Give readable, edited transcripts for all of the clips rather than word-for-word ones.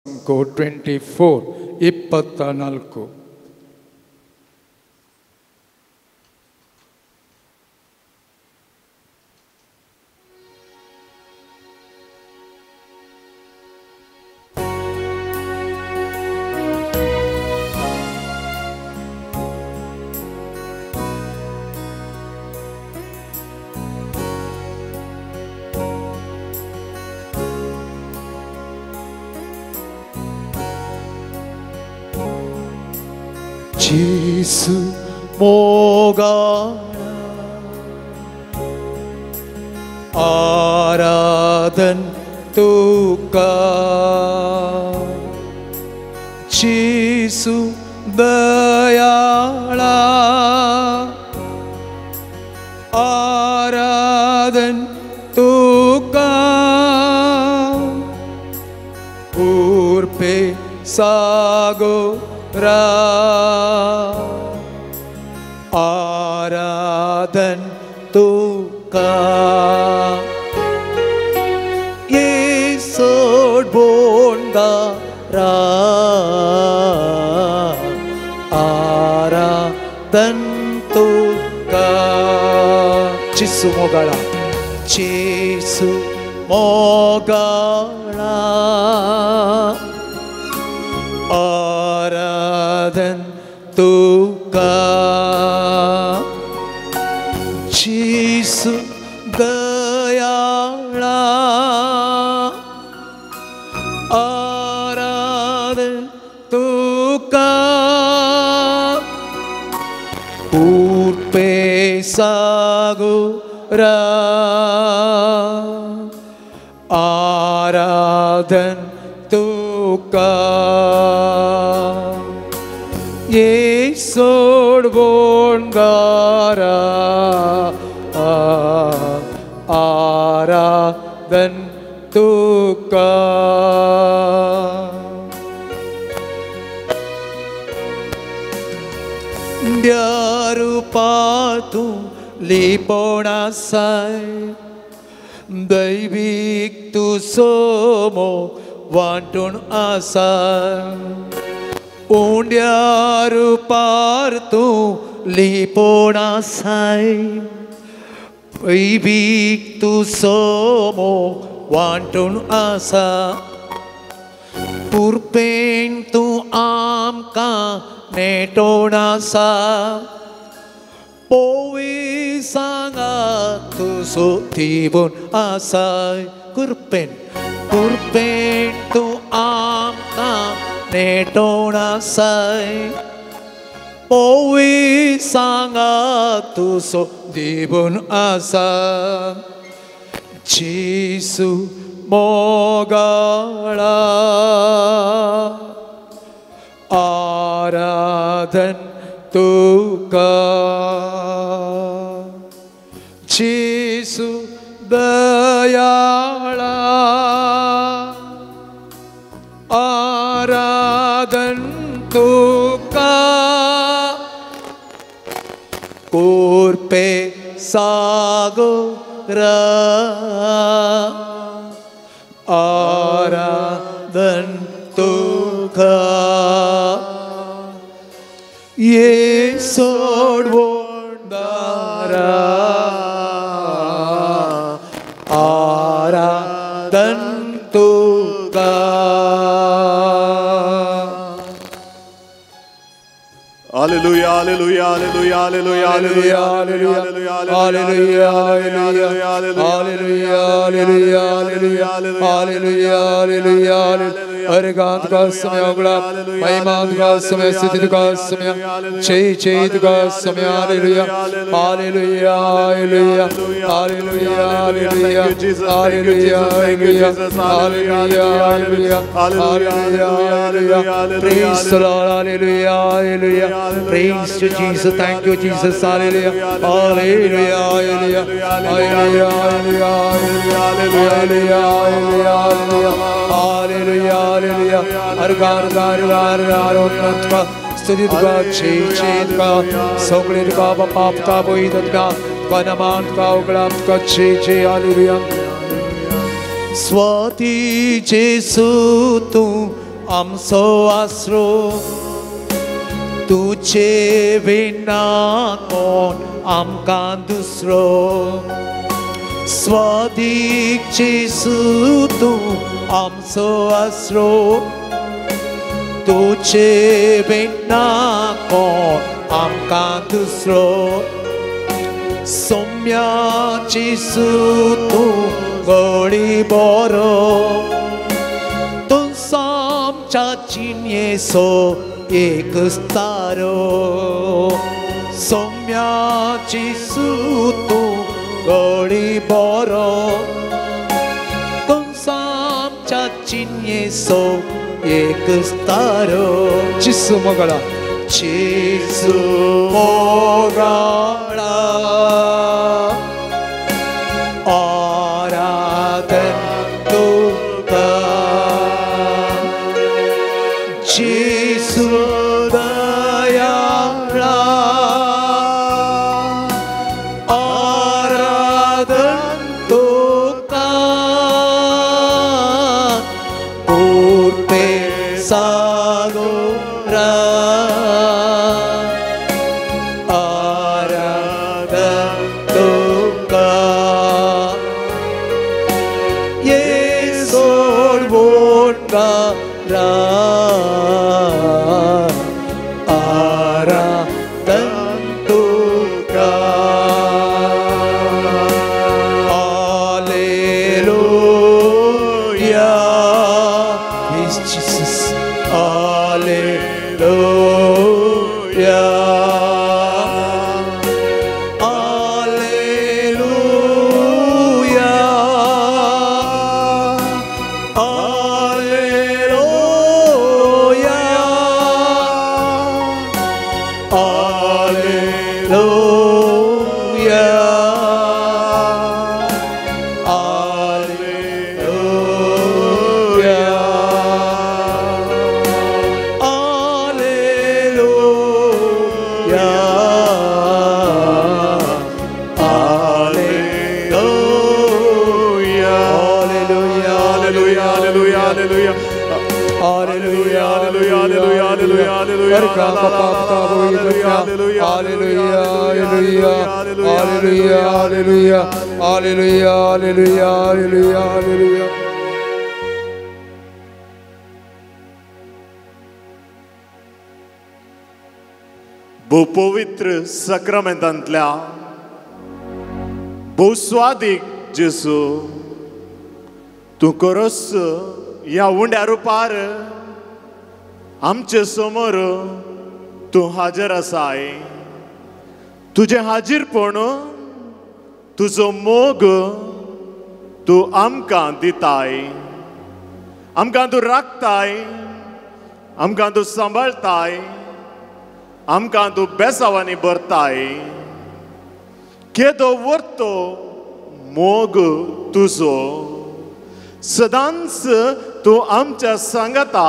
24 예수 모가나 आराधन तुका यीशु दयाळा आराधन तुका पूर्पे सागोरा आराधन तुका येसोड बोंडारा आराधन तुका यीशु मोगाळा यीशु मोगाळा आराधन तुका यीशु दयाळा आराधन तुका पूर्पे सागोरा आराधन तुका येसोड बोंगारा आराधन तुका ड्यारुपातू लिपोणासाय दैविक तू सोमो वांटून आसा उंड्यारुपार तू लिपोणासाय दैविक तू सोमो वांटून आसा पुरपेन तू आमकां नेटोन आसा पोवी सांगा तुजो दिवून आसा कुरपेन तू आमकां नेटोन आसा पोवी सांगा तुजो दिवून आसा यीशु मोगाळा आराधन तुका यीशु दयाळा आराधन तुका कुरपे सागोरा आराधन तुका येसोड बोंडारा आराधन तुका Hallelujah, hallelujah, hallelujah, hallelujah, hallelujah, hallelujah, hallelujah, hallelujah, hallelujah, hallelujah, अरगांत का समय अगला महिमांत का समय स्थिति का समय चेत का समय hallelujah hallelujah hallelujah hallelujah hallelujah hallelujah hallelujah hallelujah hallelujah praise the Lord hallelujah hallelujah praise to Jesus thank you Jesus hallelujah hallelujah hallelujah hallelujah hallelujah hallelujah hallelujah hallelujah hallelujah हर गार गार गार गार उन्नत का स्तुतित का चेत का सगळे का पाप का बोईदत का वनमान का उगलाम का चे हालेलुया स्वाती जेसु तू आमचो आसरो तुचे विना कोण आमकां दुसरो स्वादीक जेसू तूं आमचो आसरो तुचे विना कोण आमकां दुसरो सौम्या जेसू तूं गडी बरो तूं सामच्या चिन्येचो एकच तारो सौम्या जेसू तूं गडी बरो तूं सामच्या चिन्येचो एकच तारो जेसू मोगळा जेसू मोगळा आराधन तुका जेसू दयाळा आराधन तुका पुरते सागोरा आराधन तुका येसोड बोलकारा आराधन तुका hallelujah Yes Jesus hallelujah hallelujah hallelujah hallelujah hallelujah भोपवित्र सक्रामेंतांतल्या भोस्वादीक जेसू तूं खरोच ह्या उंड्या रुपार आमचे समोर तूं हाजीर आसाय तुझे हाजीरपण तुजो मोग तूं आमकां दिताय आमकां तूं राखताय आमकां तूं सांबाळताय आमकां तूं बेसावांनी भरताय केदो वर्तो मोग तुजो सदांच तूं आमच्या सांगाता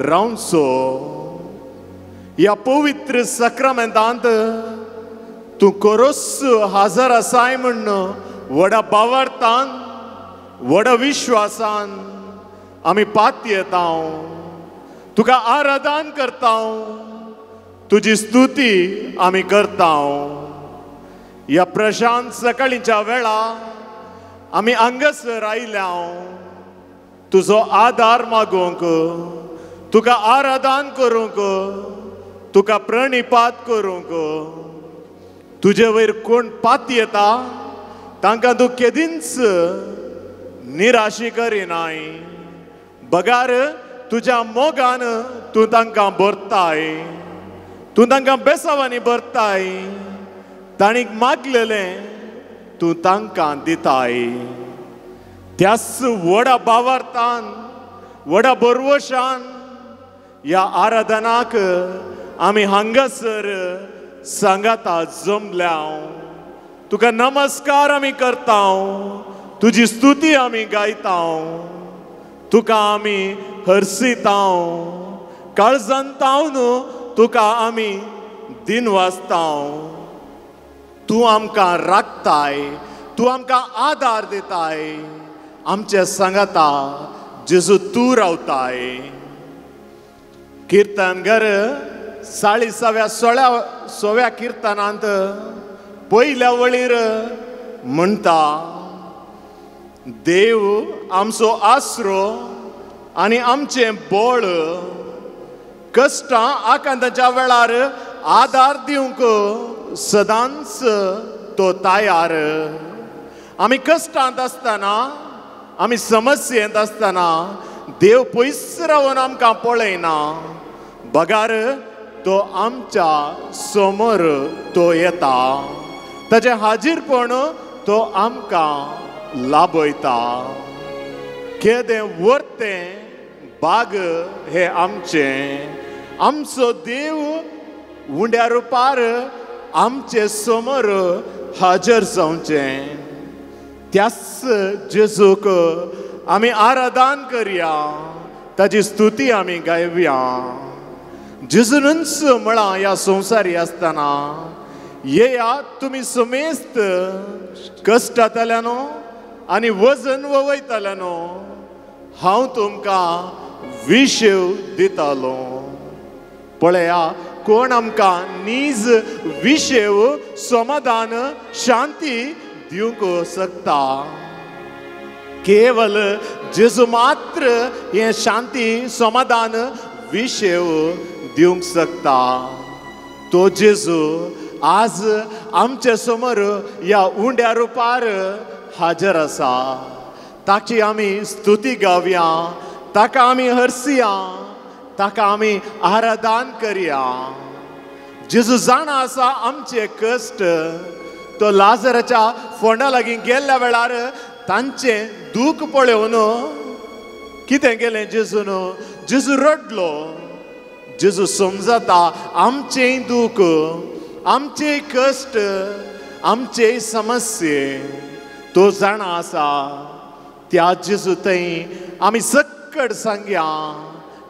रावचो ह्या पवित्र सक्रामेंतांत तूं खरोच हाजर आसाय म्हण व्हडा भावार्थान व्हडा विश्वासान आमी पात येता तुका आराधन करता तुजी स्तुती आमी करता ह्या प्रशांत सकाळीच्या वेळा आमी हांगासर आयल्या तुजो आदार मागूंक तुका आराधन करूंक तुका प्रणिपात करूंक तुजे वयर कोण पात येता तांकां तूं केदींच निराशी करिनाय बगार तुज्या मोगान तूं तांकां भरताय तूं तांकां बेसावांनी भरताय ताणीक मागलेलें तूं तांकां दिताय त्याच व्हडा भावार्थान व्हडा बरवशान ह्या आराधनाक आमी हांगासर सांगाता जमल्या तुका नमस्कार आमी करता तुजी स्तुती आमी गायता तुका आमी हरसिता काळजांतावन तुका आमी दिन वाजता तूं आमकां राखताय तूं आमकां आदार दिताय आमचे सांगाता जेजू तूं रावताय कीर्तनगर 46व्या कीर्तनांत पयल्या वळीर म्हणटा, देव आमचो आसरो आनी आमचे बळ, कश्टां आकांताच्या वेळार आदार दिवंक सदांच तो तयार. आमी कश्टांत आसतना, आमी समस्येंत आसतना देव पयस रावन आमकां पळयना. बगार तो आमच्या समोर तो येता. ताचे हाजीरपण तो आमकां लाभयता. केदें वर्तें बाग हे आमचें, आमचो देव उंड्या रुपार आमचे समोर हाजर जावचें. त्याच जेजूक आमी आराधन करया, ताची स्तुती आमी गायव्या. जेजूनच म्हळां ह्या संवसारी आसतना, येया तुमी समेस्त कश्टांतल्यानो आनी वजन वयतल्यानो, हांव तुमकां विशेव दितालो. पळया, कोण आमकां नीज विशेव समाधान शांती दिवंक शकता. केवल जेजू मात्र हे शांती समाधान विशेव दिवंक शकता. तो जेजू आज आमचे समोर ह्या उंड्या रुपार हाजर आसा. ताची आमी स्तुती गावया, ताका आमी हरसिया, ताका आमी आराधन करया. जेजू जाणा आसा आमचे कश्ट. तो लाजराच्या फोंडा लागीं गेल्ल्या वेळार तांचें दूख पळोवन कितें केलें जेजून? जेजू रडलो. जेजू समजता आमचेय दूख, आमचेय कश्ट, आमचेय समस्ये तो जाणा आसा. त्या जेजू थंय आमी सकट सांगया,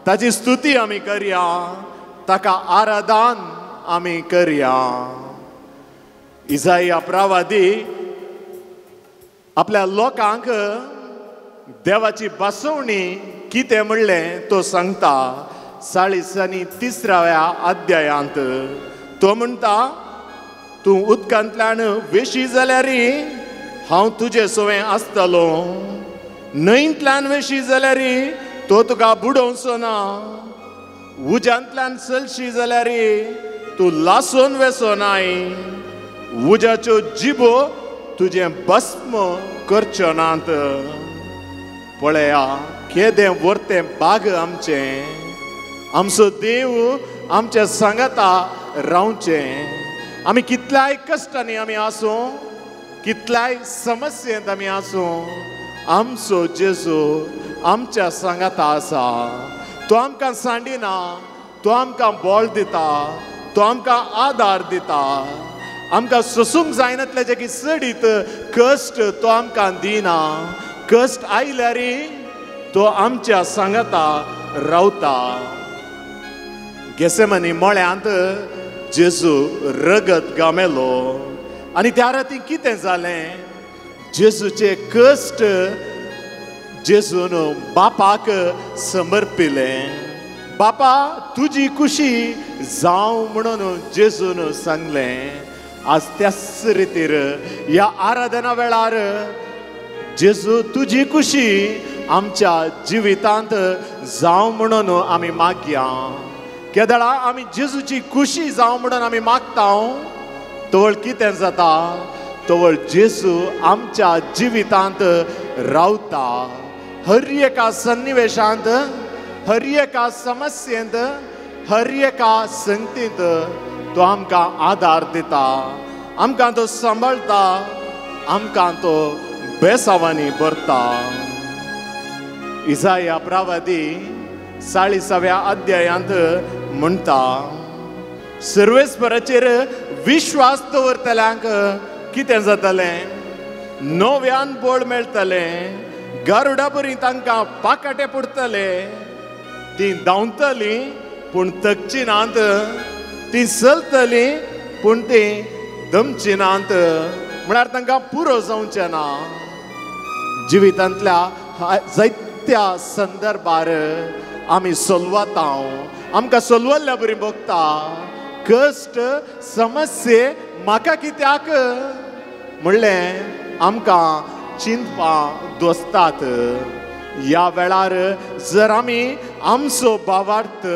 ताची स्तुती आमी करया, ताका आराधन आमी करया. इसाया प्रवादी आपल्या लोकांक देवाची बासवणी कितें म्हणलें तो सांगता. 43व्या अध्यायांत तो म्हणटा, तूं उदकांतल्यान वेशी जाल्यार हांव तुजे सवय आसतलो. न्हंयंतल्यान वेशी जाल्यार तो तुका बुडोवचो ना. उज्यांतल्यान चलशी जाल्यार तूं लासून वेसो नाय. उज्याच्यो जिबो तुजें भस्म करच्यो नात. पळया, केदें वर्तें बाग आमचें. आमचो देव आमच्या सांगाता रावचें. आमी कितल्याय कश्टांनी आमी आसूं, कितल्याय समस्येंत आमी आसूं, आमचो जेजू आमच्या सांगाता आसा. तो आमकां सांडिना, तो आमकां बळ दिता, तो आमकां आदार दिता. आमकां सोसूंक जायनातले जे की चडीत कश्ट तो आमकां दिना. कश्ट आयल्यार तो आमच्या सांगाता रावता. गेसेमनी मळ्यांत जेजू रगत गामेलो आनी त्या राती कितें जालें? जेजूचे कश्ट जेजून बापाक समर्पिलें. बापा, तुजी खुशी जावं म्हणून जेजून सांगलें. आज त्याच रितीर ह्या आराधना वेळार जेजू तुजी खुशी आमच्या जिवितांत जावं म्हणून आमी मागया. केदळा आमी जेजूची खुशी जावं म्हणून आमी मागता, तवळ कितें जाता? तवळ जेजू आमच्या जिवितांत रावता. हर एका सन्निवेशांत, हर एका समस्येंत, हर एका संगतींत तो आमकां आदार दिता. आमकां तो सांबाळटा, आमकां तो बेसावांनी भरता. इसाया प्रवादी 40व्या अध्यायांत म्हणटा, सर्वेस्पराचेर विश्वास दवरतल्यांक कितें जातलें? नव्यान बळ मेळटलें. गारुडा बरी तांकां पाकाटे पडटले. तीं धांवतलीं पूण थकची नात. तीं चलतलीं पूण तीं दमची नात. म्हळ्यार तांकां पुरो जावचें ना. जिवितांतल्या जायत्या संदर्भार आमी सोलवाता आमकां सोलवल्ल्या बरी भोगता कश्ट समस्ये म्हाका कित्याक म्हणलें आमकां चिंतपा दोस्तात ह्या वेळार जर आमी आमचो भावार्थ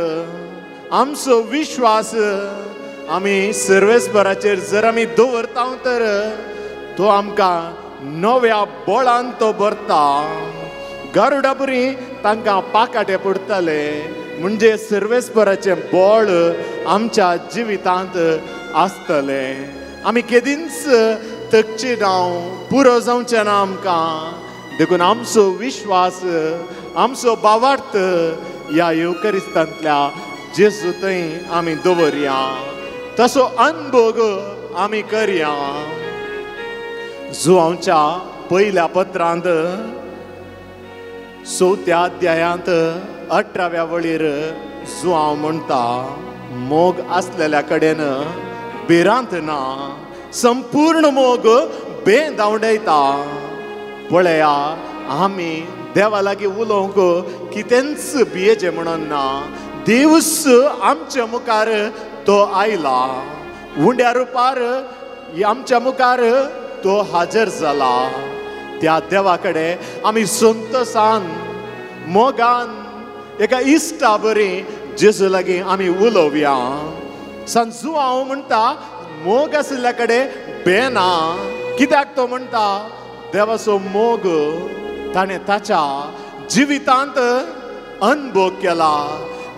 आमचो विश्वास आमी सर्वेस्पराचेर जर आमी दवरता तर तो आमकां नव्या बळान तो भरता गारुडा बरी तांकां पाकाटे पडटले म्हणजे सर्वेस्पराचें बळ आमच्या जिवितांत आसतले आमी केदींच थकचे ना पुरो जावचें ना आमकां देखून आमचो विश्वास आमचो भावार्थ ह्या येवकरिस्तांतल्या जेजू थंय आमी दवरया तसो अनुभव आमी करया जो आमच्या पयल्या पत्रांत 4थ्या अध्यायांत 18व्या वळीर जो हांव म्हणटा मोग आसलेल्या कडेन भिरांत ना संपूर्ण मोग बेधांवडयता पळया आमी देवा लागीं उलोवंक कितेंच भियेचें म्हणून ना देवूच आमच्या मुखार तो आयला उंड्या रुपार आमच्या मुखार तो हाजर जाला त्या देवा कडेन आमी संतोशान मोगान एका इश्टा बरी जेजू लागीं आमी उलोवया सांजू हांव म्हणटा मोग आसल्या कडेन बेना कित्याक तो म्हणटा देवाचो मोग ताणें ताच्या जिवितांत अनुभव केला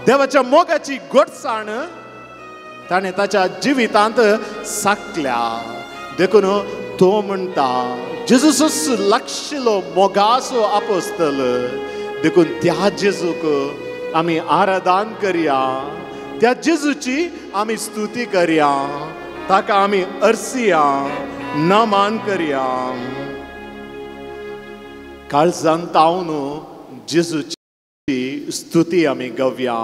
देवाच्या मोगाची घोटसाण ताणें ताच्या जिवितांत साकल्या देखून तो म्हणटा जेजूचोच लागशिल्लो मोगाचो आपोस्तल देखून त्या जेजूक आमी आराधन करया त्या जेजूची आमी स्तुती करया ताका आमी अर्सिया नमान करया काळजांत तावन जेजूची स्तुती आमी गवया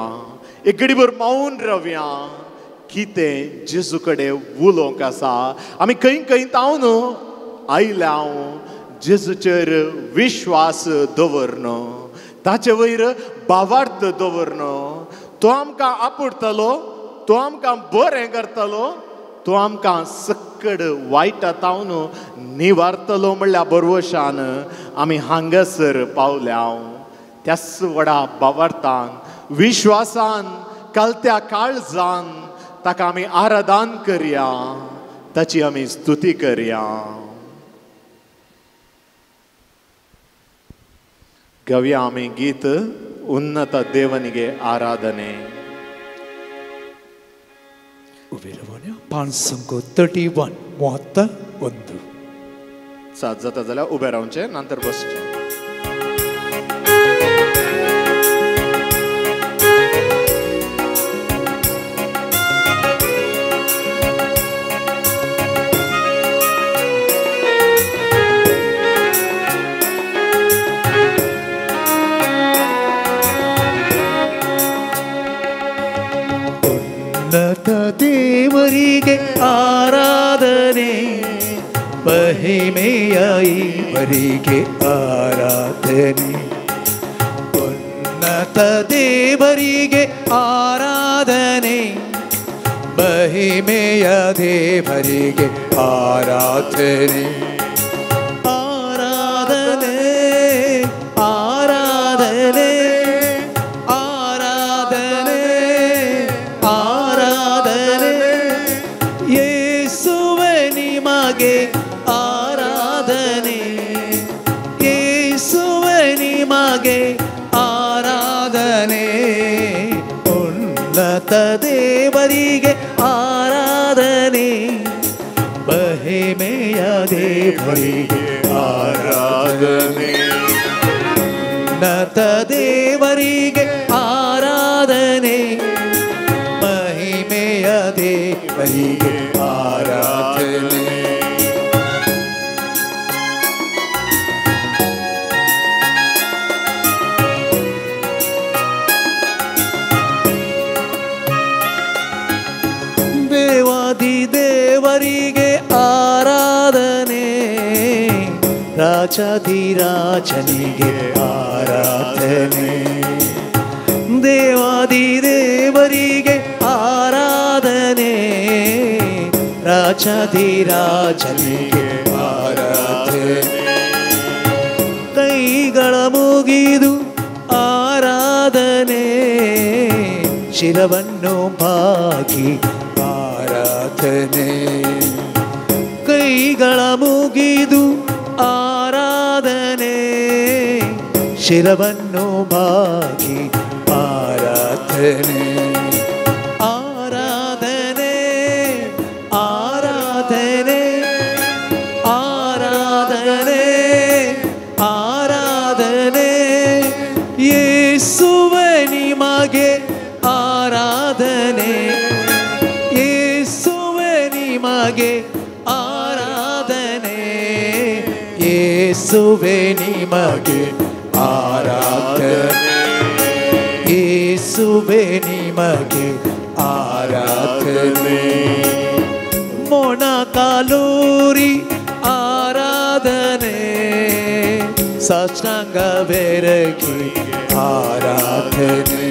एक घडीभर मौन रावया कितें जेजू कडेन उलोवंक आसा आमी खंय खंय तावन आयल्या जेजूचेर विश्वास दवरन ताचे वयर भावार्थ दवरन तो आमकां आपडटलो तो आमकां बरें करतलो तो आमकां सक्कड वायटातावन निवारतलो म्हणल्यार बरवशान आमी हांगासर पावल्या त्याच व्हडा भावार्थान विश्वासान कलत्या काळजान ताका आमी आराधन करया ताची आमी स्तुती करया गव्या आमी गीत उन्नत देवनिगे आराधने पांचसंको 31 31 सात जाता जाल्यार उबे रावचें नंतर बसचें ದೇವರಿಗೆ ಆರಾಧನೆ ಮಹಿಮೆಯವರಿಗೆ ಆರಾಧನೆ ಉನ್ನತ ದೇವರಿಗೆ ಆರಾಧನೆ ಮಹಿಮೆಯ ದೇವರಿಗೆ ಆರಾಧನೆ ಆರಾಧನೆ ಆರಾಧನೆ ಆರಾಧನೆ ಯೇಸುವೆ ನಿಮಗೆ ಆರಾಧನೆ ಉನ್ನತ ದೇವರಿಗೆ ಆರಾಧನೆ ಮಹಿಮೆಯ ದೇವರಿಗೆ ಆರಾಧನೆ ಉನ್ನತ ದೇವರಿಗೆ ಆರಾಧನೆ ಮಹಿಮೆಯ ದೇವರಿಗೆ ಆರಾಧನೆ ದೇವರಿಗೆ ಆರಾಧನೆ ರಾಜಾಧಿರಾಜನಿಗೆ ಆರಾಧನೆ ದೇವಾದಿದೇವರಿಗೆ ಆರಾಧನೆ, ರಾಜಾಧಿರಾಜನಿಗೆ ಆರಾಧನೆ. ಕೈಗಳ ಮುಗಿದು ಆರಾಧನೆ, ಶಿರವನ್ನು ಬಾಗಿ ಆರಾಧನೆ. ಕೈಗಳ ಮುಗಿದು ಆರಾಧನೆ, ಶಿರವನ್ನು ಬಾಗಿ ಆರಾಧನೆ. ಆರಾಧನೆ ಆರಾಧನೆ ಆರಾಧನೆ ಆರಾಧನೆ, ಯೇಸುವೇ ನಿಮಗೆ ಆರಾಧನೆ, ಯೇಸುವೇ ನಿಮಗೆ ಆರಾಧನೆ, ಯೇಸುವೇ ನಿಮಗೆ ಆರಾಧನೆ, ಯೇಸುವೇ ನಿಮಗೆ ಆರಾಧನೆ. ಮೊಣಕಾಲೂರಿ ಆರಾಧನೆ, ಸಾಷ್ಟಾಂಗ ಬೆರಗಿ ಆರಾಧನೆ.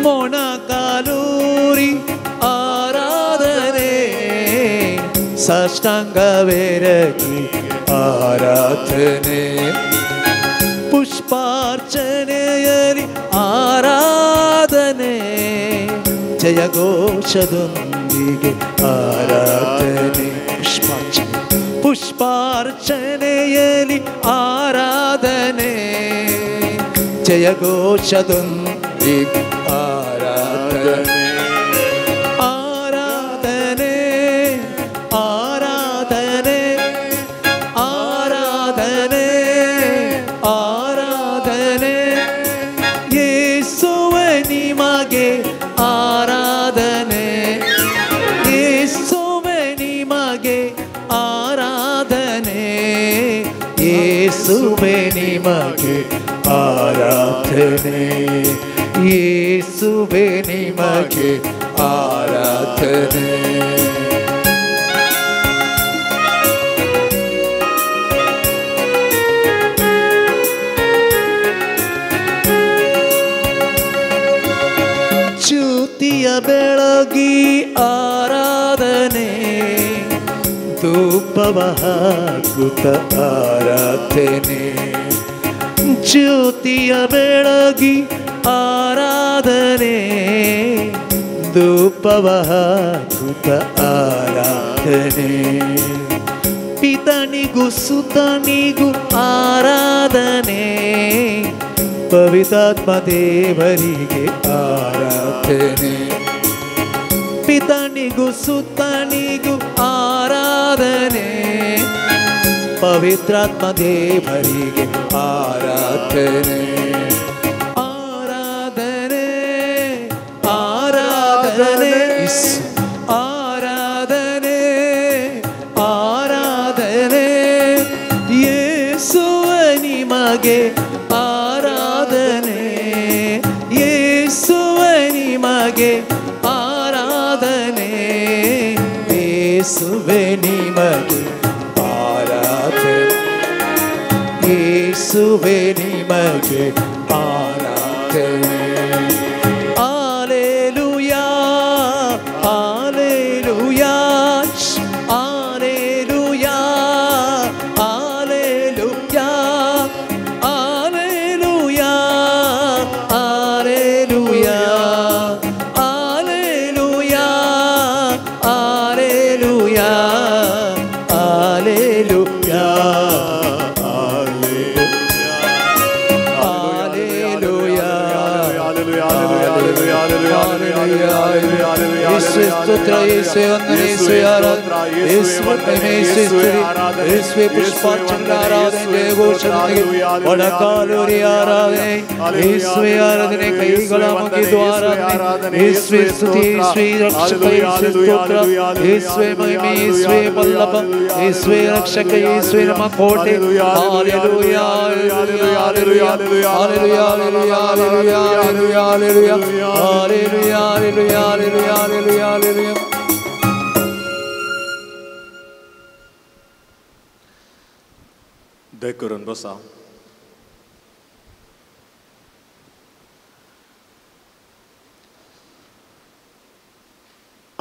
ಮೊಣಕಾಲೂರಿ ಆರಾಧನೆ, ಸಾಷ್ಟಾಂಗ ಬೆರಗಿ ಆರಾಧನೆ. ಪುಷ್ಪಾರ್ಚನೆಯಲ್ಲಿ ಆರಾಧನೆ, ಜಯಘೋಷದೊಂದಿಗೆ ಆರಾಧನೆ. ಪುಷ್ಪಾರ್ಚನೆಯಲ್ಲಿ ಆರಾಧನೆ, ಜಯಘೋಷದೊಂದಿಗೆ ಆರಾಧನೆ. ಆರಾಧನೆ ಆರಾಧನೆ ಆರಾಧನೆ ಆರಾಧನೆ, ಯೇಸುವೇ ನಿಮಗೆ ಆರಾಧನೆ, ಯೇಸುವೇ ನಿಮಗೆ ಆರಾಧನೆ, ಯೇಸುವೇ ನಿಮಗೆ ಆರಾಧನೆ, ಯೇಸುವೇ ನಿಮಗೆ ಆರಾಧನೆ. ಜ್ಯೋತಿಯ ಬೆಳಗಿ ಆರಾಧನೆ, ಧೂಪವ ಹಾಕುತ್ತ ಆರಾಧನೆ. ಜ್ಯೋತಿಯ ಬೆಳಗಿ ಆರಾಧನೆ, ಧೂಪವ ಹಾಕುತ್ತ ಆರಾಧನೆ. ಪಿತನಿಗೂ ಸುತನಿಗೂ ಆರಾಧನೆ, ಪವಿತ್ರಾತ್ಮ ದೇವರಿಗೆ ಆರಾಧನೆ. ಪಿತನಿಗೂ ಸುತನಿಗೂ ಆರಾಧನೆ, ಪವಿತ್ರಾತ್ಮ ದೇವರಿಗೆ ಆರಾಧನೆ. ಆರಾಧನೆ ಆರಾಧನೆ ಆರಾಧನೆ ಆರಾಧನೆ, ಯೇಸುವೇ ನಿಮಗೆ ಆರಾಧನೆ, ಯೇಸುವೇ ನಿಮಗೆ ಆರಾಧನೆ, ಯೇಸುವೇ ನಿಮಗೆ ಆರಾಧನೆ, ಯೇಸುವೇ ನಿಮಗೆ ಆರಾಧನೆ. Alleluia, Alleluia, Alleluia, Alleluia, Alleluia, Alleluia, Alleluia, Alleluia, Alleluia. യേശുവേ സ്തോത്ര, യേശുവേ വന്ദനം, യേശുവേ ആരാധന, യേശുവേ മഹിമ, യേശുവേ സ്തുതി, യേശുവേ പുഷ്പാർച്ചന ആരാധന, ജയഘോഷദൊಂದಿಗೆ ಮೊಣಕಾಲೂರಿ ಆರಾಧನೆ, യേശുവേ ಆರಾಧನೆ, ಕೈಗಳ ಮುಗಿದು ಆರಾಧನೆ, യേശുവೇ ಸ್ತುತಿ, യേശുവೇ ರಕ್ಷಕ, യേശുവೇ ಸ್ತೋತ್ರ, യേശുവೇ ಮಹಿಮೆ, യേശുവೇ ವಲ್ಲಭ, യേശുവೇ ರಕ್ಷಕ, യേശുവೇ ನಮ್ಮ ಕೋಟೆ. Hallelujah hallelujah hallelujah hallelujah hallelujah hallelujah hallelujah hallelujah hallelujah hallelujah hallelujah hallelujah. Döker und Bossa.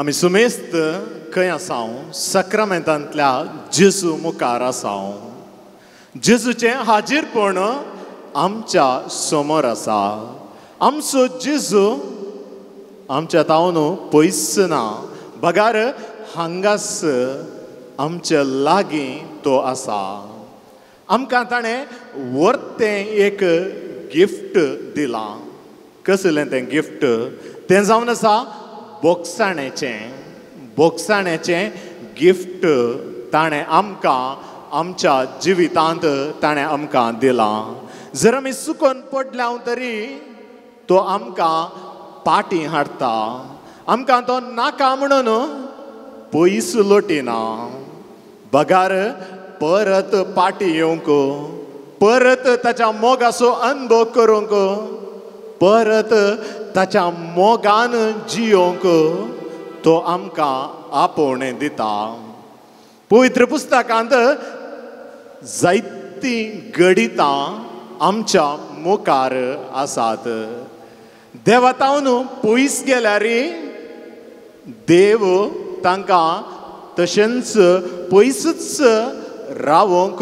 आमी सुमेस्त खंय आसाव सक्रामेंतांतल्या जेजू मुखार आसाव जेजूचें हाजीरपण आमच्या समोर आसा आमचो जेजू आमच्या तावन पयस ना बगार हांगास आमच्या लागीं तो आसा आमकां ताणें वर्तें एक गिफ्ट दिलां कसलें तें गिफ्ट तें जावन आसा बोगसाण्याचें गिफ्ट ताणें आमकां आमच्या जिवितांत ताणें आमकां दिलां जर आमी चुकोन पडल्या तरी तो आमकां पाटी हाडटा आमकां तो नाका म्हणून पयस लोटिना बगार परत पाटी येवंक परत ताच्या मोगाचो अनुभव करूंक परत ताच्या मोगान जियोंक तो आमकां आपोवणें दिता पवित्र पुस्तकांत जायतीं गणितां आमच्या मुखार आसात देवातावन पयस गेल्यार देव तांकां तशेंच पयसच रावोंक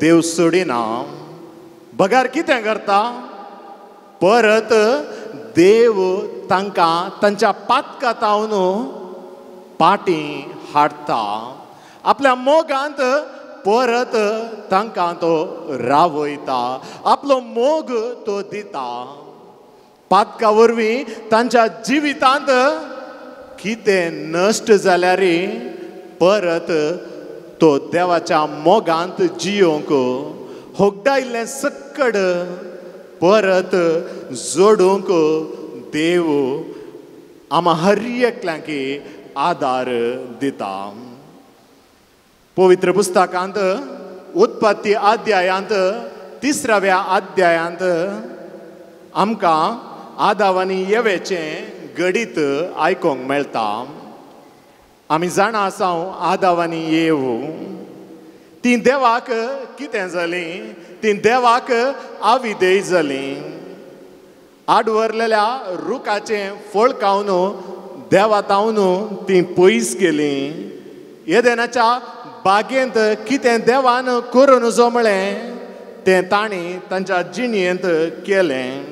देव सोडिना बगार कितें करता परत देव तांकां तांच्या पातकातावन पाटी हाडटा आपल्या मोगांत परत तांकां तो रावयता आपलो मोग तो दिता पातका वरवीं तांच्या जिवितांत कितें नश्ट जाल्यार परत तो देवाच्या मोगांत जियोंक होगडायल्लें सक्कड परत जोडूंक देव आमा हर एकल्यांक आदार दिता पवित्र पुस्तकांत उत्पत्ती अध्यायांत 3व्या अध्यायांत आमकां आदाम आनी येवेचें गणित आयकोंक मेळटा आमी जाणा आसाव आदाम आनी येव ती देवाक कितें जालीं ती देवाक अविधेय जालीं आडवरलेल्या रुखाचें फळ खावन देवातावन ती पयस गेलीं येदेनाच्या बागेंत कितें देवान करून जमलें तें तांणी तांच्या जिणयेंत केलें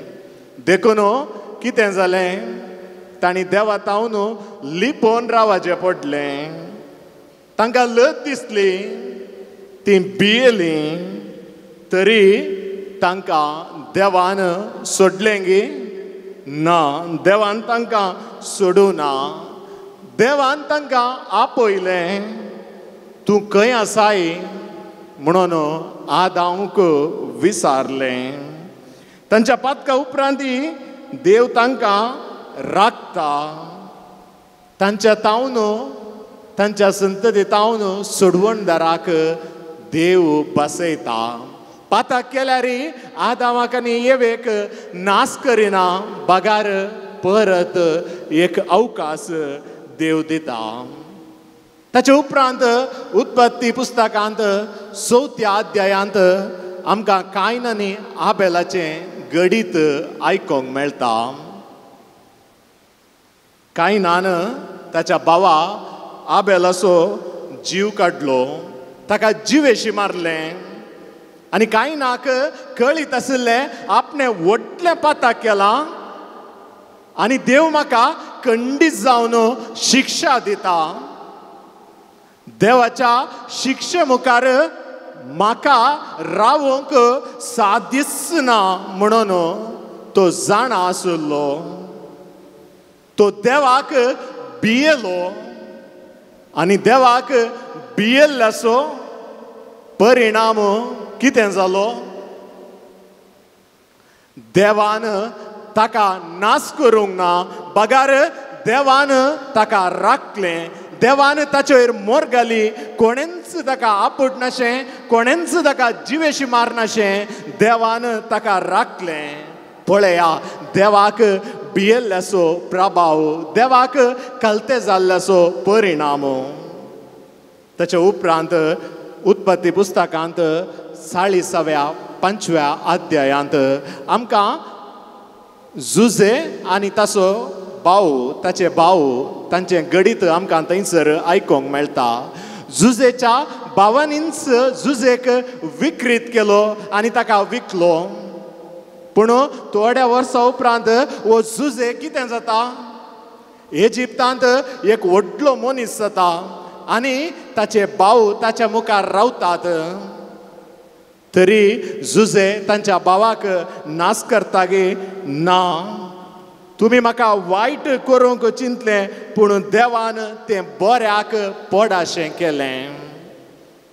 देखून कितें जालें तांणी देवातावन लिपोवन रावचें पडलें तांकां लज दिसली ती भियेलीं तरी तांकां देवान सोडलें गे ना देवान तांकां सोडूं ना देवान तांकां आपयलें तूं खंय आसाय म्हणून आदामाक विचारलें तांच्या पातका उपरांत देव तांकां राखता तांच्या तावन तांच्या संतती तावन सोडवणदाराक देव बसयता पाताक केल्यार आदामाक आनी येवेक नाश करिना बगार परत एक अवकाश देव दिता ताचे उपरांत उत्पत्ती पुस्तकांत 4थ्या अध्यायांत आमकां कायन आनी आबेलाचें गणित आयकोंक मेळटा कायनान ताच्या भावा आबेलाचो जीव काडलो ताका जिवेशी मारलें आनी कायनाक कळीत आशिल्लें आपणें व्हडलें पाताक केलां आनी देव म्हाका खंडीत जावन शिक्षा दिता देवाच्या शिक्षे मुखार म्हाका रावोंक साथ दिसना म्हणून तो जाणा आशिल्लो तो देवाक भियेलो आनी देवाक भियेल्ल्याचो परिणाम कितें जालो देवान ताका नाश करूंक ना बगार देवान ताका राखलें देवान ताचेर मोर घाली कोणेंच ताका आपट नाशें कोणेंच ताका जिवेशी मारनाशें देवान ताका राखलें पळया देवाक भियेल्ल्याचो प्रभाव देवाक कलते जाल्ल्याचो परिणाम ताचे उपरांत उत्पत्ती पुस्तकांत 45व्या अध्यायांत आमकां जुजे आनी ताचो ताचे भाऊ तांचे गडीत आमकां थंयसर आयकोंक मेळटा. जुजेच्या भावांनीच जुजेक विक्रीत केलो आनी ताका विकलो. पूण थोड्या वर्सां उपरांत हो जुजे कितें जाता? इजिप्तांत एक व्हडलो मनीस जाता आनी ताचे भाव ताच्या मुखार रावतात. तरी जुजे तांच्या भावाक नाश करता गे ना, तुमी म्हाका वायट करूंक चिंतलें पूण देवान तें बऱ्याक पडाशें केलें.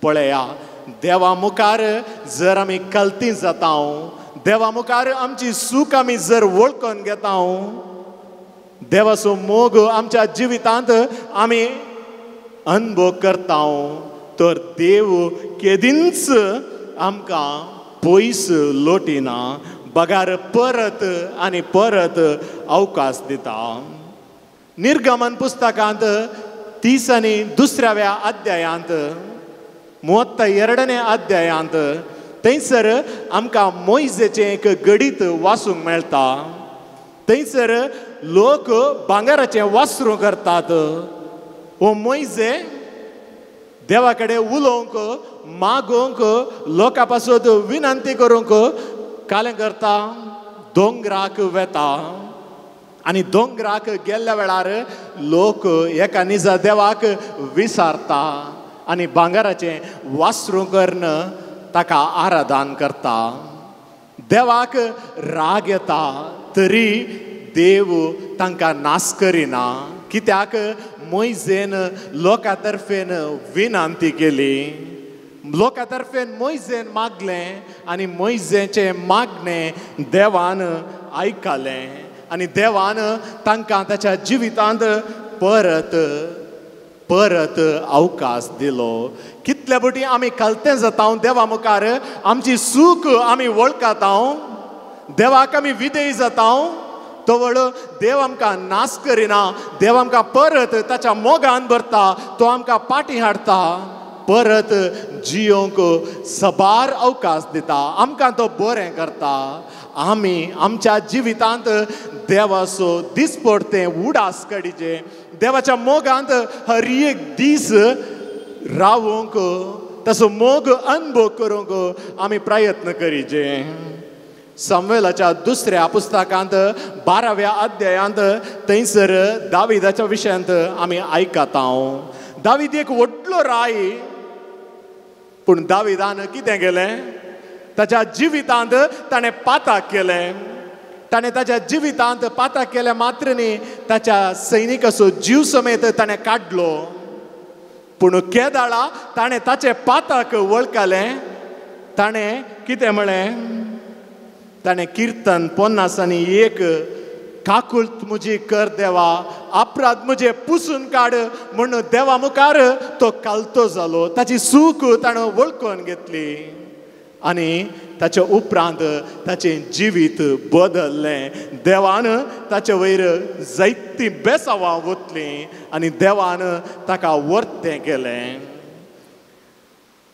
पळया, देवा मुखार जर आमी कल्ती जाता, देवा मुखार आमची सूख आमी जर वळखून घेता, देवाचो मोग आमच्या जिवितांत आमी अनुभव करता, तर देव केदींच आमकां पयस लोटिना, बगार परत आनी परत अवकाश दिता. निर्गमन पुस्तकांत 30 आनी 2व्या अध्यायांत 32 अध्यायांत थंयसर आमकां मोइजेचें एक गडीत वाचूंक मेळटा. थंयसर लोक भांगराचें वासरूं करतात. हो मोइजे देवा कडेन उलोवंक, मागोवंक, लोकां पासून विनंती करूंक कालें करता, दोंगराक वेता. आनी दोंगराक गेल्ल्या वेळार लोक एका निजा देवाक विसारता आनी भांगराचें वासरूं करून ताका आराधन करता. देवाक राग येता तरी देव तांकां नाश करिना, कित्याक मोइजेन लोकां तर्फेन विनंती केली. लोकां तर्फेन मोइजेन मागलें आनी मोइजेचें मागणें देवान आयकलें आनी देवान तांकां ताच्या जिवितांत परत परत अवकाश दिलो. कितले बटी आमी कलतें जाता देवा मुखार, आमची सूख आमी वळखता, देवाक आमी विधेय जाता, तवळ देव आमकां नाश करिना. देव आमकां परत ताच्या मोगान भरता, तो आमकां पाटी हाडटा, परत जियोंक सबार अवकाश दिता, आमकां तो बरें करता. आमी आमच्या जिवितांत देवाचो दिसपडते उडास काडीचे, देवाच्या मोगांत हर एक दीस रावूंक, ताचो मोग अनुभव करूंक आमी प्रयत्न करीचे. सामुएलाच्या 2व्या पुस्तकांत 12व्या अध्यायांत थंयसर दाविदाच्या विशयांत आमी आयकता. दावीद एक व्हडलो राय, पूण दाविदान कितें केलें? ताच्या जिवितांत ताणें पातक केलें. ताणें ताच्या जिवितांत पातक केल्या मात्रनी ताच्या सैनिकाचो जीव समेत ताणें काडलो. पूण केदाळा ताणें ताचें पातक वळखलें. ताणें कितें म्हळें? ताणें कीर्तन 50 काकुल्त म्हजी कर देवा, अपराध म्हजे पुसून काड म्हूण देवा मुखार तो कालतो जालो. ताची सूख ताणें वळखून घेतली आनी ताच्या उपरांत ताचें जिवीत बदल्लें. देवान ताचे वयर जायतीं बेसांवां वतलीं आनी देवान ताका वर्तें केलें.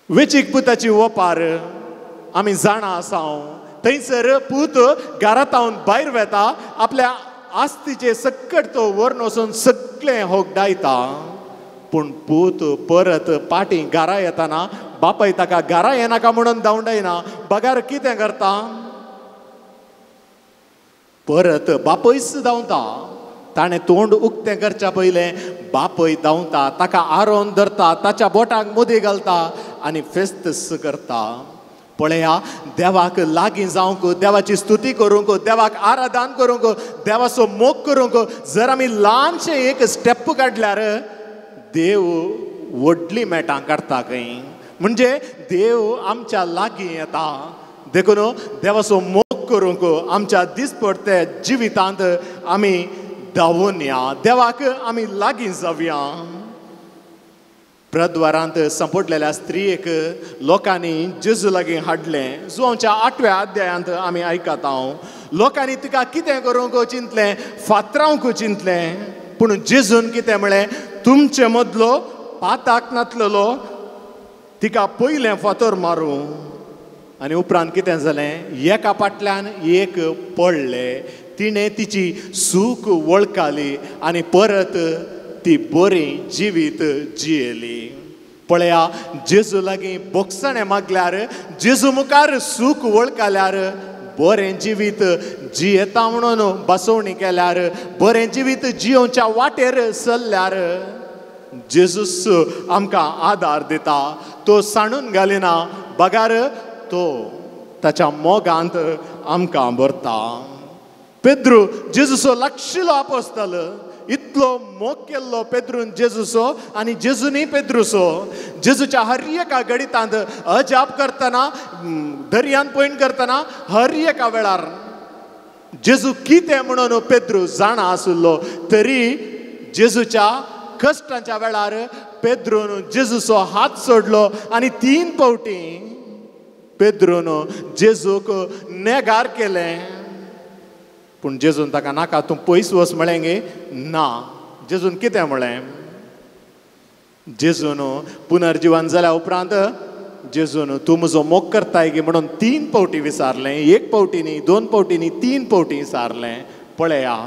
वेचीक पुताची ओपार आमी जाणा आसा, थंयसर पूत घरांतावन भायर वेता, आपल्या आस्तीचे सकट तो व्हरून वचून सगळें होगडायता. पूण पूत परत पाटी घरा येताना बापाय ताका घरा येनाका म्हणून धांवडायना. बगार कितें करता? परत बापयच धांवता. ताणें तोंड उक्तें करच्या पयलें बापय धांवता, ताका आरोन धरता, ताच्या बोटाक मुदी घालता आनी फेस्तस करता. पळया, देवाक लागीं जावंक, देवाची स्तुती करूंक, देवाक आराधन करूंक, देवाचो मोग करूंक जर आमी ल्हानशें एक स्टेप काडल्यार देव व्हडली मेटां काडटा खंय. म्हणजे देव आमच्या लागीं येता. देखून देवाचो मोग करूंक आमच्या दिसपडते जिवितांत आमी धांवून या, देवाक आमी लागीं जावया. प्रद्वारांत सांपडलेल्या स्त्रीक लोकांनी जेजू लागीं हाडलें. जुआंवच्या 8व्या अध्यायांत आमी आयकता. लोकांनी तिका कितें करूंक चिंतलें? फातरावंक चिंतलें. पूण जेजून कितें म्हळें? तुमचे मदलो पाताक नातलेलो तिका पयलें फातर मारूं. आनी उपरांत कितें जालें? एका फाटल्यान एक पडलें. तिणे तिची सूख वळखाली आनी परत ती बरी जिवीत जियेली. पळया, जेजू लागीं बोगसणे मागल्यार, जेजू मुखार सूख वळखल्यार, बरें जिवीत जियेता म्हणून बसवणी केल्यार, बरें जिवीत जियोवच्या वाटेर चल्ल्यार जेजूस आमकां आदार दिता. तो सांडून घालिना, बगार तो ताच्या मोगांत आमकां भरता. पेद्रू जेजूचो लागशिल्लो आपोस्तल, इतलो मोग केल्लो पेद्रून जेजूचो आनी जेजूनी पेद्रूचो. जेजूच्या हर एका घडितांत अजाप करतना, दर्यान पयण करतना हर एका वेळार जेजू कितें म्हणून पेद्रू जाणा आसलो, तरी जेजूच्या कश्टांच्या वेळार पेद्रून जेजूचो हात सोडलो आनी 3 फावटी पेद्रून जेजूक नेगार केलें. पूण जेजून ताका नाका, तूं पयस वच म्हळें गे. ना, जेजून कितें म्हळें? जेजून पुनर्जीवन जाल्या उपरांत जेजून तूं म्हजो मोग करताय गे म्हणून 3 फावटी विचारलें. 1 फावटी न्ही, 2 फावटी न्ही, 3 फावटी विचारलें. पळया,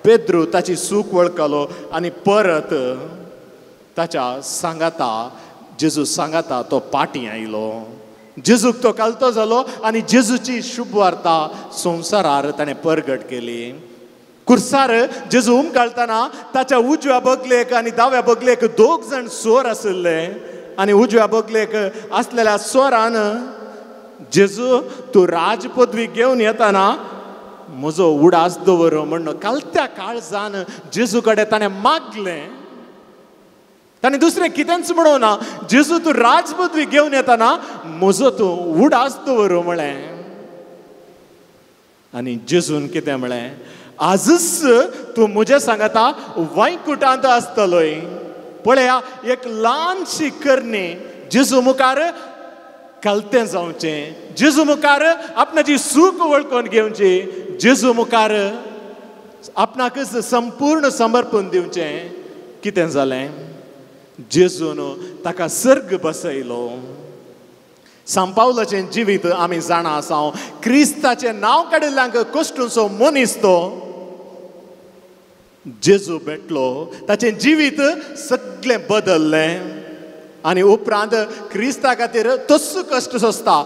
पेद्रू ताची सूख वळखलो आनी परत ताच्या सांगाता, जेजू सांगाता तो पाटी आयलो. जेजूक तो कालतो जालो आनी जेजूची शुभ वार्ता संवसारार ताणें परगट केली. कुर्सार जेजू घालतना ताच्या उजव्या बगलेक आनी दाव्या बगलेक 2 जाण सोर आशिल्ले. आनी उजव्या बगलेक आसलेल्या सोरान, जेजू तूं राज पदवी घेवन येताना म्हजो उडास दवर म्हणून कालत्या काळजान जेजू कडेन ताणें मागलें. ताणें दुसरें कितेंच म्हणूं ना, जेजू तूं राज पदवी घेवन येताना म्हजो तूं उडास दवर म्हळें. आनी जेजून कितें म्हळें? आजच तूं म्हजे सांगाता वैकुंठांत आसतलोय. पळया, एक ल्हानशी करणी जेजू मुखार कालतें जावचें, जेजू मुखार आपणाची सूख वळखून घेवची, जेजू मुखार आपणाकच संपूर्ण समर्पण दिवचें. कितें जालें? जेजून ताका सर्ग बसयलो. सांपावलाचें जिवीत आमी जाणा आसा. क्रिस्ताचें नांव काडिल्ल्यांक कश्टूचो मनीस तो जेजू भेटलो. ताचें जिवीत सगळें बदललें. आनी उपरांत क्रिस्ता खातीर तस्सो कश्ट सोंसता.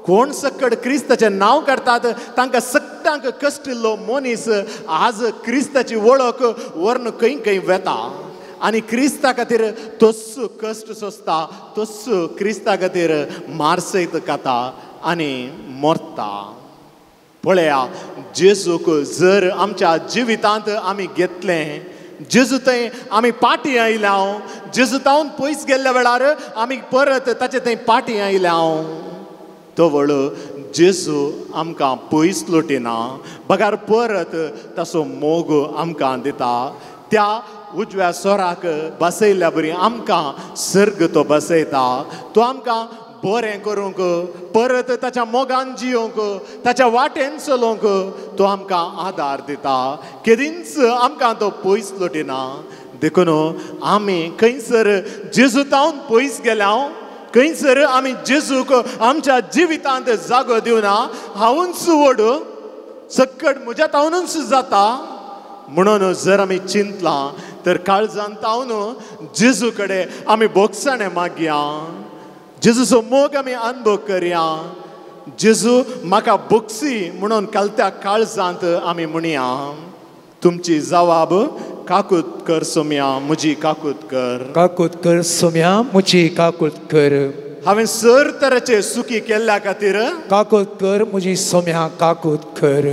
कोण सकड क्रिस्ताचें नांव काडटात तांकां सगळ्यांक कश्ट इल्लो मनीस आज क्रिस्ताची वळख व्हरून खंय खंय वेता. आनी क्रिस्ता खातीर तस्सो कश्ट सोंसता, तस्सो क्रिस्ता खातीर मारसयत खाता आनी मरता. पळया, जेजूक जर आमच्या जिवितांत आमी घेतलें, जेजू थंय आमी पाटी आयल्या, जेजू तावन पयस गेल्ल्या वेळार आमी परत ताचे थंय पाटी आयल्या, तवळ जेजू आमकां पयस लोटिना, बगार परत ताचो मोग आमकां दिता. त्या उजव्या सोराक बसयल्या बरी आमकां सर्ग तो बसयता. तो आमकां बरें करूंक, परत ताच्या मोगान जियोंक, ताच्या वाटेन चलोवंक तो आमकां आदार दिता. केदींच आमकां तो पयस लोटिना. देखून आमी खंयसर जेजू तावन पयस गेल्या, खंयसर आमी जेजूक आमच्या जिवितांत जागो दिवना. हांवूच व्हड सकट म्हज्या तावनूच जाता म्हणून जर आमी चिंतलां तर काळजान तावन जेजू कडेन आमी बोगसणे मागया. जेजूचो मोग आमी अनुभव करया. जेजू म्हाका बोगसी म्हणून कालत्या काळजांत आमी म्हणया. तुमची जवाब काकूत कर सोम्या, म्हजी काकूत कर. काकूत कर सोम्या, म्हजी काकूत कर. हांवें सर तरेचे सुखी केल्ल्या खातीर काकूत कर, म्हजी सोम्या काकूत कर.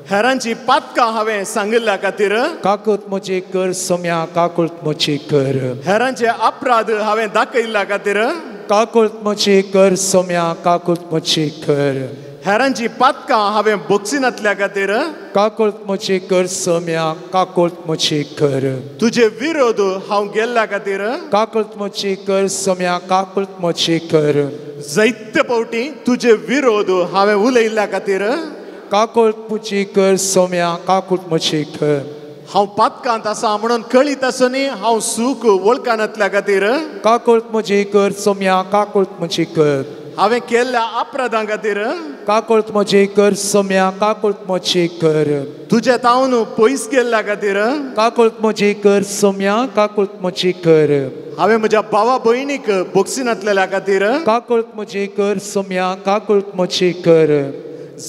हेरांची पातकां हांवें सांगिल्ल्या खातीर काकूत म्हजी कर सोम्या, काकूत म्हजी कर. हेरांचे अपराध हांवें दाखयल्ल्या खातीर काकूत म्हजी कर सोम्या, काकूत म्हजी कर. हेरांची पातकां हांवें बोगसिनातल्या खातीर काकूत म्हजी कर सोम्या, काकूत म्हजी कर. तुजे विरोध हांव गेल्ल्या खातीर काकूत म्हजी कर सोम्या, काकूत म्हजी कर. जायते फावटी तुजे विरोध हांवें उलयल्ल्या खातीर काकूत म्हजी कर सोम्या, काकूत म्हजी कर. हांव पातकांत आसा म्हणून कळीत आसुनी हांव सूख वळखानातल्या खातीर काकूत म्हजी कर सोम्या, काकूत म्हजी कर. हांवें केल्ल्या अपराधां खातीर काकूळत म्हजी कर सोम्या काकूळत म्हजी कर तुजे तावन पयस केल्ल्या खातीर काकूळत म्हजी कर सोम्या काकूळत म्हजी कर हांवें म्हज्या भावा भयणीक बोक्सिनांतलेल्या खातीर काकूळत म्हजी कर सोम्या काकूळत म्हजी कर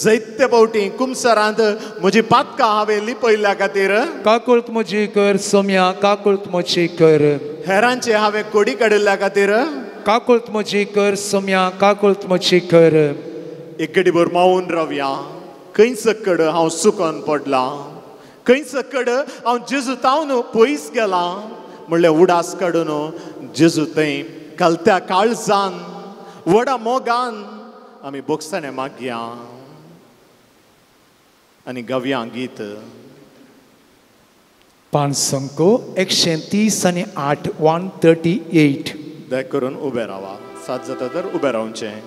जायते फावटी कुमसरांत म्हजी पातकां हांवें लिपयल्ल्या खातीर काकूळत म्हजी कर सोम्या काकूळत म्हजी कर हेरांचे हांवें कोडी काडिल्ल्या खातीर काकूळत म्हजी कर सोम्या काकूळत म्हजी कर एक घडीभर मावून रावया खंय सकड हांव सुकोन पडलां खंय सकड हांव जेजू तावन पयस गेलां म्हणल्यार उडास काडून जेजू थंय कलत्या काळजान व्हडा मोगान आमी बोगसाणें मागया आनी गावया गीत पांचसंको 130 आणि 8 138 दया करून उबे रावा सात जाता तर उबे रावचें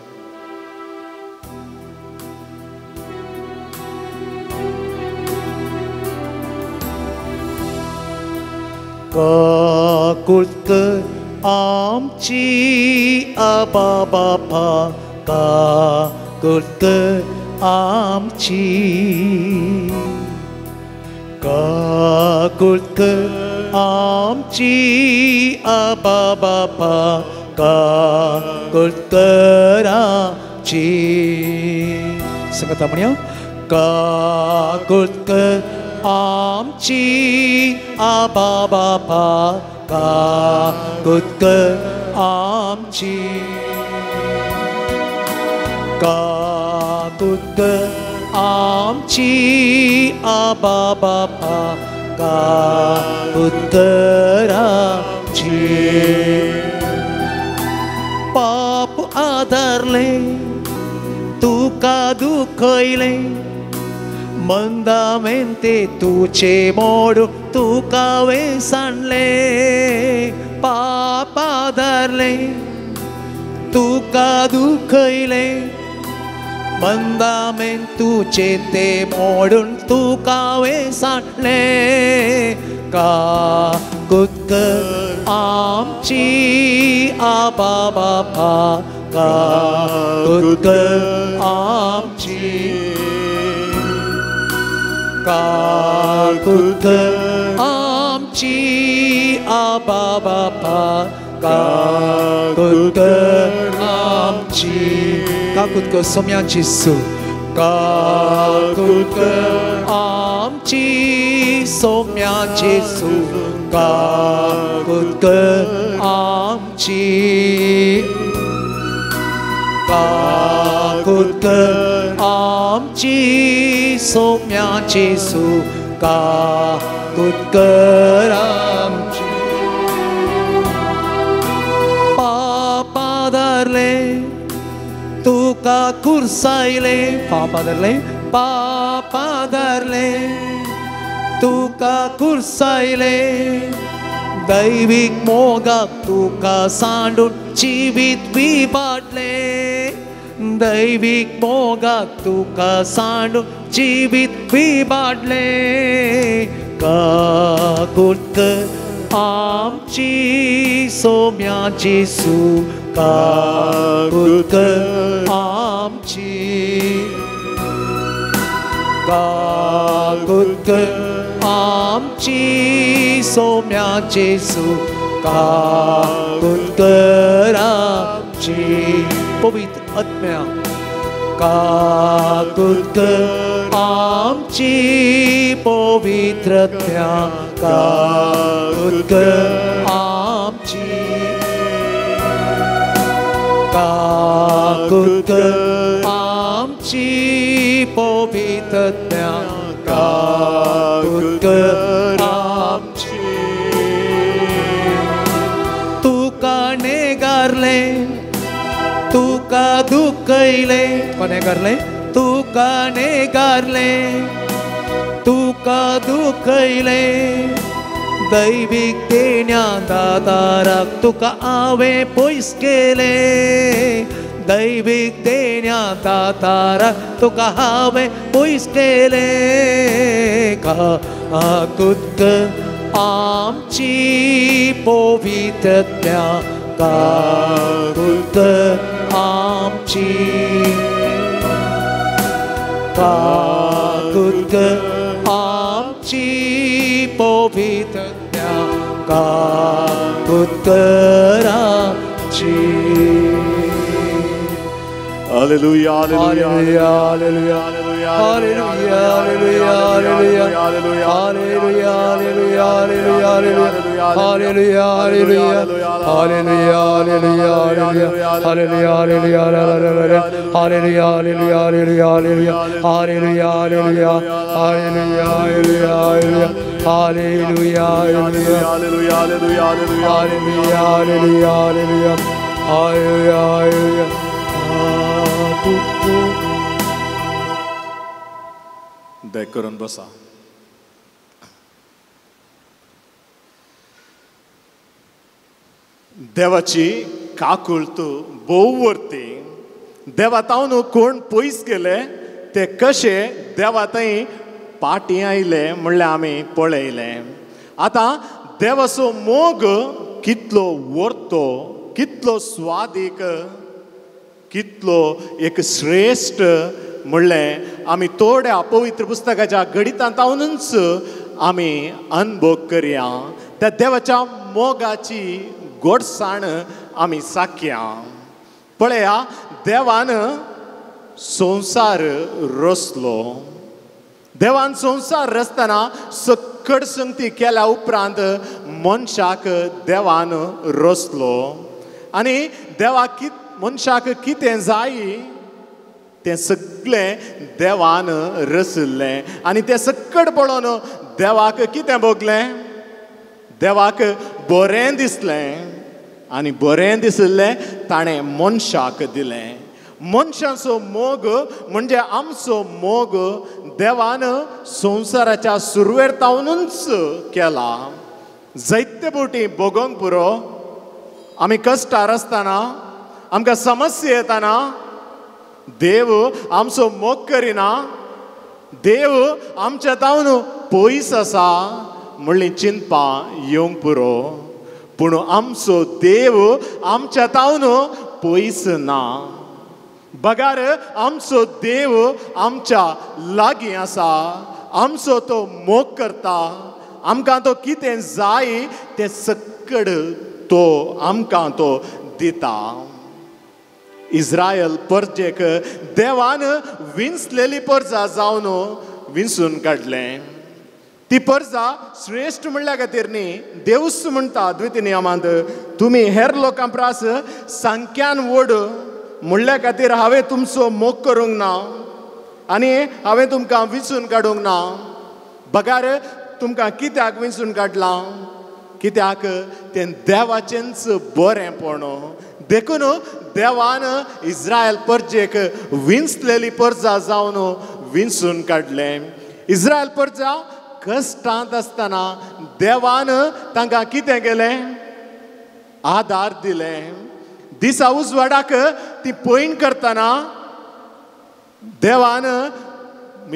काकूळत आमची आबा बापा काकूळत आमची काकूळत आमची आबा बापा काकूळत आमची सांगता म्हणया काकूळत आमची आबा बापा काकूळत आमची काकूळत आमची आबा बापा काकूळत आमची पाप आदारले तुका दुखयले मंदामेंते तुचे मोडू तुका वेसाणले पाप आदारले तुका दुखयले मंदामेन तुचे ते मोडून तुका वेसाणले काकूळत आमची आबा बापा काकूळत आमची काकूळत आमची आबा बापा काकूळत आमची काकूळत सोम्याची सू काकूळत आमची सोम्याची सू काकूळत आमची काकूळत आमची सोम्याची सू काकूळत आमची पाप आदारले तुका कुरसायले पाप आदारले पाप आदारले तुका कुरसायले दैविक मोगाक तुका सांडून जिवीत विबाडले दैविक मोगाक तुका सांडून जिवीत विबाडले काकूळत आमची सोम्याची सू काकूळत आमची काकूळत आमची सोम्याची सू काकूळत आमची पवित्र आत्म्या काकूळत आमची पवित्र आत्म्या काकूळत आमची काकूळत आमची पवित्र आत्म्या काकूळत आमची तुका नेगारले तुका दुखयले कोणे गारले तुका नेगारले तुका दुखयले दैविक देण्या दाताराक तुका हांवें पयस केले दैविक देण्या दाताराक तुका हांवें पयस केले काकूळत आमची पवित्र आत्म्या काकूळत आमची काकूत आमची पवित्रज्ञा काकूत कराची. Hallelujah, hallelujah, hallelujah, hallelujah, hallelujah, hallelujah, hallelujah, hallelujah, hallelujah, दया करून बसा. देवाची काकुळत भोव वर्ती देवातावन कोण पयस गेले ते कशे देवा थंय पाटी आयले म्हणल्यार आमी पळयले. आतां देवाचो मोग कितलो वर्तो, कितलो स्वादीक, कितलो एक श्रेष्ठ म्हणलें आमी थोड्या पवित्र पुस्तकाच्या गणितांतावनूच आमी अनुभव करया. त्या देवाच्या मोगाची गोडसाण आमी साकया. पळया, देवान संसार रचलो. देवान संसार रचतना सकट संगती केल्या उपरांत मनशाक देवान रचलो. आनी देवाक मनशाक कितें जाय तें सगळें देवान रचल्लें. आनी तें सकट पळोवन देवाक कितें भोगलें? देवाक बरें दिसलें. आनी बरें दिसलें ताणें मनशाक दिलें. मनशाचो मोग म्हणजे आमचो मोग देवान संवसाराच्या सुरवेतावनूच केला. जायते फावटी भोगोंक पुरो आमी कश्टार आसतना, आमकां समस्या येताना देव आमचो मोग करिना, देव आमच्या तावन पयस आसा म्हणली चिंतपा येवंक पुरो. पूण आमचो देव आमच्या तावन पयस ना. बगार आमचो देव आमच्या लागीं आसा. आमचो तो मोग करता. आमकां तो कितें जाय तें सकट तो आमकां तो दिता. इस्रायल परजेक देवान विंचलेली परजा जावन विंचून काडलें. ती परजा श्रेष्ठ म्हणल्या खातीर न्ही. देवूच म्हणटा द्वितीय नियमांत, तुमी हेर लोकां प्रास संख्यान व्हड म्हणल्या खातीर हांवें तुमचो मोग करूंक ना आनी हांवें तुमकां विंचून काडूंक ना. बगार तुमकां कित्याक विंचून काडलां? कित्याक तें देवाचेंच बरेंपण. देखून देवान इस्रायल परजेक विंचलेली परजा जावन विंचून काडलें. इस्रायल परजा कश्टांत आसतना देवान तांकां कितें केलें? आदार दिलें. दिसा उजवाडाक ती पयण करतना देवान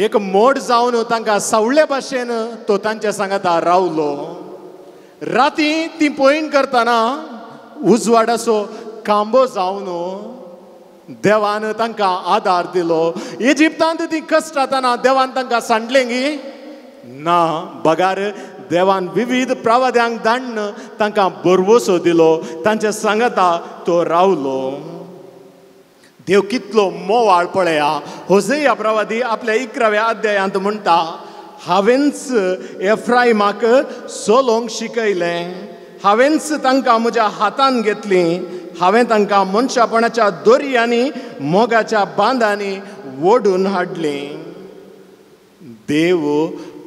एक मोड जावन तांकां सावळ्या भाशेन तो तांच्या सांगाता रावलो. राती ती पयण करतना उजवाडाचो कांबो जावन देवान तांकां आदार दिलो. इजिप्तांत ती कश्टातना देवान तांकां सांडलें गी ना. बगार देवान विविध प्रवाद्यांक धाडन तांकां बरवसो दिलो. तांच्या सांगाता तो रावलो. देव कितलो मोवाळ पळया. होसेया प्रवादी आपल्या 11व्या अध्यायांत म्हणटा, हांवेंच एफ्राईमाक चलोवंक शिकयलें. हांवेंच तांकां म्हज्या हातान घेतलीं. हांवें तांकां मनशापणाच्या दोरयांनी मोगाच्या बांदांनी ओडून हाडलीं. देव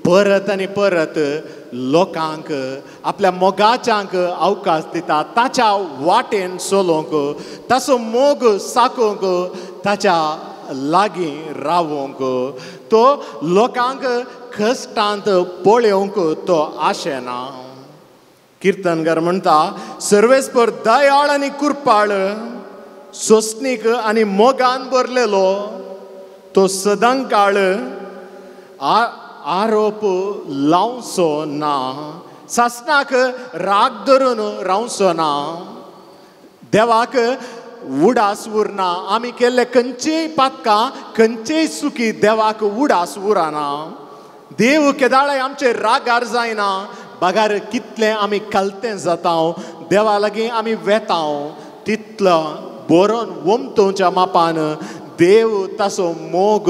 परत आनी परत लोकांक आपल्या मोगाच्यांक अवकाश दिता. ताच्या वाटेन चलोवंक, ताचो मोग साकोवंक, ताच्या लागीं रावोंक. तो लोकांक कश्टांत पळोवंक तो आशेना. किर्तनकार म्हणटा, सर्वेस्पर दयाळ आनी कुरपाळ, सोंसणीक आनी मोगान भरलेलो तो सदां काळ आरोप लावचो ना. सासणाक राग धरून रावचो ना. देवाक उडास उरना आमी केल्ले खंयचेय पातकां खंयचेय सुखी देवाक उडास उरना देव केदाळाय आमचे रागार जायना बागार कितलें आमी कालतें जाता देवा लागीं आमी वेता तितलो बरोवन वमतोवच्या मापान देव ताचो मोग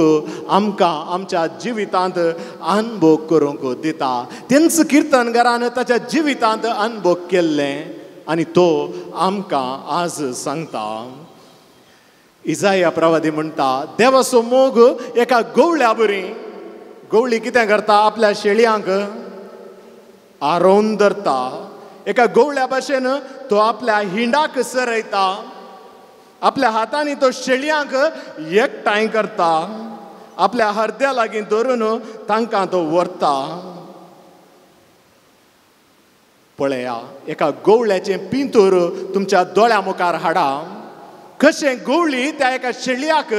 आमकां आमच्या जिवितांत अनुभव करूंक दिता तेंच किर्तनकारान ताच्या जिवितांत अनुभव केल्लें आनी तो आमकां आज सांगता इसाया प्रवादी म्हणटा देवाचो मोग एका गवळ्या बरी गवळी कितें करता आपल्या शेळयांक आरोवन धरता एका गवळ्या भाशेन तो आपल्या हिंडाक सरयता आपल्या हातांनी तो शेळयांक एकठांय करता आपल्या हरद्या लागीं धरून तांकां तो व्हरता पळया एका गवळ्याचें पिंतूर तुमच्या दोळ्या मुखार हाडा कशें गवळी त्या एका शेळयाक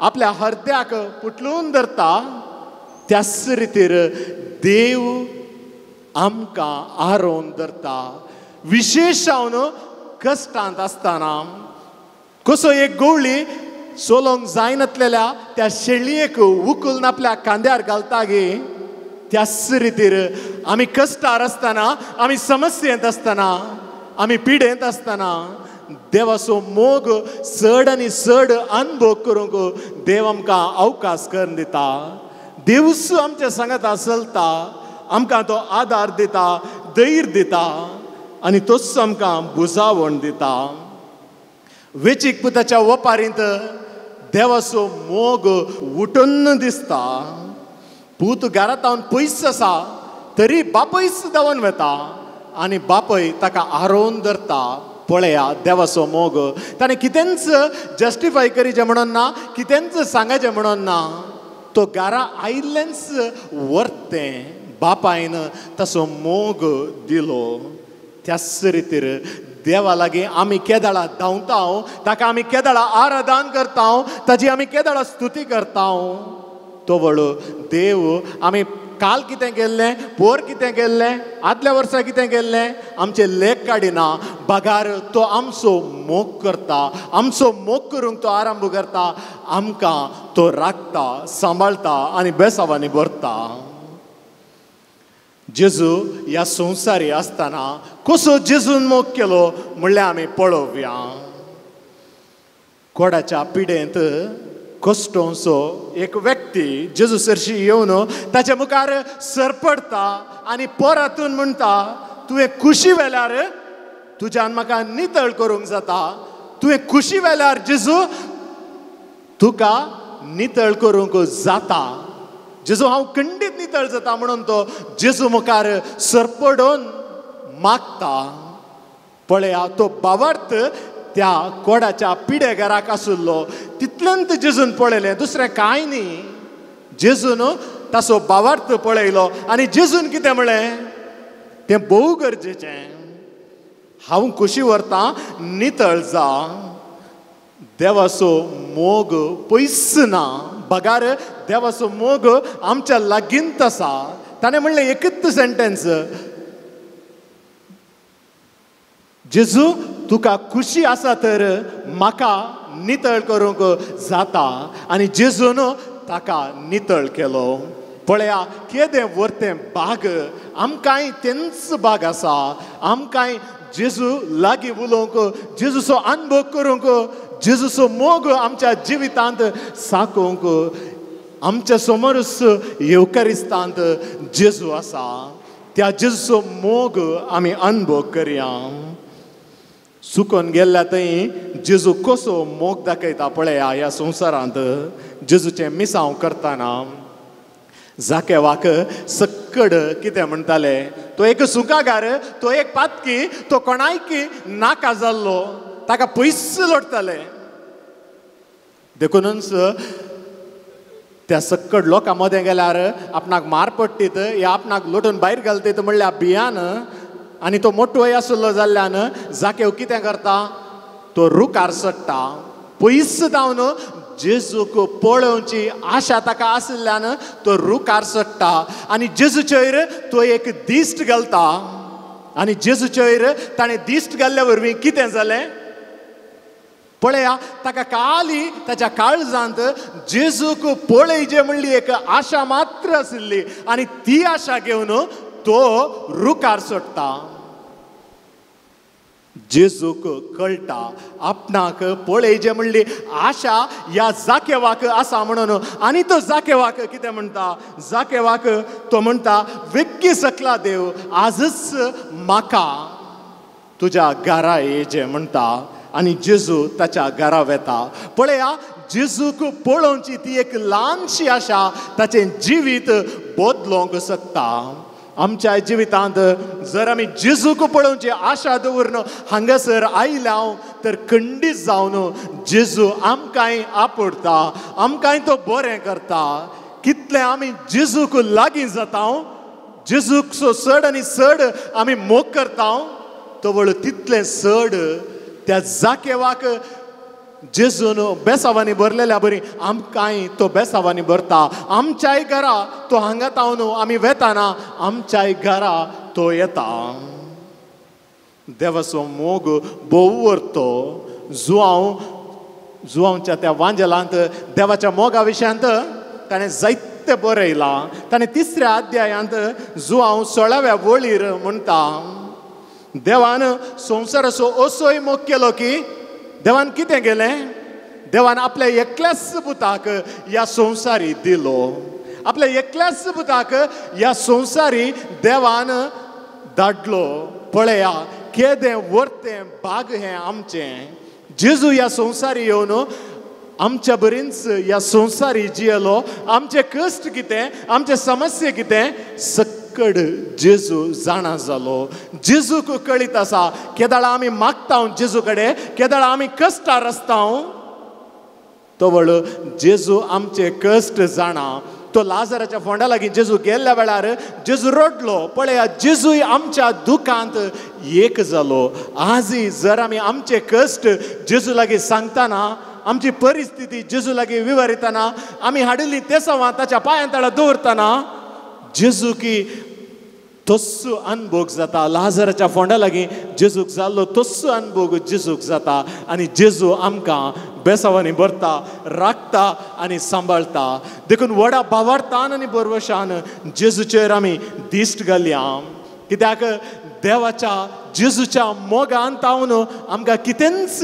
आपल्या हरद्याक पुटलून धरता त्याच रितीर देव आमकां आरोवन धरता विशेश जावन कश्टांत आसतना कसो एक गवळी सोलोंक जायनासलेल्या त्या शेळयेक उखलून आपल्या खांद्यार घालता गे त्याच रितीर आमी कश्टार आसतना आमी समस्येंत आसतना आमी पिडेंत आसतना देवाचो मोग चड आनी चड अनुभव करूंक देव आमकां अवकाश करून दिता देवूच आमच्या सांगाता चलता आमकां तो आदार दिता धैर्य दिता आनी तोच आमकां बुजावण दिता वेचीक पुताच्या ओपारींत देवाचो मोग उठून दिसता पूत घरांत पयस आसा तरी बापयच देंवन वता आनी बापय ताका आरोवन धरता पळया देवाचो मोग ताणें कितेंच जस्टिफाय करीचें म्हणून ना कितेंच सांगाचें म्हणून ना तो घरा आयिल्लेंच व्हरतें बापायन ताचो मोग दिलो त्याच रितीर देवा लागीं आमी केदाळा धांवता ताका आमी केदाळा आराधन करता ताची आमी केदाळा स्तुती करता तो वळू देव आमी काल कितें केल्लें पोर कितें केल्लें आदल्या वर्सा कितें केल्लें आमचे लेख काडिना बागार तो आमचो मोग करता आमचो मोग करूंक तो आरंभ करता आमकां तो राखता सांबाळता आनी बेसावांनी भरता जेजू ह्या संवसारी आसतना कसो जेजून मोग केलो म्हणल्यार आमी पळोवया कोडाच्या पिडेंत कश्टोंचो एक व्यक्ती जेजू सरशी येवन ताच्या मुखार सरपडता आनी पोरातून म्हणटा तुवें खुशी वेल्यार तुज्यान म्हाका नितळ करूंक जाता तुवें खुशी वेल्यार जेजू तुका नितळ करूंक जाता जेजू हांव खंडीत नितळ जाता म्हणून तो जेजू मुखार सरपडून मागता पळया तो भावार्थ त्या कोडाच्या पिडे घराक आसुल्लो तितल्यांत जेजून पळयलें दुसरें कांय न्ही जेजून ताचो भावार्थ पळयलो आनी जेजून कितें म्हळें तें भोव गरजेचें हांव खुशी व्हरतां नितळ जा देवाचो मोग पयस ना बगार देवाचो मोग आमच्या लागींत आसा ताणें म्हणलें एकच सेंटेन्स जेजू तुका खुशी आसा तर म्हाका नितळ करूंक जाता आनी जेजून ताका नितळ केलो पळया केदें व्हरतें बाग आमकांय तेंच बाग आसा आमकांय जेजू लागीं उलोवंक जेजूचो अनुभव करूंक जेजूचो मोग आमच्या जिवितांत साकोवंक आमच्या समोरच येवकारिस्तांत जेजू आसा त्या जेजूचो मोग आमी अनुभव करया सुकोन गेल्ल्या थंय जेजू कसो मोग दाखयता पळया ह्या संवसारांत जेजूचें मिसांव करतना जाकेवाक सक्कड कितें म्हणटाले तो एक सुकागार तो एक पातकी तो कोणायकी नाका जाल्लो ताका पयस लोटताले देखूनच त्या सक्कड लोकां मदें गेल्यार आपणाक मार पडटीत या आपणाक लोटून भायर घालतीत म्हणल्यार भियान आनी तो मोठो आसलो जाल्ल्यान जाकेव कितें करता तो रुकार सट्टा पयस जावन जेजूक पळोवची आशा ताका आशिल्ल्यान तो रुकार सट्टा आनी जेजूचे वयर तो एक दिश्ट घालता आनी जेजूचे वयर ताणें दिश्ट घाल्ल्या वरवीं कितें जालें पळया ताका काली ताच्या काळजांत जेजूक पळयचे म्हणली एक आशा मात्र आशिल्ली आनी ती आशा घेवन तो रुकार सोडटा. जेजूक कळटा आपणाक पळयचे म्हणली आशा ह्या जाकेवाक आसा म्हणून आनी तो जाकेवाक कितें म्हणटा. जाकेवाक तो म्हणटा वेक्की सकला देव आजच म्हाका तुज्या घरा येचें म्हणटा आनी जेजू ताच्या घरा वेता. पळया जेजूक पळोवची ती एक ल्हानशी आशा ताचें जिवीत बदलोवंक शकता. आमच्या जिवितांत जर आमी जेजूक पळोवची आशा दवरून हांगासर आयल्या तर खंडीत जावन जेजू आमकांय आपडटा, आमकांय तो बरें करता. कितले आमी जेजूक लागीं जाता, जेजूक सो चड आनी चड आमी मोग करता, तवळ तितलें चड त्या जाकेवाक जेजून बेसावांनी भरलेल्या बरी आमकांय तो बेसावांनी भरता. आमच्याय घरा तो हांगा तावन आमी वेताना आमच्याय घरा तो येता. देवाचो मोग भोव व्हरतो. जुआंवच्या त्या वांजेलांत देवाच्या मोगा विशयांत ताणें जायते बरयलां. ताणें 3ऱ्या अध्यायांत जुआंव 16व्या वळीर म्हणटा देवान संवसाराचो असोय मोग केलो की देवान कितें केलें. देवान आपल्या एकल्याच पुताक ह्या संवसारी दिलो. आपल्या एकल्याच पुताक ह्या संवसारी देवान धाडलो. पळया केदें वर्तें भाग हें आमचें. जेजू ह्या संवसारी येवन आमच्या बरींच ह्या संवसारी जियेलो. आमचे कश्ट कितें, आमचे समस्या कितें सकड जेजू जाणा जालो. जेजूक कळीत आसा. केदाळ आमी मागता जेजू कडेन, केदाळ आमी कश्टार आसता, तवळ जेजू आमचे कश्ट जाणा. तो लाजराच्या फोंडा लागीं जेजू गेल्ल्या वेळार जेजू रडलो. पळया जेजूय आमच्या दुखांत एक जालो. आजय जर आमी आमचे कश्ट जेजू लागीं सांगतना, आमची परिस्थिती जेजू लागीं विवरितना, आमी हाडिल्ली तेसावां ताच्या पांयां तळा दवरतना जेजू की तस्सो अनुभव जाता. लाजराच्या फोंडा लागीं जेजूक जाल्लो तस्सो अनुभव जेजूक जाता. आनी जेजू आमकां बेसावांनी भरता, राखता आनी सांबाळटा. देखून व्हडा भावार्थान आनी बरवशान जेजूचेर आमी दिश्ट घालया. कित्याक देवाच्या जेजूच्या मोगान तावन आमकां कितेंच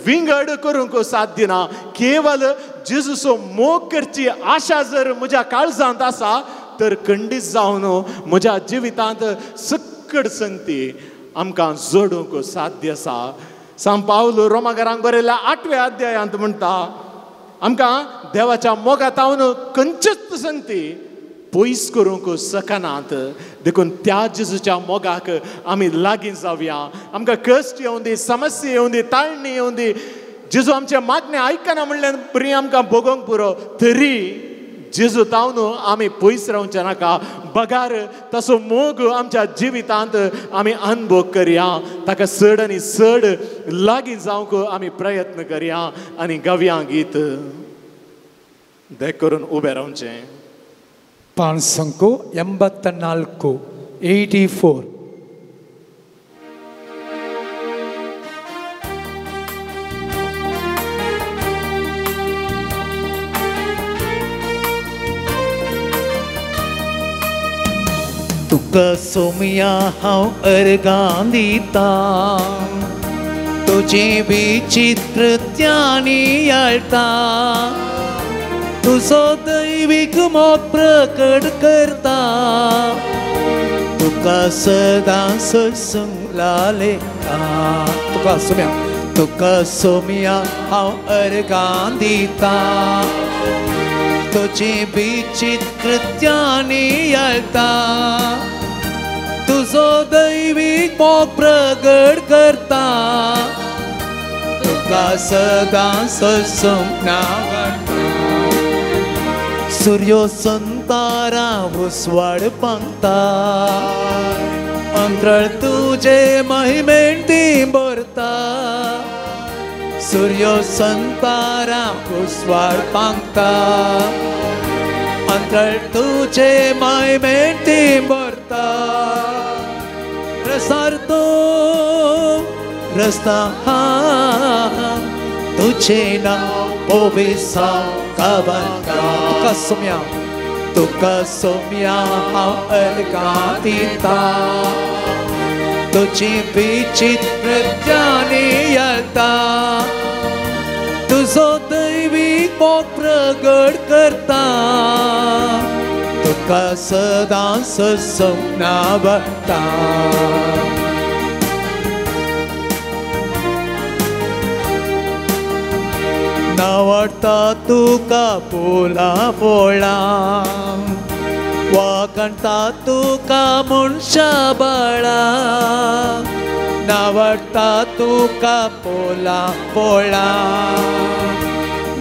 विंगड करूंक साध्य ना. केवल जेजूचो मोग करची आशा जर म्हज्या काळजांत आसा तर खंडीत जावन म्हज्या जिवितांत सकड संगती आमकां जोडूंक साध्य आसा. सांत पावलो रोमाकारांक बरयल्या 8व्या अध्यायांत म्हणटा आमकां देवाच्या मोगा तावन खंयच्योच संगती पयस करूंक शकनात. देखून त्या जेजूच्या मोगाक आमी लागीं जावया. आमकां कश्ट येवं दी, समस्या येवं दी, ताळणी येवं दी. जेजू आमचें मागणें आयकना म्हणल्यार बरी आमकां भोगोंक पुरो. तरी जेजू तावन आमी पयस रावचें नाका. बगार तसो मोग आमच्या जिवितांत आमी अनुभव करया. ताका चड आनी चड लागीं जावंक आमी प्रयत्न करया. आनी गावया गीत देख करून उबें रावचें. पान संको 84 84. तुका सोमया हांव अर्गां दिता, तुजी विचित्रत्यांनी याळटा. तुजो दैवीक मोग प्रकट करता, तुका सदां सत्संग लायता. तुका सोमया हांव अर्गां दिता, तुजी विचित्रत्यांनी याळता. तुजो दैवीक मोग प्रकट करता, तुका सदां सत्संग लायता. सूर्यो संतारा उसवाड पांगता, अंतराळ तुजे महिमेन ती भरता. सूर्यो संतारा उसवाड पांगता, अंतराळ तुजे महिमेन ती भरता. रस्तार तूं रस्ता तुझे नाव पोविसा काबरगा तुका सोम्या हांव अलगां दिता तुझी विचित्र ज्ञानी येता तुझो दैवीक मोग प्रगट करता तुका सदांच सपनां बघता नावडता तुका पोला पोळा वाकणता तुका मनशा बाळा नावडता तुका पोला पोळा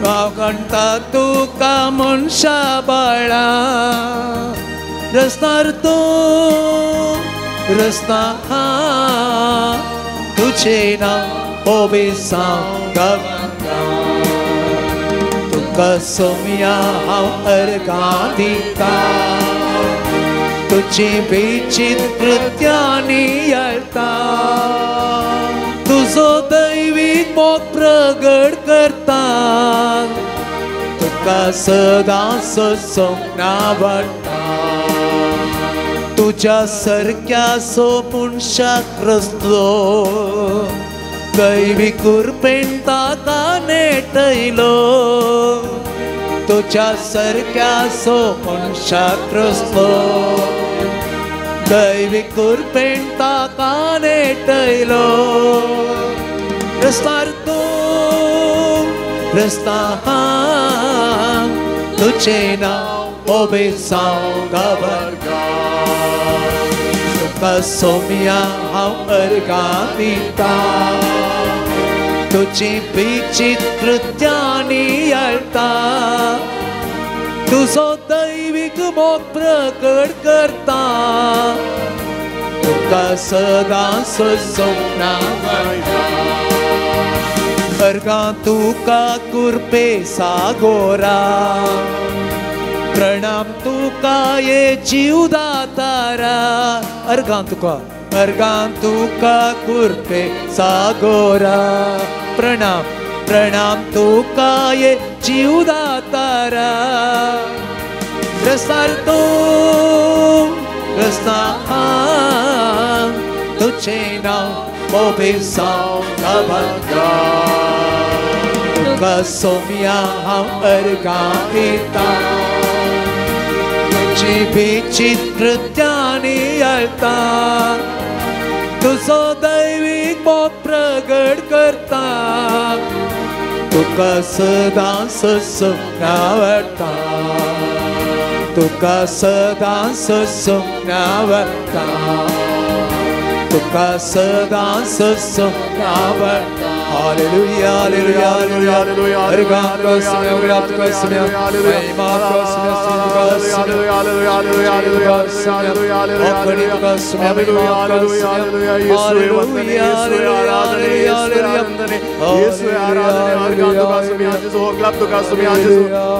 वाकणता तुका मनशा बाळा रस्तार तू रस्ता हा तुझे नाव ओबेसा गवंगा तुका सोम्या हांव अर्गां दिता तुझी विचित्र ज्ञानी येता तुझो दैवीक मोग प्रगट करता तुका सदांच सपनां बघता तुझ्या सारक्या सो मनशाक रचलो दैवीक कृपेन ताका नेटयलो तुझ्या सारक्या सो मनशाक रचलो दैवीक कृपेन ताका नेटयलो रस्तार तू रस्ता तुझे नाव ओबेसांव गवरगा तुका सोम्या हांव अर्गां दिता तुझी विचित्र ज्ञानी येता तुझो दैवीक मोग प्रगट करता तुका सदांच सपनां बघता अर्गां तुका कृपे सागोरा प्रणाम तुका ये जीवदातारा अर्गां तुका कृपे सागोरा प्रणाम प्रणाम तुका ये जीवदातारा रस्तार तू रस्ता तुझे नाव ओबेसांव गवंगा तुका सोम्या हांव अर्गां दिता तुझी विचित्र ज्ञानी येता तुझो दैवीक मोग प्रगट करता तुका सदांच सपनां बघता तुका सदांच सपनां बघता तुका सदांच सपनां बघता हालेलुया हालेलुया हालेलुया अर्गां तुका ग्रात तुका महिमा तुका हालेलुया हालेलुया हालेलुया हालेलुया अपनी तुका महिमा हालेलुया हालेलुया हालेलुया यीशु आराधना अर्गां तुका जिसो ग्लाब तुका जिसो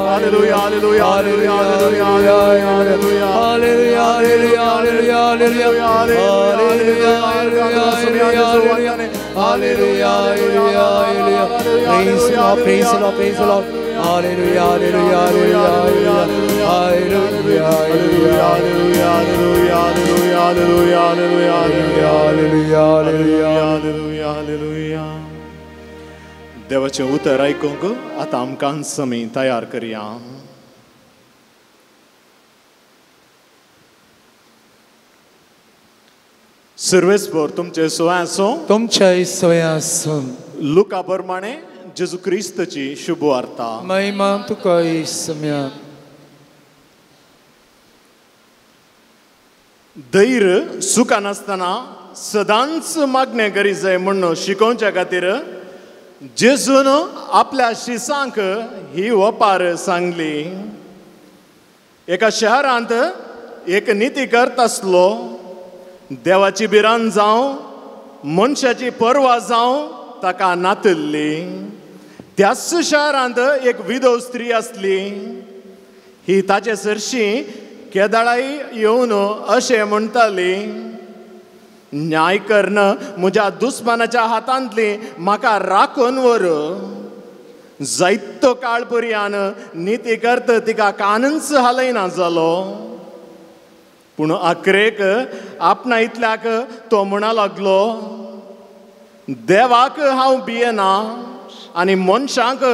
hallelujah hallelujah hallelujah hallelujah hallelujah hallelujah hallelujah hallelujah hallelujah Hallelujah, hallelujah, hallelujah. Praise the Lord, praise the Lord, praise the Lord. Hallelujah, hallelujah, hallelujah, hallelujah, hallelujah, hallelujah, hallelujah, hallelujah, hallelujah, hallelujah, hallelujah. देवाचें उतर आयकूंक आतां आमकां समी तयार करया. सर्वेस्पर तुमचे सोयासो तुमच्या सोयासो लुका प्रमाणे जेजू क्रिस्तची शुभ वार्ता. महिमा तुका येसुम्या. धैर्य सुखा नासतना सदांच मागणे करी जाय म्हणून शिकोवच्या खातीर जेजून आपल्या शिसांक ही वपार सांगली. एका शहरांत एक नीतिकर्त आसलो. देवाची बिरान जावं मनशाची परवा जावं ताका नातल्ली. त्याच शहरांत एक विधव स्त्री आसली. ही ताचे सरशी केदाळाई येवन अशें म्हणटाली, न्याय कर्ण म्हज्या दुस्मानाच्या हातांतली म्हाका राखून व्हर. जायतो काळ पर्यान नीती करत तिका कानच हालयना जालो पूण अकरेक आपणा इतल्याक तो म्हणा लागलो देवाक हांव भियेना आनी मनशांक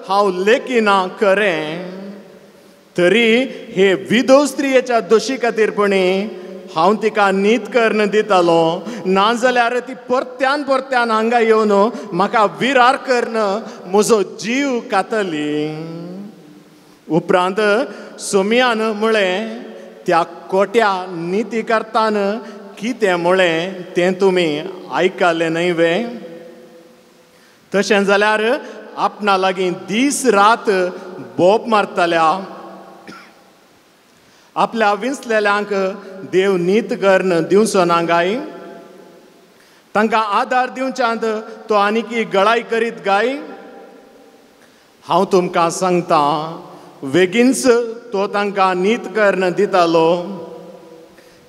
हांव लेखीना खरें तरी हे विधव स्त्रियेच्या दोशी खातीरपणी हांव तिका नीत कर्ण दितालो नाजाल्यार ती परत्यान परत्यान हांगा येवन म्हाका विरार कर्ण म्हजो जीव कातली. उपरांत सोमियान म्हळें त्या कोट्या नीती करतान कितें म्हळें तें तुमी आयकलें न्हय वे. तशें जाल्यार आपणा लागीं दीस रात बोब मारतल्या आपल्या विंसलेल्यांक देव नीत कर्ण दिवचो ना गाय. तांकां आदार दिवच्यांत तो आनीक गळाई करीत गाय. हांव तुमकां सांगता बेगीनच तो तांकां नीत कर्ण दितालो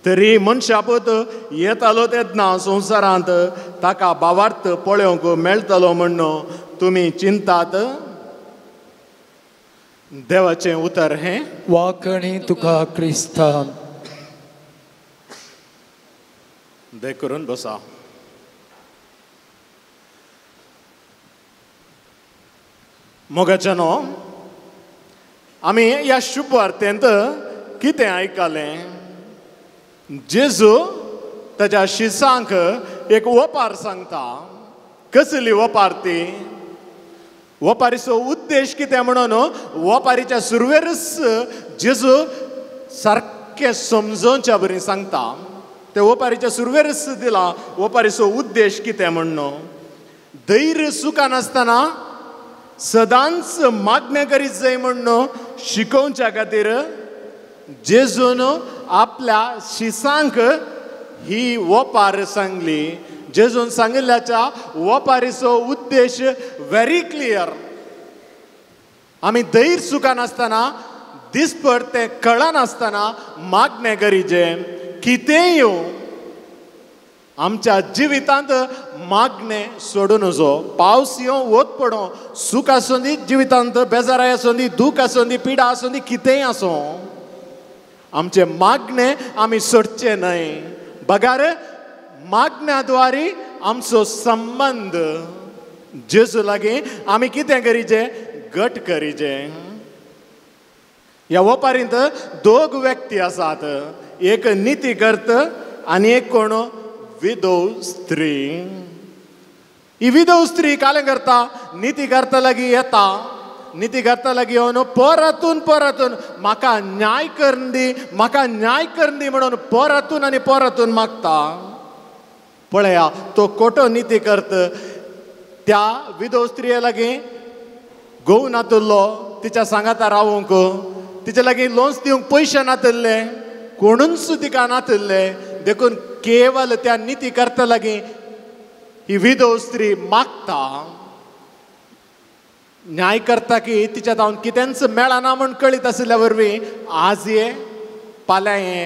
तरी मनशापूत येतालो तेन्ना संवसारांत ताका भावार्थ पळोवंक मेळटलो म्हणून तुमी चिंतात. देवाचें उतर हें. वाकणी तुका क्रिस्ता. दय करून बसा. मोगाच्यानो आमी ह्या शुभ वार्तेंत कितें आयकलें. जेजू ताच्या शिसांक एक वपार सांगता. कसली वपार ती. वपारीचो उद्देश कितें म्हणून वपारीच्या सुरवेरच जेजू सारकें समजोवच्या बरी सांगता. ते वपारीच्या सुरवेरच दिला वपारीचो उद्देश कितें म्हणून. धैर्य सुखान आसतना सदांच मागणें करीत जाय म्हणून शिकोवच्या खातीर जेजून आपल्या शिसांक ही वपार सांगली. जेजून सांगिल्ल्याच्या वपारीचो उद्देश व्हेरी क्लियर. आमी धैर्य सुखान आसतना दिसभर तें कळनासतना मागणें करीचें. कितेंय येवं आमच्या जिवितांत मागणें सोडूं नजो. पावस येवं वत पडो सूख आसूं दी जिवितांत बेजाराय आसूं दी दूख आसूं दी पिडा आसूं दी कितेंय आसूं आमचे मागणें आमी सोडचे न्हय. बगार मागण्या द्वारे आमचो संबंध जेजू लागीं आमी कितें करीचें घट करीचें. ह्या वपारींत दोग व्यक्ती आसात. एक नीती करत आनी एक कोण विधव स्त्री. ही विधव स्त्री कालें करता नीती करता लागीं येता. नीती करता लागीं येवन परतून म्हाका न्याय करून दी म्हाका न्याय करून दी म्हणून परतून आनी परतून मागता. पळया तो खोटो नीती करत त्या विधव स्त्रिये लागीं घोव नातुल्लो तिच्या सांगाता रावूंक. तिचे लागीं लोन्स दिवंक पयशे नातल्ले कोणूच तिका नातल्ले देखून केवल त्या नीती करता लागीं ही विधव स्त्री मागता. न्याय करता की तिच्या जावन कितेंच मेळना म्हण कळीत आसल्या वरवीं आज ये फाल्यां ये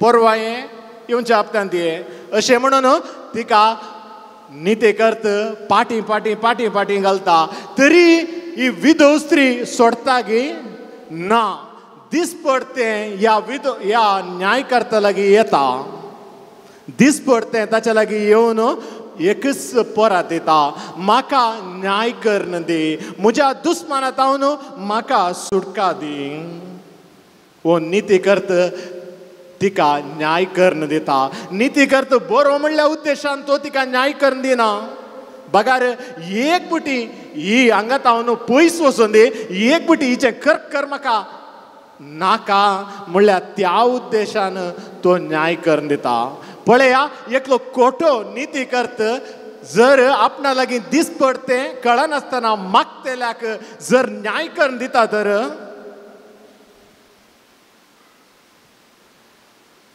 परवा ये येवच्या हप्त्यांत ये अशें म्हणून तिका नीती करत पाटी घालता. तरी ही विधव स्त्री सोडता गी ना. दिसपड तें ह्या न्याय करता लागीं येता. दिसपड तें ताच्या लागीं येवन एकच परत दिता. म्हाका न्याय कर्ण दी म्हज्या दुस्मानांतावन म्हाका सुटका दी. वो नीती करत तिका न्याय कर्ण दिता. नीती करत बरो म्हणल्या उद्देशान तो तिका न्याय कर्ण दिना. बगार एक बुटी ही हांगा तावन पयस वचून दी एक बुटी हिचें कर म्हाका नाका म्हणल्यार त्या उद्देशान तो न्याय करून दिता. पळया एकलो खोटो नीती करत जर आपणा लागीं दिसपड तें कळनासतना मागतेल्याक जर न्याय करून दिता तर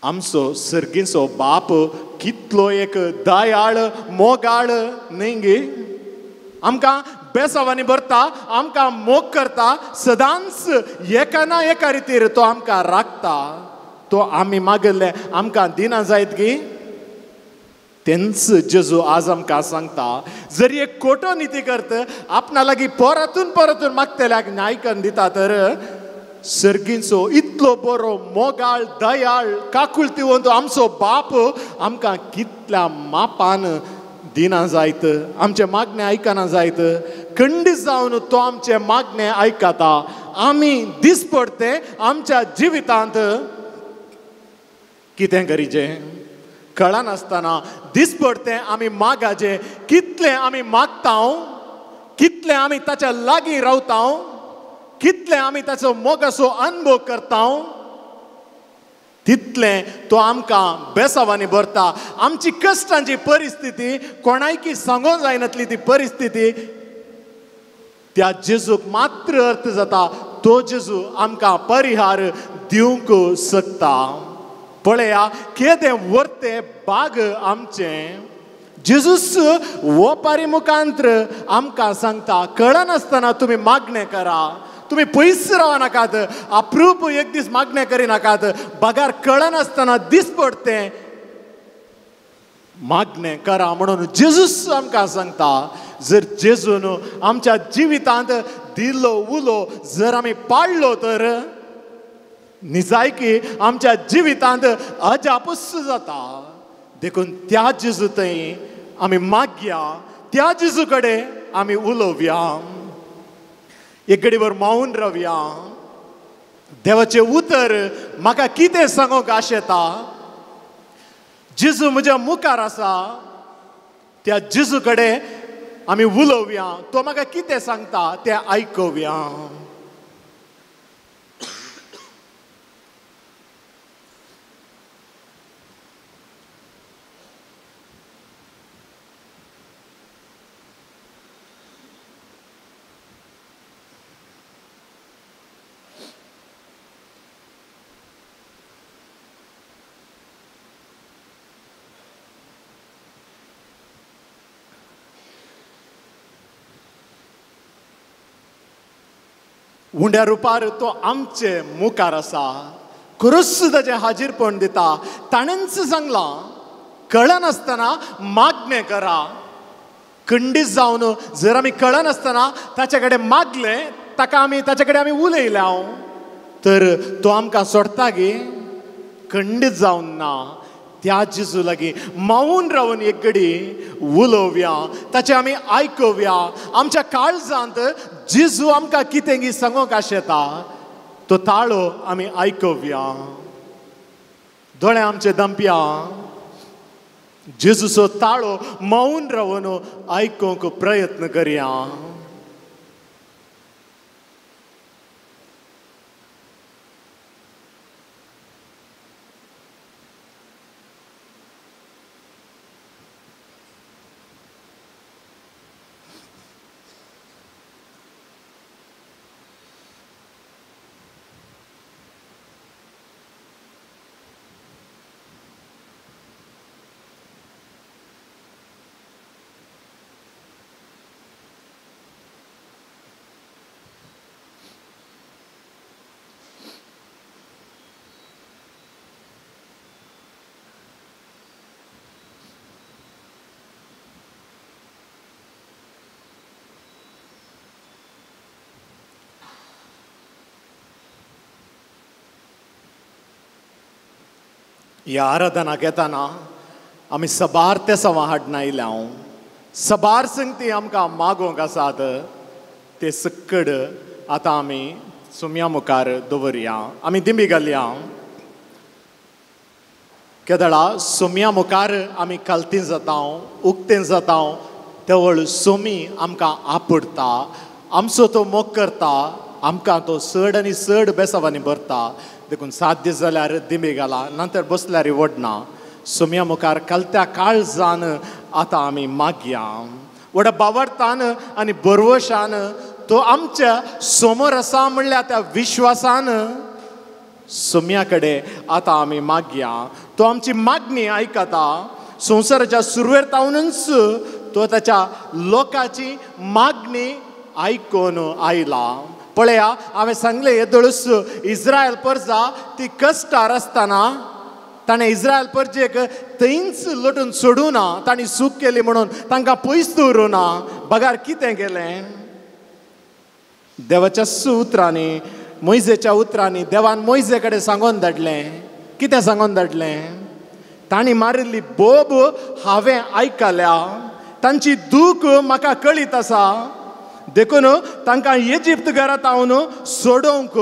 आमचो सर्गीचो बाप कितलो एक दयाळ मोगाळ न्हय गे. आमकां बेसावांनी भरता आमकां मोग करता सदांच एका ना एका रितीर तो आमकां राखता. तो आमी मागले आमकां दिना जायत गी. तेंच जेजू आज आमकां सांगता, जरी एक खोटो नीती करता आपणा लागीं परतून मागतल्याक न्याय करून दिता, तर सर्गींचो इतलो बरो मोगाळ दयाळ काकुळतिवंत आमचो बाप आमकां कितल्या मापान दिना जायत, आमचे मागणे आयकना जायत. खंडीत जावन तो आमचे मागणे आयकता. आमी दिसपडते आमच्या जिवितांत कितें करीचें कळनासतना दिसपडते आमी मागाचे, कितले आमी मागता, कितले आमी ताच्या लागीं रावता, कितले आमी ताचो मोगाचो अनुभव करता, तितले तो आमकां बेसावांनी भरता. आमची कश्टांची परिस्थिती कोणायकी सांगूंक जायनातली ती परिस्थिती त्या जेजूक मात्र अर्थ जाता. तो जेजू आमकां परिहार दिवंक शकता. पळया केदें वर्ते बाग आमचें जेजूस ओपारी मुखांतर आमकां सांगता, कळनासतना तुमी मागणें करा, तुमी पयस रावा नाकात, अप्रूप एक दीस मागणें करिनाकात, बागार कळनासतना दिसपडते मागणें करा म्हणून जेजूस आमकां सांगता. जर जेजून आमच्या जिवितांत दिल्लो उलो जर आमी पाळलो तर निजायकी आमच्या जिवितांत अजापूस जाता. देखून त्या जेजू थंय आमी मागया, त्या जेजू कडेन आमी उलोवया, एक घडीभर मौन रावया. देवाचें उतर म्हाका कितें सांगूंक आशेता, जेजू म्हज्या मुखार आसा, त्या जेजू कडेन आमी उलोवया. तो म्हाका कितें सांगता तें आयकुया. उंड्या रुपार तो आमचे मुखार आसा, खरोच ताचें हाजीरपण दिता. ताणेंच सांगलां, कळनासतना मागणें करा. खंडीत जावन जर आमी कळनासतना ताचे कडेन मागलें, ताचे कडेन आमी उलयल्या, तर तो आमकां सोडटा गे. खंडीत जावन ना. त्या जेजू लागीं मौन रावन एक घडी उलोवया, ताचें आमी आयकुया. आमच्या काळजांत जेजू आमकां कितें सांगूंक आशेता तो ताळो आमी आयकुया. दोळे आमचे दंपया, जेजूचो ताळो मौन रावन आयकूंक प्रयत्न करया. ह्या आराधनाक येताना आमी सबार ते सवां हाडून आयल्या. सबार संगती आमकां मागोवंक आसात ते सक्कड आतां आमी सुमया मुखार दवरया. आमी दिमी घालया. केदळा सुमया मुखार आमी कालतीं जाता, उक्तें जाता, तेवळ सोमी आमकां आपडता, आमचो तो मोग करता, आमकां तो चड आनी चड बेसावांनी भरता. देखून 7 दीस जाल्यार दिमी घाला, नंतर बसल्यार वडना. सुमया मुखार कालत्या काळजान आतां आमी मागया. व्हडा बावरतान आनी बरवशान तो आमच्या समोर आसा म्हणल्यार त्या विश्वासान सुमया कडेन आतां आमी मागया. तो आमची मागणी आयकता. संवसाराच्या सुरवेर तावनूच तो ताच्या लोकांची मागणी आयकून आयला. पळया, हांवें सांगलें येदळूच इस्रायल परजा ती कश्टार आसतना ताणें इस्रायल परजेक थंयच लोटून सोडूं ना, तांणी चूक केली म्हणून तांकां पयस दवरूं ना. बगार कितें केलें? देवाच्या उतरांनी, मोइजेच्या उतरांनी देवान मोइजे कडेन सांगून धाडलें. कितें सांगून धाडलें? तांणी मारिल्ली बोब हांवें आयकल्या, तांची दूख म्हाका कळीत आसा, देखून तांकां इजिप्त घरांत हांव सोडोवंक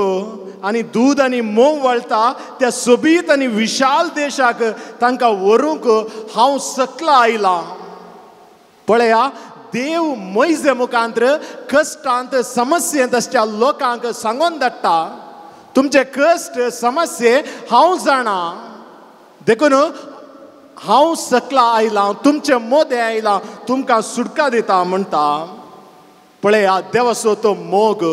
आनी दूद आनी मोव वळटा त्या सोबीत आनी विशाल देशाक तांकां व्हरूंक हांव सकला आयलां. पळया, देव मोइजे मुखांत्र कश्टांत समस्येंत आसच्या लोकांक सांगून धाडटा, तुमचे कश्ट समस्ये हांव जाणा, देखून हांव सकला आयलां, तुमचे मोदे आयलां, तुमकां सुटका दिता म्हणटा. पळया, देवाचो तो मोग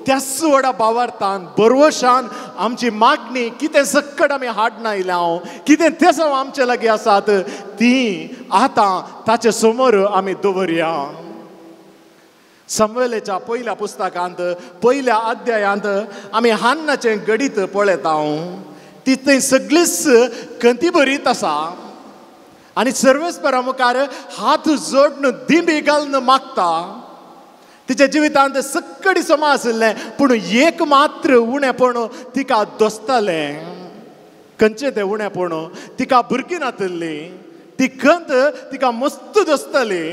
त्याच व्हडा भावार्थान बरवशान आमची मागणी कितें सक्कड आमी हाडून आयल्या, कितें तें आमचे लागीं आसात ती आतां ताचे समोर आमी दवरया. समवेलेच्या पयल्या पुस्तकांत पयल्या अध्यायांत आमी हान्नाचें गणित पळयता. ती थंय सगळीच कंती बरीत आसा आनी सर्वेस्परा मुखार हात जोडून दिंबी घालून मागता. तिच्या जिवितांत सक्कडी समा आशिल्लें, पूण एक मात्र उणेपण तिका दोसतालें. खंयचें तें उणेपण? तिका भुरगीं नातल्लीं, ती खंत तिका मस्त दोसताली,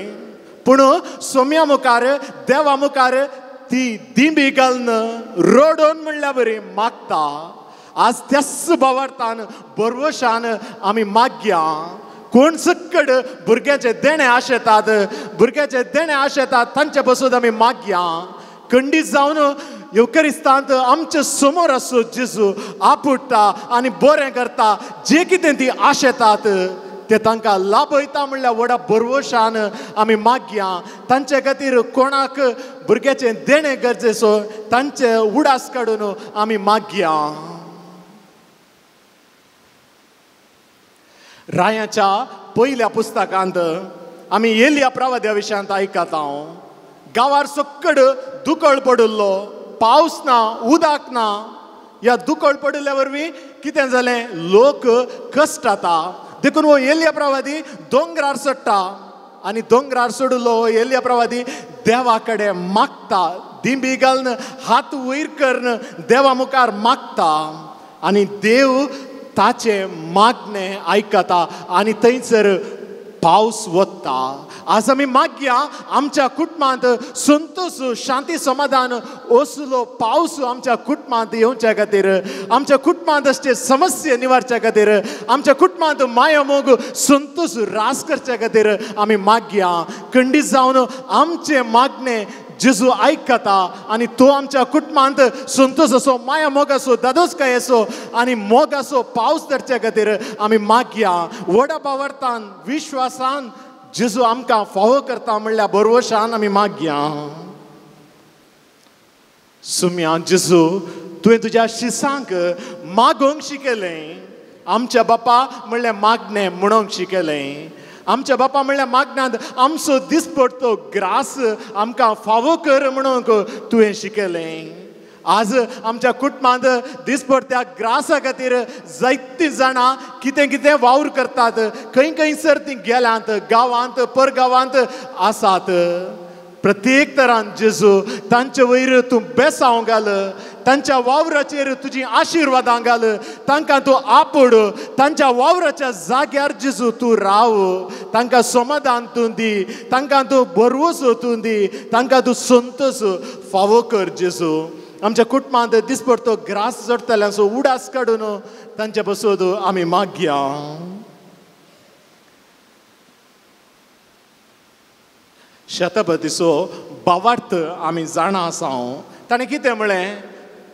पूण सोम्या मुखार देवा मुखार ती दिंबी घालून रडोन म्हणल्या बरी मागता. आज त्याच भावार्थान बरवशान आमी मागया. कोण सक्कड भुरग्याचे देणे आशेतात, भुरग्याचे देणे आशेतात, तांचे बसून आमी मागया. खंडीत जावन युकरिस्तांत आमचे समोर आसो जेजू आपुट्टा आनी बरें करता. जे कितें ती आशेतात ते तांकां लाभयता म्हणल्यार व्हडा बरवशान आमी मागया. तांचे खातीर कोणाक भुरग्याचें देणें गरजेचो, तांचे उडास काडून आमी मागया. रायाच्या पयल्या पुस्तकांत आमी एलिया प्रवाद्या विशयांत आयकतात. गांवार सक्कड दुकळ पडिल्लो, पावस ना, उदक ना. ह्या दुकळ पडिल्ल्या वरवीं कितें जालें? लोक कश्ट जाता. देखून हो एलिया प्रवादी दोंगरार सडटा आनी दोंगरार सोडिल्लो एलिया प्रवादी देवा कडेन मागता, दिंबी घालून हात वयर करून देवा मुखार मागता आनी देव ताचे मागणे आयकता आनी थंयसर पावस वता. आज आमी मागया आमच्या कुटुंबांत संतोष, शांती, समाधान असलो पावस आमच्या कुटुंबांत येवच्या खातीर, आमच्या कुटुंबांत असचे समस्या निवारच्या खातीर, आमच्या कुटुंबांत माया मोग संतोष रास करच्या खातीर आमी मागया. खंडीत जावन आमचे मागणे जेजू आयकता आनी तो आमच्या कुटुंबांत संतोष असो, माया मोग असो, दादोसकाय असो आनी मोग असो पावस धरच्या खातीर आमी मागया. व्हडा भावार्थान विश्वासान जेजू आमकां फावो करता म्हणल्यार बरवशान आमी मागया. सुम्या जेजू, तुवें तुज्या शिसांक मागोंक शिकयलें. आमच्या बापा म्हणल्यार मागणें म्हणोंक शिकयलें. आमच्या बापा म्हणल्यार मागण्यांत आमचो दिसपडतो ग्रास आमकां फावो कर म्हणूंक तुवें शिकयलें. आज आमच्या कुटुंबांत दिसपडत्या ग्रासा खातीर जायतीं जाणां कितें कितें वावर करतात. खंय खंयसर तीं गेल्यांत, गांवांत परगांवांत आसात. प्रत्येक तरान जेजू तांचे वयर तूं बेसांव घाल, तांच्या वावराचेर तुजी आशिर्वादां घाल, तांकां तूं आपड, तांच्या वावराच्या जाग्यार जेजू तूं राव, तांकां समाधान तूं दी, तांकां तूं बरवसो तूं दी, तांकां तूं संतोष फावो कर जेजू. आमच्या कुटुंबांत दिसपडतो ग्रास जोडतल्यांचो उडास काडून तांचे बसून आमी मागया. शतपतीचो भावार्थ आमी जाणा आसा. ताणें कितें म्हळें?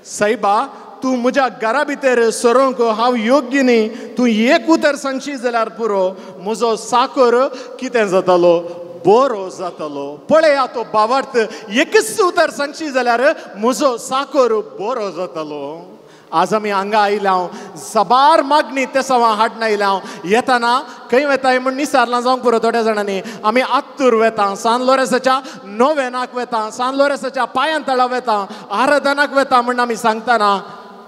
सायबा, तूं म्हज्या घरा भितर सरोंक हांव योग्य न्ही. तूं एक उतर सांगशी जाल्यार पुरो, म्हजो साकर कितें जातालो? बरो जातालो. पळया तो भावार्थ. एकच उतर सांगशी जाल्यार म्हजो साकर बरो जातालो. आज आमी हांगा आयल्या, सबार मागणी ते सवां हाडून आयल्या. येताना खंय वेताय म्हण निसारलां जावंक पुरो थोड्या जाणांनी. आमी आत्तूर वेता, सान लोरेसाच्या नोवेनाक वेता, सान लोरेसाच्या पांयां तळा वेता, आराधनाक वेता म्हण आमी सांगतना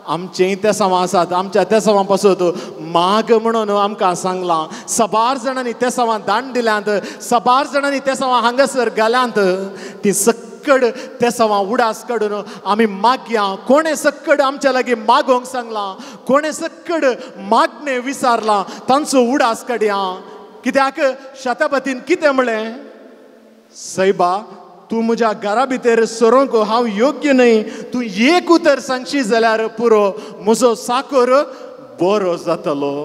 आमचें तेसावां आसात आमच्या तेसावां पासून माग म्हणून आमकां सांगलां. सबार जाणांनी तेसावां दान दिल्यांत, सबार जाणांनी तेसावां हांगासर घाल्यांत. ती सक्कड तेसावां उडास काडून आमी मागया. कोणें सक्कड आमच्या लागीं मागोंक सांगलां, कोणें सक्कड मागणें विचारलां तांचो उडास काडया. कित्याक शतपतीन कितें म्हळें, सैबा तूं म्हज्या घरा भितर सरोंक हांव योग्य न्हय. तूं एक उतर सांगशी जाल्यार पुरो, म्हजो साकोर बरो जातलो.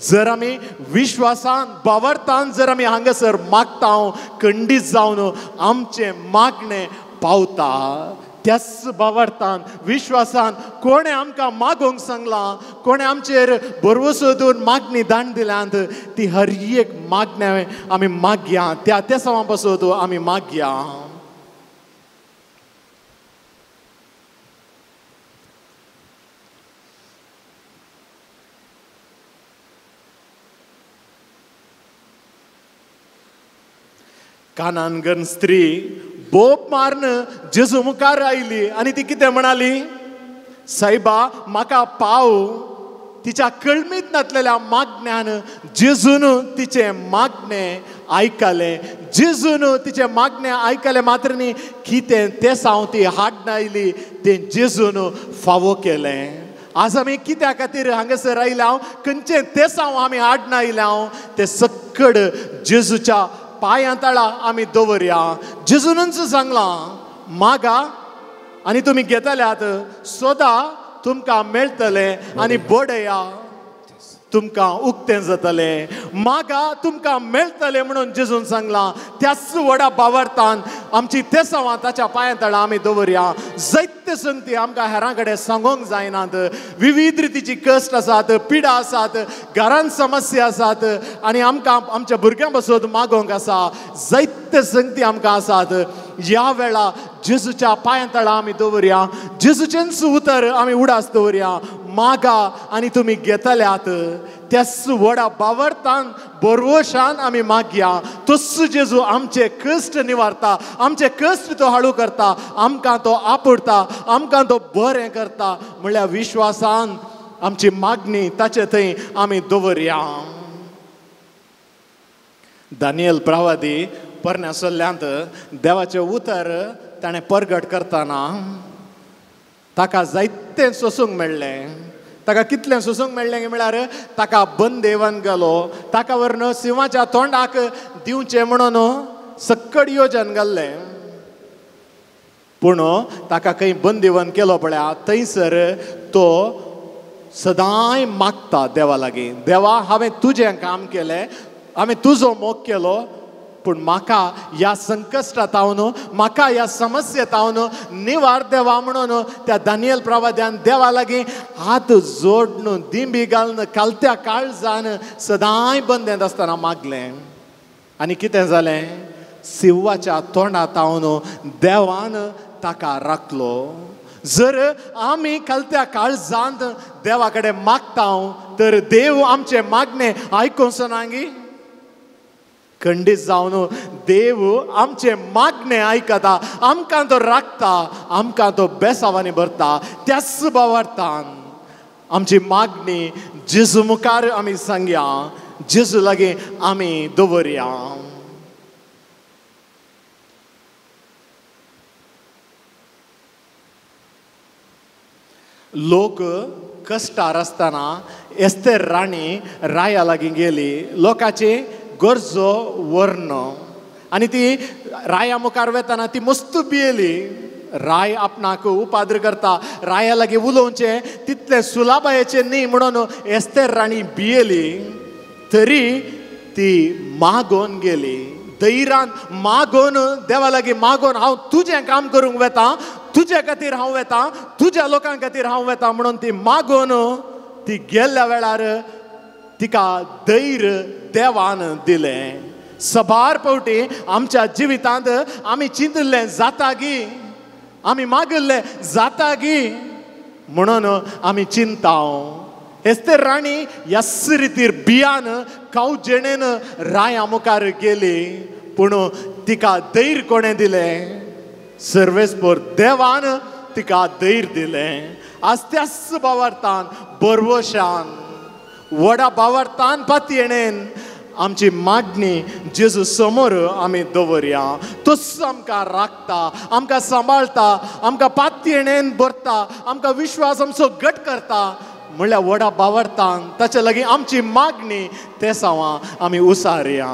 जर आमी विश्वासान बावरतान जर आमी हांगासर मागता, खंडीत जावन आमचें मागणें पावता. त्याच बावरतान विश्वासान कोणें आमकां मागोंक सांगलां, कोणें आमचेर भरवसो दवरून मागणी दान दिल्यांत, ती हर एक मागणें आमी मागया. त्या तेसावां पासून आमी मागया. कानानगन स्त्री बोप मारन जेजू मुखार आयली आनी ती कितें म्हणाली, सायबा म्हाका पाव. तिच्या कळमीत नासलेल्या मागण्यान जेजून तिचे मागणें आयकलें. जेजून तिचे मागणें आयकलें मात्र न्ही, कितें तें साव ती हाडून आयली तें जेजून फावो केलें. आज आमी कित्या खातीर हांगासर आयल्या, खंयचें तें साव आमी हाडून आयल्या, तें सक्कड जेजूच्या पांयां तळा आमी दवरया. जेजूनच सांगलां, मागा आनी तुमी घेतल्यात, सोदा तुमकां मेळटलें आनी बडया तुमकां उक्तें जातलें. मागा तुमकां मेळटलें म्हणून जेजून सांगलां. त्याच व्हडा बावरतान आमची तेसावां ताच्या पांयां तळा आमी दवरया. जायते संगती आमकां हेरां कडेन सांगोंक जायनात. विविध रितीची कश्ट आसात, पिडा आसात, घरांत समस्या आसात आनी आमकां आमच्या भुरग्यां पासून मागोंक आसा. जायते संगती आमकां आसात. ह्या वेळा जेजूच्या पांयां तळा आमी दवरया. जेजूचेंच उतर आमी उडास दवरया. मागा आनी तुमी घेतल्यात. त्याच व्हडा बावरतान बरवशान आमी मागया. तस्सो जेजू आमचे कश्ट निवारता, आमचे कश्ट तो हाळू करता, आमकां तो आपडता, आमकां तो बरें करता. म्हणल्यार विश्वासान आमची मागणी ताचे थंय आमी दवरया. दानियल प्रवादी परण्यासल्ल्यांत देवाचें उतर ताणें परगट करतना ताका जायतें सोसूंक मेळ्ळें. ताका कितलें सोसूंक मेळ्ळें म्हळ्यार ताका बंदेवान गेलो. ताका व्हरून सिंहाच्या तोंडाक दिवचें म्हणून सक्कड येवजन घाल्लें. पूण ताका खंय बंदेवान केलो पळय, थंयसर तो सदांय मागता देवा लागीं, देवा हांवें तुजें काम केलें, हांवें तुजो मोग केलो, पूण म्हाका ह्या संकश्टांत म्हाका ह्या समस्येंत निवार देवा म्हणून त्या दानियल प्रवाद्यान देवा लागीं हात जोडून दिंबी घालून कालत्या काळजान सदांय बंदेंत आसतना मागलें. आनी कितें जालें, सिंहाच्या तोंडांत देवान ताका राखलो. जर आमी कालत्या काळजांत देवा कडेन मागता तर देव आमचे मागणें आयकूंक नांगी. खंडीत जावन देव आमचे मागणें आयकता, आमकां तो राखता, आमकां तो बेसावांनी भरता. त्याच बावरतान आमची मागणी जेजू मुखार आमी सांगया, जेजू लागीं आमी दवरया. लोक कश्टार आसतना एस्तेर राणी राया लागीं गेली लोकाची गरजो वर्ण. आनी ती राया मुखार वेताना ती मस्त भियेली. राय आपणाक उपाद्र करता, राया लागीं उलोवचें तितलें सुलाबायेचें न्ही म्हणून एस्तेर राणी भियेली. तरी ती मागोन गेली, धैर्यान मागोन देवा लागीं मागोन हांव तुजें काम करूंक वेता, तुजे खातीर हांव वेता, तुज्या लोकां खातीर हांव वेता म्हणून ती मागोन ती गेल्ल्या वेळार तिका धैर्य देवान दिलें. सबार फावटी आमच्या जिवितांत आमी चिंतलें जाता गी, आमी मागल्लें जाता गी म्हणून आमी चिंता. एस्तेर राणी ह्याच रितीर भियान कावजेणेन राया मुखार गेली, पूण तिका धैर्य कोणें दिलें? सर्वेस्पोर देवान तिका धैर्य दिलें. आज त्याच भावार्थान बरवशान व्हडा भावार्थान पातयेणेन आमची मागणी जेजू समोर आमी दवरया. तोच आमकां राखता, आमकां सांबाळता, आमकां पातयेणेन भरता, आमकां विश्वास आमचो घट करता. म्हणल्यार व्हडा भावार्थान ताचे लागीं आमची मागणी ते सावा आमी उसारया.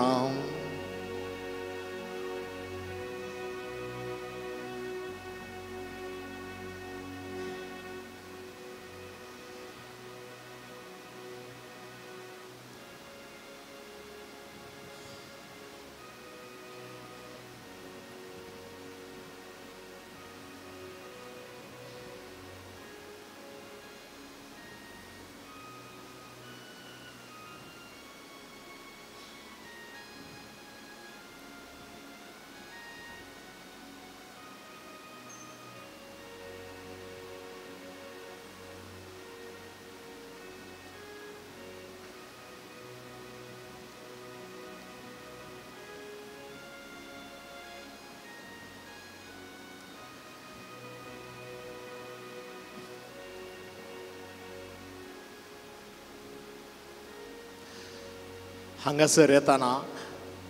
हांगासर येताना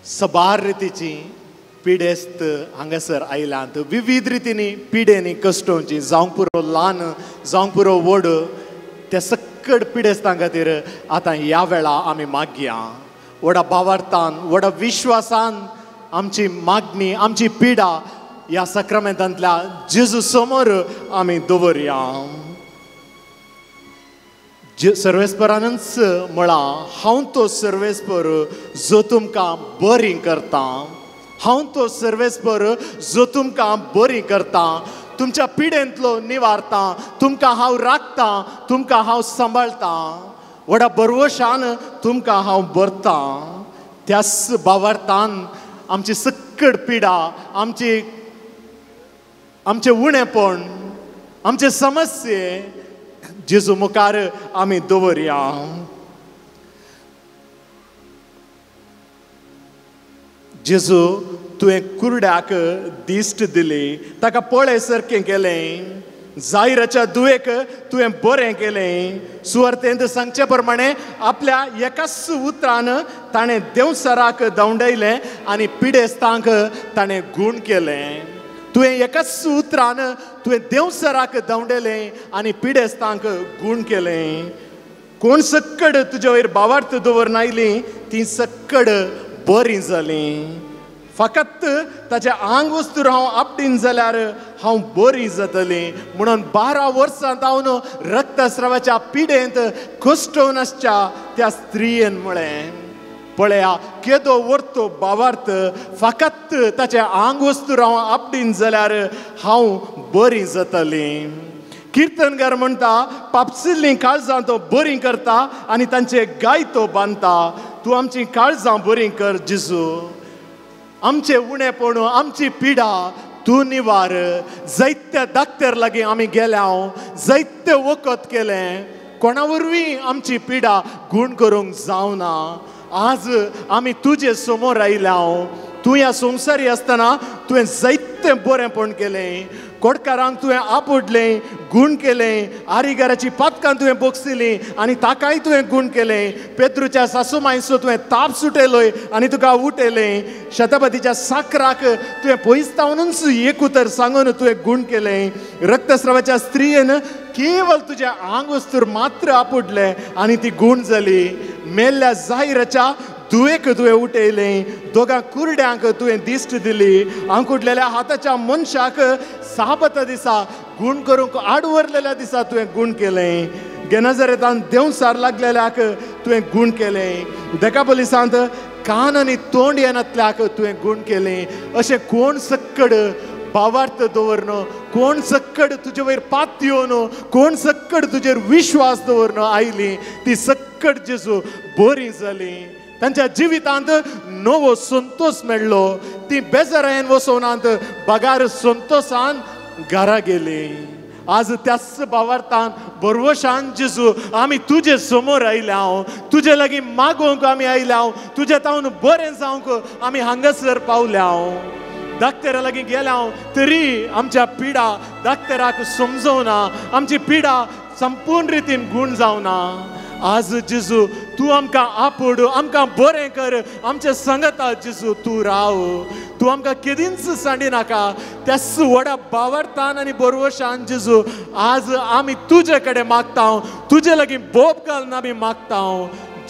सबार रितीची पिडेस्त हांगासर आयल्यांत विविध रितींनी पिडेनी कश्टांची जावंक पुरो ल्हान जावंक पुरो व्हड त्या सकट पिडेस्तां खातीर आतां ह्या वेळा आमी मागया. व्हडा भावार्थान व्हडा विश्वासान आमची मागणी आमची पिडा ह्या सक्रामेंतांतल्या जेजू समोर आमी दवरया. सर्वेस्परानच म्हळा हांव तो सर्वेस्पर जो तुमकां बरी करता. हांव तो सर्वेस्पर जो तुमकां बरी करता. तुमच्या पिडेंतलो निवारता, तुमकां हांव राखता, तुमकां हांव सांबाळता. व्हडा बरवशान तुमकां हांव भरता. त्याच भावार्थान आमची सकट पिडा आमचे उणेपण आमचे समस्ये जेजू मुखार आमी दवरया. जेजू तुवें कुरड्याक दिश्ट दिली, ताका पळय सारकें केलें. जायराच्या दुयेक तुवें बरें केलें. सुवार्तेंत सांगचे प्रमाणे आपल्या एकाच उतरान ताणें देवसराक धांवडयलें आनी पिडेस्तांक ताणें गूण केलें. तुवें एकाच उतरान तुवें देवसराक धांवडयलें आनी पिडेस्तांक गूण केलें. कोण सक्कड तुजे वयर भावार्थ दवरनायलीं तीं सक्कड बरीं जालीं. फकत ताच्या आंग वस्तूर हांव आपटीन जाल्यार हांव बरी जातलीं. म्हणून 12 वर्सां जावन रक्तस्रावाच्या पिडेंत कश्टोवन आसच्या त्या स्त्रियेन म्हळें पळया केदो व्हरतो भावार्थ. फकत ताचे आंग वस्तूर हांव आपटीन जाल्यार हांव बरी जातलीं. किर्तनकार म्हणटा पापसिल्लीं काळजां तो बरीं करता आनी तांचे गाय तो बांदता. तूं आमचीं काळजां बरीं कर जेजू. आमचे उणेपण आमची पिडा तूं निवार. जायत्या दाक्तेर लागीं आमी गेल्याव, जायते वखद केलें, कोणा वरवीं आमची पिडा गूण करूंक जावना. आज आमी तुजे समोर आयल्याव. तूं ह्या संवसारी आसतना तुवें जायतें बरेंपण केलें. कोडकारांक तुवें आपडलें, गूण केलें. आरिगाराची पातकां तुवें बोगसिलीं आनी ताकाय तुवें गूण केलें. पेद्रूच्या सासू मायसो तुवें ताप सुटयलोय आनी तुका उटयलें. शतपतीच्या साकराक तुवें पयसतावनूच एक उतर सांगून तुवें गूण केलें. रक्तस्रावाच्या स्त्रियेन केवळ तुज्या आंग वस्तूर मात्र आपडलें आनी ती गूण जाली. मेल्ल्या जायराच्या दुयेक तुवें उठयलें. दोगां कुरड्यांक तुवें दिश्ट दिली. आंकुटलेल्या हाताच्या मनशाक साबत दिसा गूण करूंक आडवरलेल्या दिसा तुवें गूण केलें. गेनाझारेतांत देवसार लागलेल्याक तुवें गूण केलें. देकापोलिसांत कान आनी तोंड येनातल्याक तुवें गूण केलें. अशें कोण सक्कड भावार्थ दवरन, कोण सक्कड तुजे वयर पात येवन, कोण सक्कड तुजेर विश्वास दवरन आयलीं ती सक्कड जेजू बरीं जालीं. तांच्या जिवितांत नवो संतोष मेळ्ळो. ती बेजारायेन वसोनांत बागार संतोषान घरा गेली. आज त्याच भावार्थान बरवशान जेजू आमी तुजे समोर आयल्याव. तुजे लागीं मागोवंक आमी आयल्याव. तुजे तावन बरें जावंक आमी हांगासर पावल्याव. दाक्तेरा लागीं गेल्या तरी आमच्या पिडा दाक्तेराक समजवना, आमची पिडा संपूर्ण रितीन गुण जावना. आज जेजू तू आमकां आपड, आमकां बरें कर, आमच्या सांगता जेजू तू राव. तू आमकां केदींच सांडी नाका. त्याच व्हडा बावरतान आनी बरवशान जेजू आज आमी तुजे कडेन मागता, तुजे लागीं बोब घालून आमी मागता.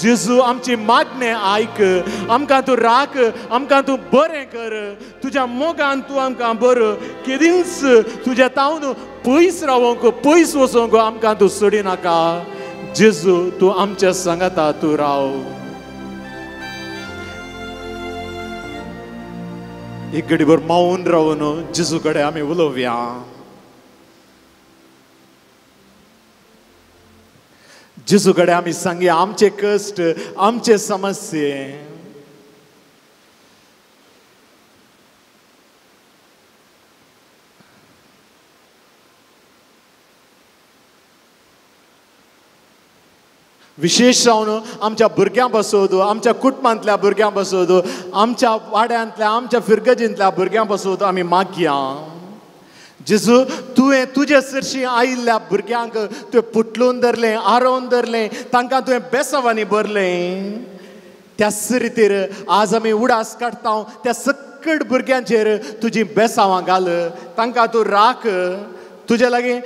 जेजू आमची मागणे आयक, आमकां तूं राख, आमकां तूं बरें कर. तुज्या मोगान तूं आमकां बरो केदींच तुज्या तावन पयस रावोंक, पयस वचोंक आमकां तूं सोडी नाका. जेजू तूं आमच्या सांगता तूं राव. एक घडीभर मावून रावन जेजू कडेन आमी उलोवया. जेजू कडेन आमी सांगया आमचे कश्ट, आमचे समस्ये. विशेष जावन आमच्या भुरग्यां बसोद, आमच्या कुटुंबांतल्या भुरग्यां बसोद, आमच्या वाड्यांतल्या, आमच्या फिरगजींतल्या भुरग्यां बसोद आमी मागया. जेजू तुवें तुजे सरशी आयिल्ल्या भुरग्यांक तुवें पुटलून धरलें, आरोवन धरलें, तांकां तुवें बेसवांनी भरलें. त्याच रितीर आज आमी उडास काडटा त्या सकट भुरग्यांचेर तुजी बेसावां घाल, तांकां तूं राख. तुजे लागीं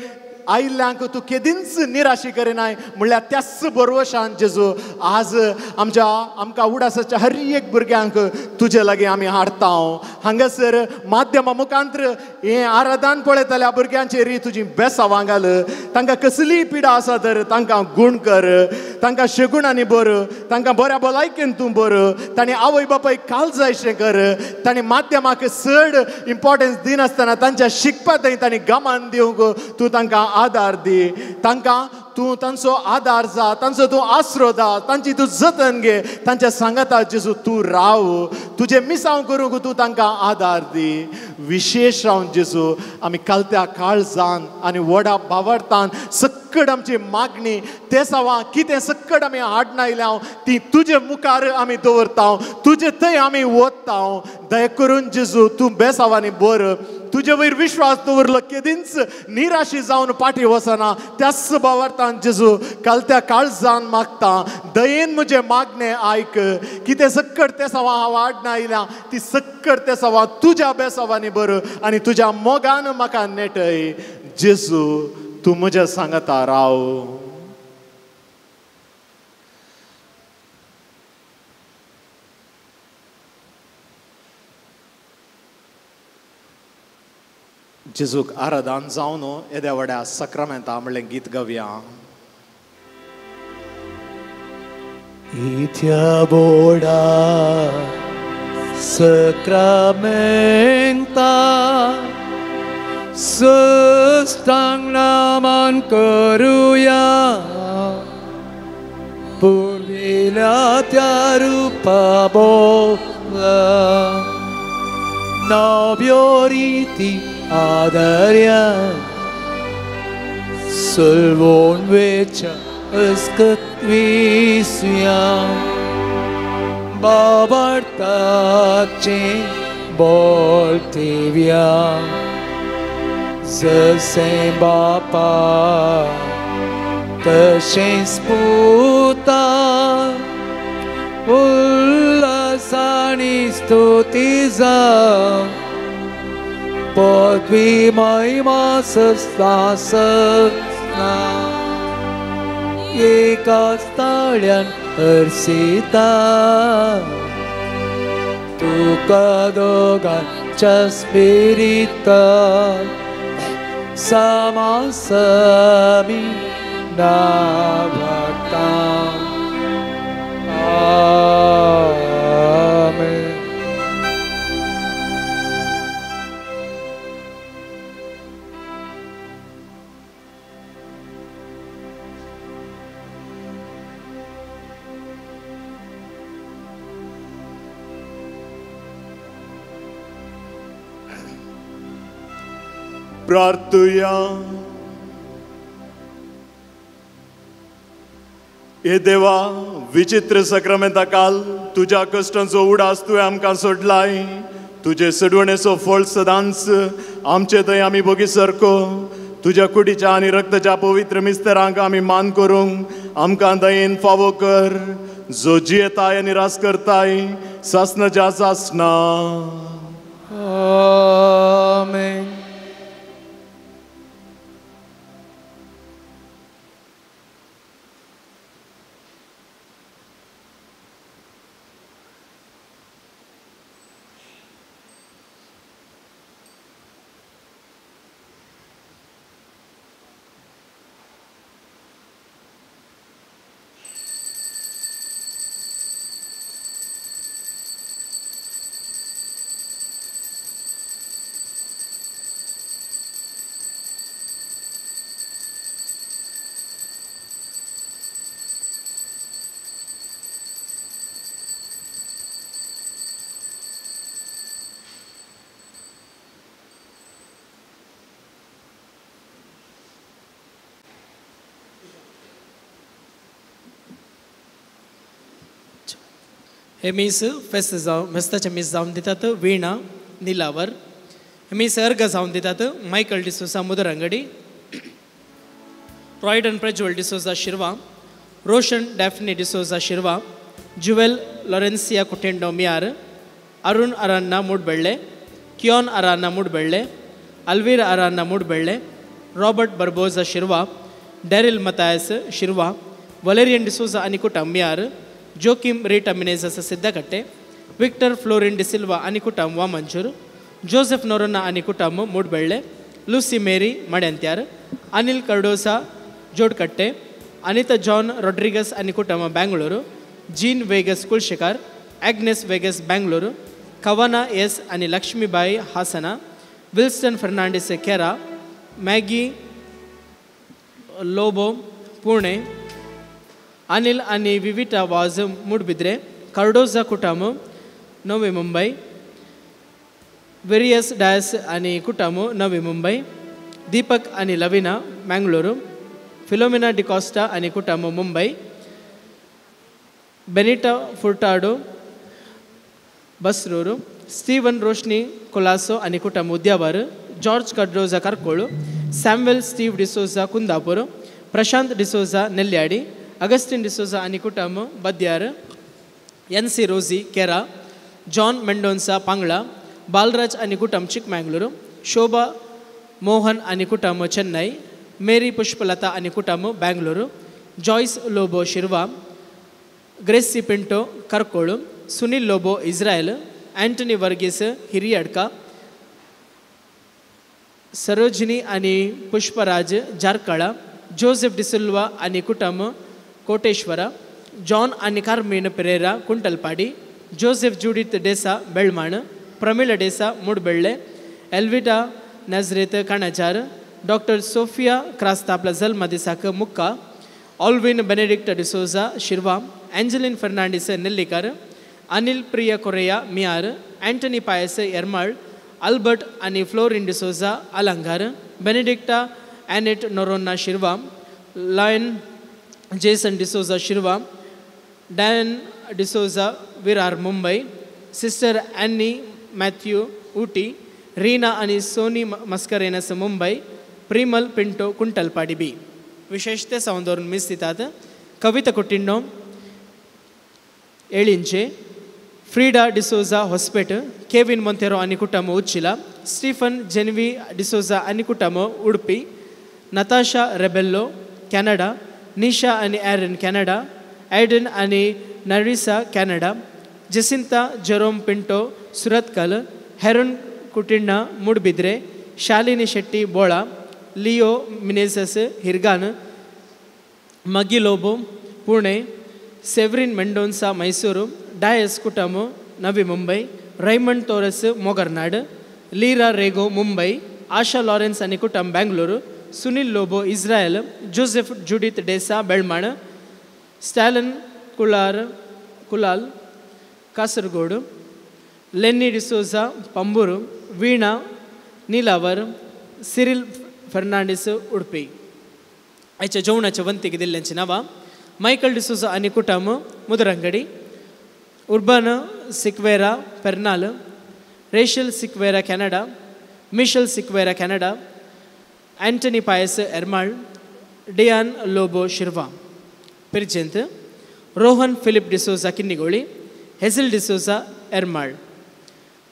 आयिल्ल्यांक तूं केदींच निराशी करिनाय म्हणल्यार त्याच बरवशान जेजू आज आमकां उडासाच्या हर एक भुरग्यांक तुजे लागीं आमी हाडटा. हांगासर माध्यमा मुखांतर हें आराधन पळयतल्या भुरग्यांचेर तुजी बेसावां घाल. तांकां कसलीय पिडा आसा तर तांकां गूण कर, तांकां शेगुणांनी भर, तांकां बऱ्या भलायकेन तूं भर. तांणी आवय बापायक काळजायशें कर. तांणी माध्यमाक चड इम्पॉर्टन्स दिनासतना तांच्या शिकपाक तांणी गमान दिवंक तूं तांकां आदार दी. तांकां तूं तांचो आदार जा, तांचो तूं आसरो जा, तांची तूं जतन घे. तांच्या सांगता जेजू तूं राव, तुजें मिसांव करूंक तूं तांकां आदार दी. विशेष रावन जेजू आमी कालत्या काळजान आनी व्हडा बावरतान सकट आमची मागणी ते सावा कितें सकट आमी हाडून आयल्या ती तुजे मुखार आमी दवरता, तुजे थंय आमी वता. दया करून जेजू तूं बेसावांनी बर. तुजे वयर विश्वास दवरलो केदींच निराशी जावन फाटी वचना. त्याच बावरतान जेजू कालत्या काळजान मागता दयेन म्हजे मागणे आयक. कितें सकट ते सावा हांव हाडून आयल्या ती सकट ते सावा तुज्या बेसावांनी बर आनी तुज्या मोगान म्हाका नेटय. जेजू तूं म्हज्या सांगता राव. जेजूक आराधन जावन येद्या व्हड्या सक्रामेंता म्हणलें गीत गावया. Itia boda sakramenta sestang naman karuya purvila tiarupa bola nabioriti adarya salvon vecha Eskatvisya Babartace Boltivia Zesem Bapa Tășeni sputa Ulasani stutiza Potvi mai masă stasă Eka stalian ersita Tu kadogan ca spirita Sama sami navata. Amen. प्रार्थुया. हे देवा विचित्र सक्रामेंता काल तुज्या कश्टांचो उडास तुवें आमकां सोडलाय. तुझे सडवणेचो फळ सदांच आमचे थंय आमी बोगी सारको तुझ्या कुडीच्या आनी रक्ताच्या पवित्र मिस्तरांक आमी मान करूंक आमकां दयेन फावो कर जो जियेताय आनी रास करताय सासनाच्या सासना आमेन. हे मीस फेस्ताचे मीस जावन दितात वीणा निलावर. हे मीस अर्ग जावन दितात Michael D'Souza Mudarangadi, Roydon Prajwal D'Souza Shirva, Roshan Daphne D'Souza Shirva, Jewel Laurencia Coutinho Miyar, Arun Aranha Moodubelle, Keon Aranha Moodubelle, अल्वीर Aranha Moodubelle, Robert Barboza Shirva, Daryl Mathias Shirva, Valerian D'Souza अनिकुट Miyar, Joachim Rita Menezes Siddakatte, Victor Florine D'Silva अनिकुटम वामंचूर, जोसेफ नोरोना अनिकुटम Moodubelle, Lucy Mary Madyantyar, Anil Cardoza Jodukatte, Anita John Rodrigues अनिकुटम Bengaluru, Jean Vegas Kulshekar, Agnes Vegas Bengaluru, Kavana S आणि लक्ष्मीबाई हासना, विल्स्टन फर्नांडिस केरा, Maggi Lobo Pune, Anil आणि विविटा वाज मूडबिद्रे, कार्डोजा कुटुंब नवी मुंबई, वेरियस डायस आणि कुटुंब नवी मुंबई, दीपक आणि लविना बेंगळूರು, फिलोमिना डिकॉस्टा आणि कुटुंब Mumbai, Benita Furtado Basrur, Steven Roshni Colaco आणि कुटुंब Udyavar, George Cardoza Karkala, Samuel Steve D'Souza Kundapur, Prashant D'Souza Nellyadi, Augustine D'Souza आणि कुटुंब बद्यार, एन.सी. रोजी केरा, जॉन मेंडोन्सा पांगळा, बालराज आणि कुटुंब चिಕ್ಕಮಗಳೂರು, शोभा मोहन आणि कुटुंब चेन्नई, मेरी पुष्पलता आणि कुटुंब Bengaluru, Joyce Lobo Shirva, Gracy Pinto Karkala, Sunil Lobo Israel, Antony Varghese Hiriadka, Sarojini आणि पुष्पराज जारकाळा, जोसेफ डिसिल्वा आणि कुटुंब कोटेश्वर, जॉन आणि Carmine Pereira Kuntalpady, Joseph Judith D'Sa Belman, Pramila D'Sa Moodubelle, Elvida Nazareth Kanajar, doctor Sofia क्रास्तापला जल्म दिसाक मुक्का, Alwin Benedict D'Souza Shirva, Angeline Fernandes Nellikar, Anil Priya Correa Miyar, Antony Pius Yermal, Albert आणि Florine D'Souza Alangar, Benedicta Annette Noronha शिरवा, lion Jason D'Souza Shirva, Dan D'Souza Virar Mumbai, sister Annie Mathew Ooty, Reena आणि Soni Mascarenhas Mumbai, Primal Pinto Kuntalpady B. विशेषते सौंदर्य मिस दितात Kavita Coutinho Elinje, Frida D'Souza Hospet, Kevin Monteiro आणि कुटुंब Uchila, Stephen जेन्वी D'Souza आणि कुटुंब Udupi, Natasha Rebello Canada, Nisha आणि ॲरन कॅनडा, ॲडन आणि Narissa Canada, Jacinta Jerome Pinto Surathkal, Heron Coutinho Moodbidri, Shalini Shetty Bola, Leo Menezes Hirgan, Maggie Lobo Pune, सेव्रिन Mendonsa Mysuru, Dias कुटुंब Navi Mumbai, Raymond Torres Mogarnad, Lira Rego Mumbai, Asha Lawrence आणि कुटुंब Bengaluru, Sunil Lobo Israel, Joseph Judith D'Sa Belman, Stallon Kulal Kasaragod, Lenny D'Souza Pamboor, Veena Nilavar, Cyril Fernandes Udupi. आयच्या जेवणाच्या वंतीक दिल्ल्यांची नांवां मायकल डिसोजा आणि कुटुंब Mudarangadi, Urban Sequeira Pernal, Rachel Sequeira Canada, Michelle Sequeira Canada, Antony Pius Yermal, Diane Lobo Shirva. पिरचेंत Rohan Philip D'Souza Kinnigoli, Hazel D'Souza Yermal.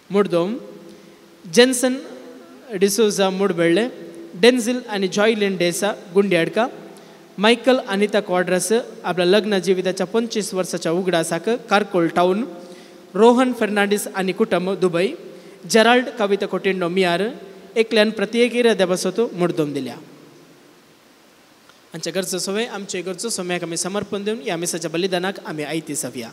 मुडदोम जेन्सन डिसोजा मुडबेळे, डेन्झिल आणि Joylin D'Sa Gundyadka. Michael Anita Quadros आपल्या लग्न जिविताच्या 25 वर्षाच्या उगडासाक कारकोल टाऊन. रोहन फर्नांडीस आणि कुटुंब दुबई. जेराल्ड कविता कोटिंडो मियार एकल्यान प्रत्येकी देवसतो मुडदोम दिल्या. आमच्या घरचो सोय आमच्या घरचो सोम्याक आम्ही समर्पण देऊन या मिसाच्या बलिदानाक आम्ही आयती सवया.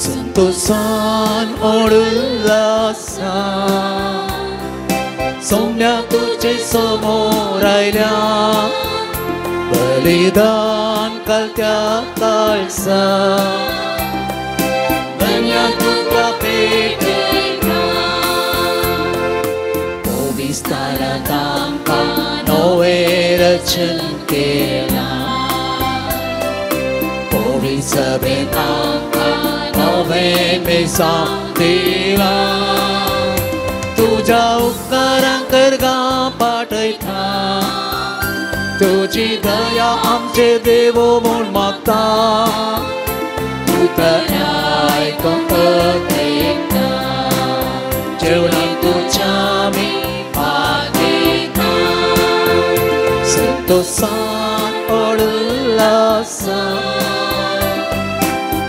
संतोषान उल्हासान सोम्या तुझे समोर आयल्या, बलिदान घालत्या काळसा धन्य तुका भेटयता. भविष्यकाळात आमकां नवें रचन केला, भविष्यभेद आमकां नवें मेसां दिला. तुझ्या उपकारांक करगा पाठयता, तुझी दया आमचे देव म्हूण मागता. तुका आयकूंक येता, जेवणाक तुझ्या आमी पागयता. संतोषान उल्हासान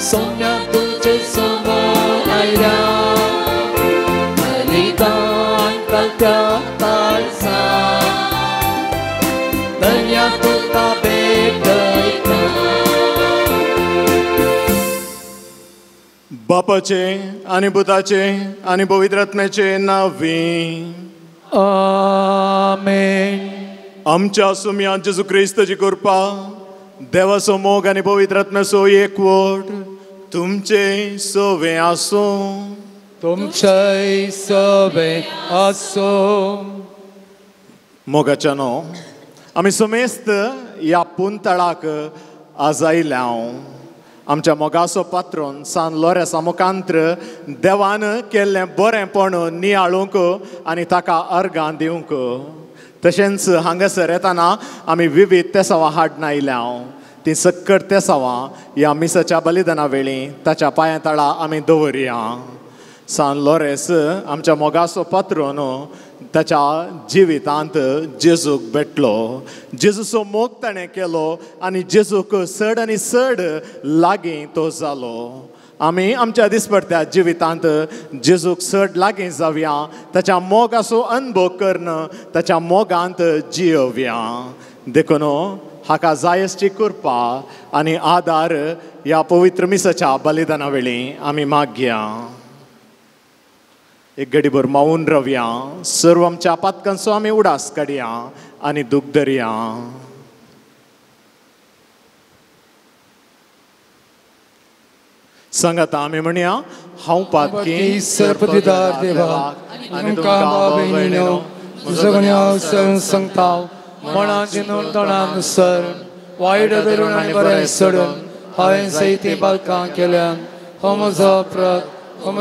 सोम्या तुझे समोर आयल्या, बलिदान घालत्या काळसा धन्य तुका भेटयता. बापाचे आणि पुताचे आणि पवित्र आत्म्याचे नावी. आमेन. आमच्या सुम्या जेजू क्रिस्ताची कृपा, देवाचो मोग आणि पवित्र आत्म्याचो एकवट तुमचे सोवे आसूं. तुमचे सोबे आसो. मोगाच्यानो आमी समेस्त ह्या पुंतळाक आज आयल्या. आमच्या मोगाचो पात्रोन सान लोरेसा मुखांत्र देवान केल्लें बरेंपण नियाळूंक आनी ताका अर्गां दिवंक. तशेंच हांगासर येताना आमी विविध तेसावां हाडून आयल्या. ती सक्कट तेसावां ह्या मिसाच्या बलिदाना वेळी ताच्या पांया तळा आमी दवरया. सान लोरेस आमच्या मोगाचो पात्रोन ताच्या जिवितांत जेजूक भेटलो. जेजूचो मोग ताणें केलो आनी जेजूक चड आनी चड लागीं तो जालो. आमी आमच्या दिसपट्ट्या जिवितांत जेजूक चड लागीं जावया, ताच्या मोगाचो अनुभव करन ताच्या मोगांत जियोवया. देखून हाका जाय आसची कृपा आनी आदार ह्या पवित्र मिसाच्या बलिदाना वेळी आमी मागया. एक घडीभर मावून रावया. सर्व आमच्या पातकांचो आमी उडास काडया आनी दूख धरया. सांगात आमी म्हणया, हांव पातकी सर्पदिदार देवा आनी तुमकां भाव भयणीनो, जगण्या सांगता मनान जिनून तोंडान सर वायट धरून आनी बरें सोडून हांवें सैती बालकां केल्यान हो म्हजो अपराध, हो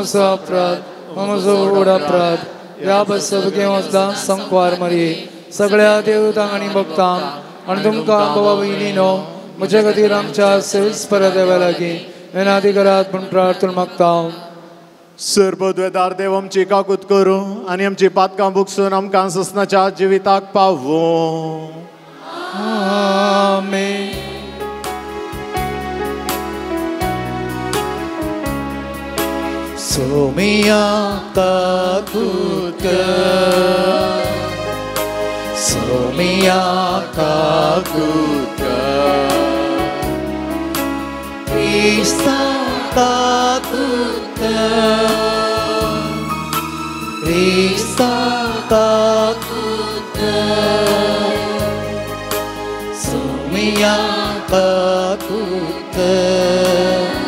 म्हजो व्हड अपराध. ह्या बसके वचला संकवार मरी सगळ्या देवतांक आनी भक्तांक आनी तुमकां भावा भयणीनो म्हजे खातीर आमच्या सेविस्परा देवा लागीं विनादिकरात पूण प्रार्थना मागता. सर्वद्वेदार देव आमची काकूत करूं आनी आमची पातकां बुकसून आमकां ससनाच्या जिविताक पावूं. आमेन. सोमिया काकूत कर, सोमिया काकूत कर, क्रिस्ता काकूत कर, क्रिस्ता काकूत कर, सोमिया काकूत कर,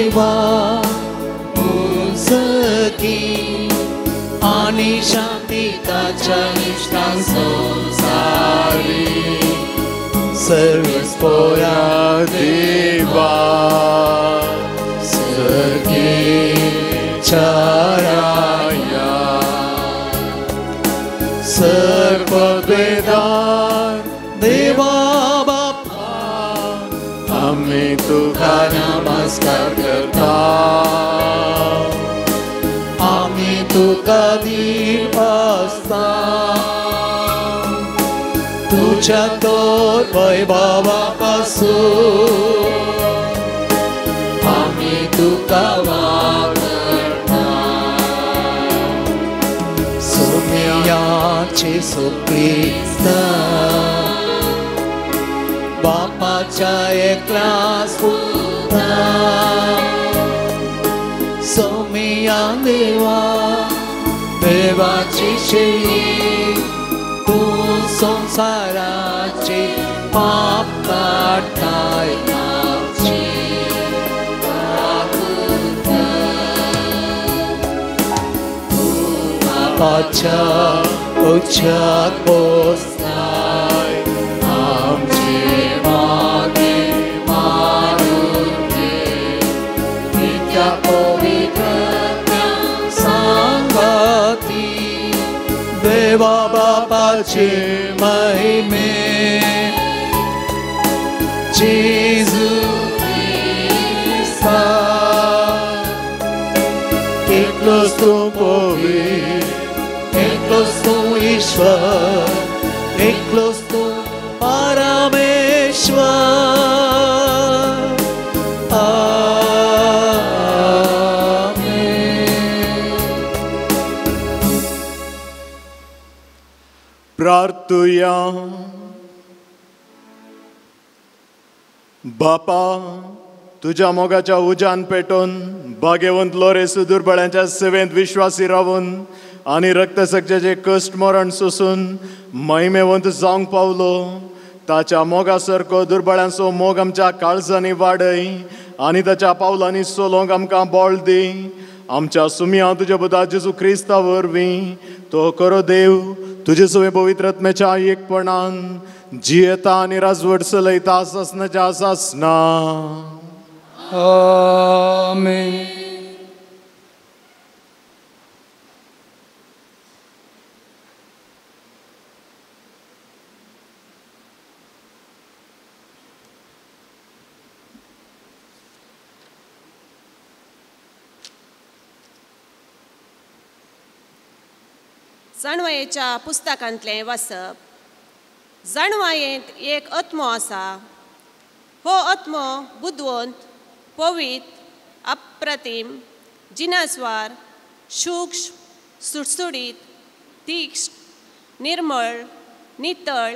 देवा मुझकी आणि शांती ताच्या निष्ठां संसारी सर्वस्पोया देवा सर्गे चाराया सर्ववेदान देवा बापा आम्ही तुका नमस्कार करता आम्ही तुका दीप असता तुझ्या तोर वैभवापासून आम्ही तुका वागता सोम्याचे सुख्रिस्त बापाच्या एकलाच पुता सोम्या देवा देवाची शेळी तू संसाराचे पाप काढतायची तू बापाच्या उच्चात पोचताय आमचे मागे मारून घे नित्या पवित्र सांगती देवा बापाचे महिमे जेजू ख्रिस्ता एकलोच तू पवित्र एकलोच तू ईश्वर एकलोच तू परमेश्वर आमेन. प्रार्थुया. बापा, तुझ्या मोगाच्या उजान पेटून भाग्यवंत लोरेसू दुर्बळांच्या सेवेंत विश्वासी रावून आणि रक्तसक्त्याचे कष्ट मरण सोसून महिमेवंत जावंक पावलो. ताच्या मोगासारको दुर्बळांचो मोग आमच्या काळजांनी वाडय आणि ताच्या पावलांनी सोलोंक आमकां बळ दी. आमच्या सुमिया तुज्या पुता जेजू क्रिस्ता वरवीं तो करो देव तुजे सवे पवित्रत्म्याच्या एकपणान जियेता आणि राजवट चलयता ससनाच्या सासना. आमेन. जाणवायेच्या पुस्तकांतले वाचप. जाणवायेंत एक आत्मो आसा. हो आत्मो बुद्वंत, पवित्र, अप्रतिम, जिनस्वार, सूक्ष्म, सुटसुडीत, तीक्ष्ण, निर्मळ, नितळ,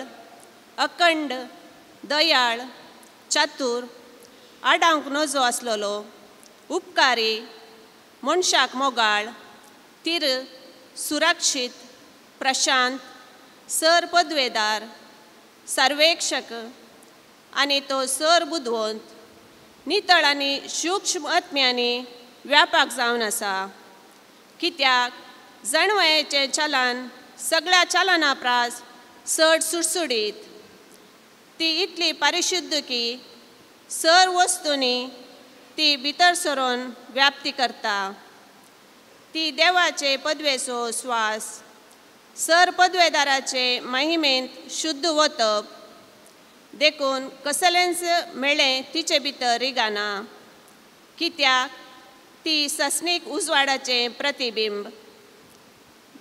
अखंड, दयाळ, चातुर, आडांक नजो आसलेलो, उपकारी, मनशाक मोगाळ, तीर, सुरक्षीत, प्रशांत, सर पदवेदार, सर्वेक्षक आणि तो सर बुद्वंत, नितळ आनी सूक्ष्म आत्म्यांनी व्यापक जावन आसा. कित्याक जाणवयाचें चालन सगळ्या चालना प्रास चड सुटसुडीत. ती इतली परिशुद्ध की सर वस्तूंनी ती भितर सरून व्याप्ती करता. ती देवाचे पदवेचो स्वास, सर पदवेदाराचे महिमेंत शुद्ध वतप देखून कसलेंच मेळ्ळें तिचे भितर रिगाना. कित्याक ती सस्नीक उजवाडाचें प्रतिबिंब,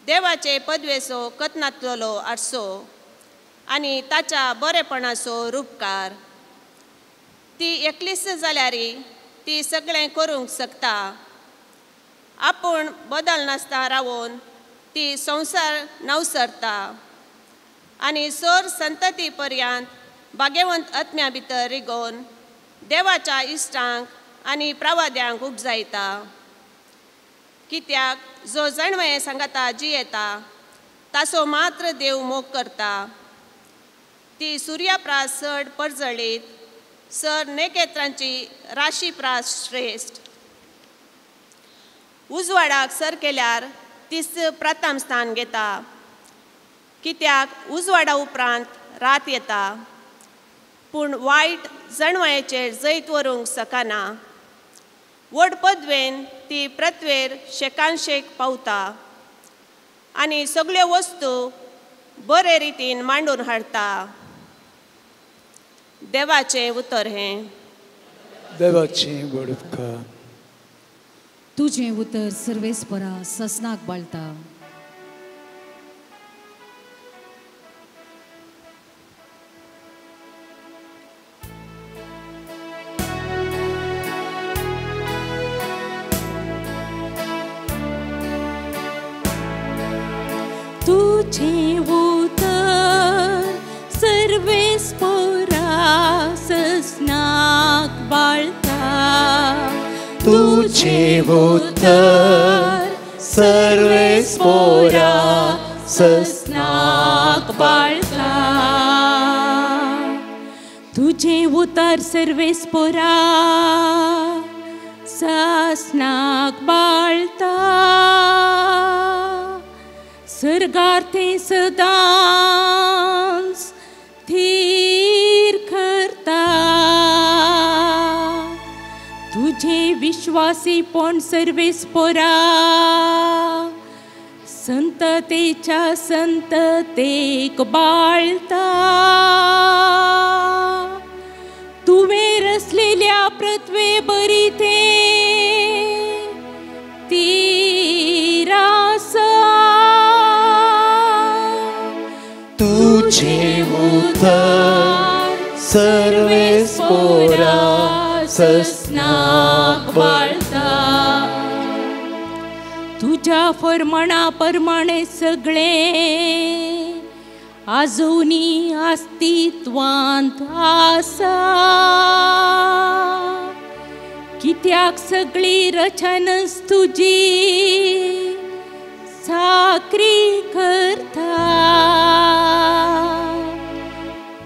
देवाचे पदवेचो कथनातलो आरसो आनी ताच्या बरेपणाचो रूपकार. ती एकलीच जाल्यारी ती सगळें करूंक शकता. आपूण बदल नासता रावून ती संवसार नवसरता आनी सर संतती पर्यंत भाग्यवंत आत्म्या भितर रिगोवन देवाच्या इश्टांक आनी प्रवाद्यांक उपजायता. कित्याक जो जणवये सांगाता जियेता ताचो मात्र देव मोग करता. ती सुर्याप्रास चड परजळीत, सर नेकेत्रांची राशी प्रास श्रेश्ठ उजवाडाक सर केल्यार तीच प्रथम स्थान घेता, कित्याक उजवाडा उपरांत रात येता, पूण वायट जणवयेचेर जैत व्हरूंक शकना. व्हड पदवेन ती प्रतवेर शेकानशेक पावता आनी सगळ्यो वस्तू बरे रितीन मांडून हाडटा. देवाचें उतर हें. देवाचें व्हड उपकार. तुझें उतर सर्वेस्परा ससनाक बाळता. तुझे उतर सर्वेस्परा ससनाक बाळता. तुझे उतर सर्वेस्परा ससनाक बाळता. तुझे उतर सर्वेस्परा ससनाक बाळता. सर्गार ते सदांच थीर करता. तुझे विश्वासीपण सर्वेस्परा संततेच्या संततेक बाळता. तुवें रचलेल्या प्रतवे बरी ते तीरासा. तुझे उतर सर्वेस्परा ससनाक बाळता. तुझ्या फर्माना प्रमाणे सगळे आजुनी अस्तित्वांत आसा. कित्याक सगळी रचनच तुजी साकरी करता.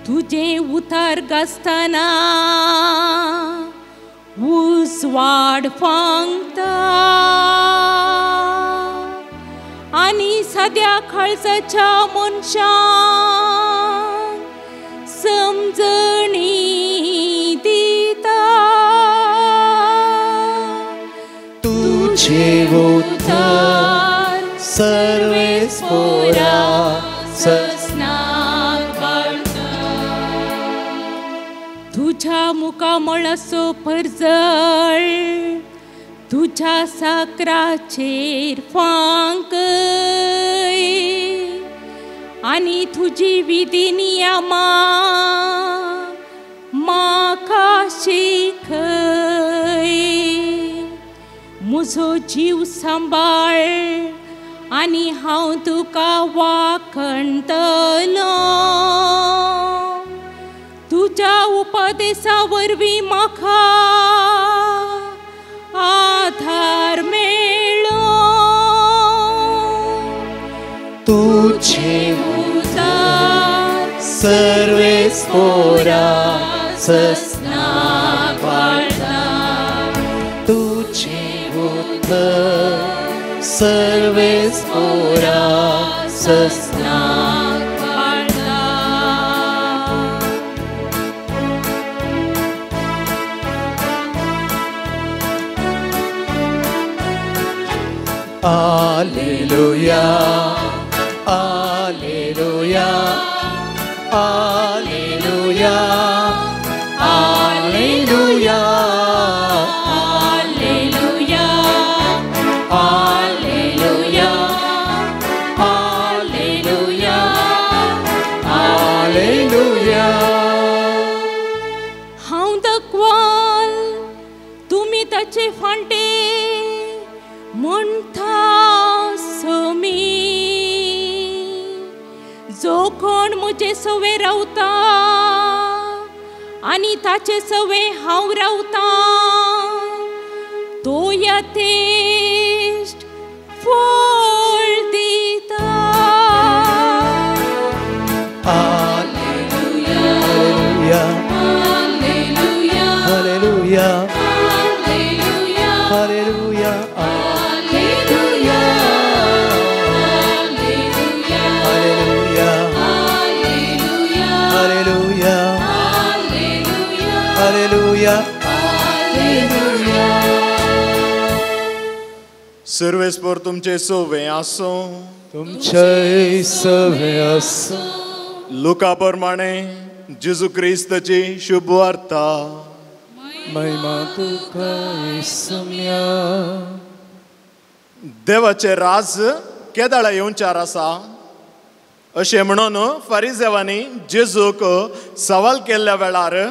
तुझे उतार गासतना उजवाड फांगता आनी सद्या काळजाच्या मनशांक समजणी दिता. तुझे उतर सर्वेस्परा ससनाक बाळता. तुझ्या मुखामळाचो परजळ तुझ्या साकराचेर फांकय आनी तुजी विधी नियमा म्हाका शिकय. म्हजो जीव सांबाळ आनी हांव तुका वाखणतलो. तुज्या उपदेशा वरवीं म्हाका आधार मेळ्ळो. तुझे उतर सर्वेस्परा ससनाक बाळता. तुझे उतर सर्वेस्परा ससनाक बाळता. Alleluia, Alleluia, Alleluia, Alleluia, Alleluia, Alleluia, Alleluia, Alleluia. हांव दाखवाल तुमी ताचे फांटे म्हणटा समी. जो कोण म्हजे सवे रावता आनी ताचे सवे हांव रावता तो यथेश्ट फळ दिता. Alleluia, Alleluia, Alleluia, Alleluia, Alleluia, Alleluia, सर्वेस्पर तुमचे सोवे आसो. तुमचे सवे आसो. लुका प्रमाणे जेजू क्रिस्ताची शुभ वार्ता. महिमा तुका येसुम्या. देवाचे राज केदाळा येवचार आसा अशें म्हणून फारिसेवांनी जेजूक सवाल केल्ल्या वेळार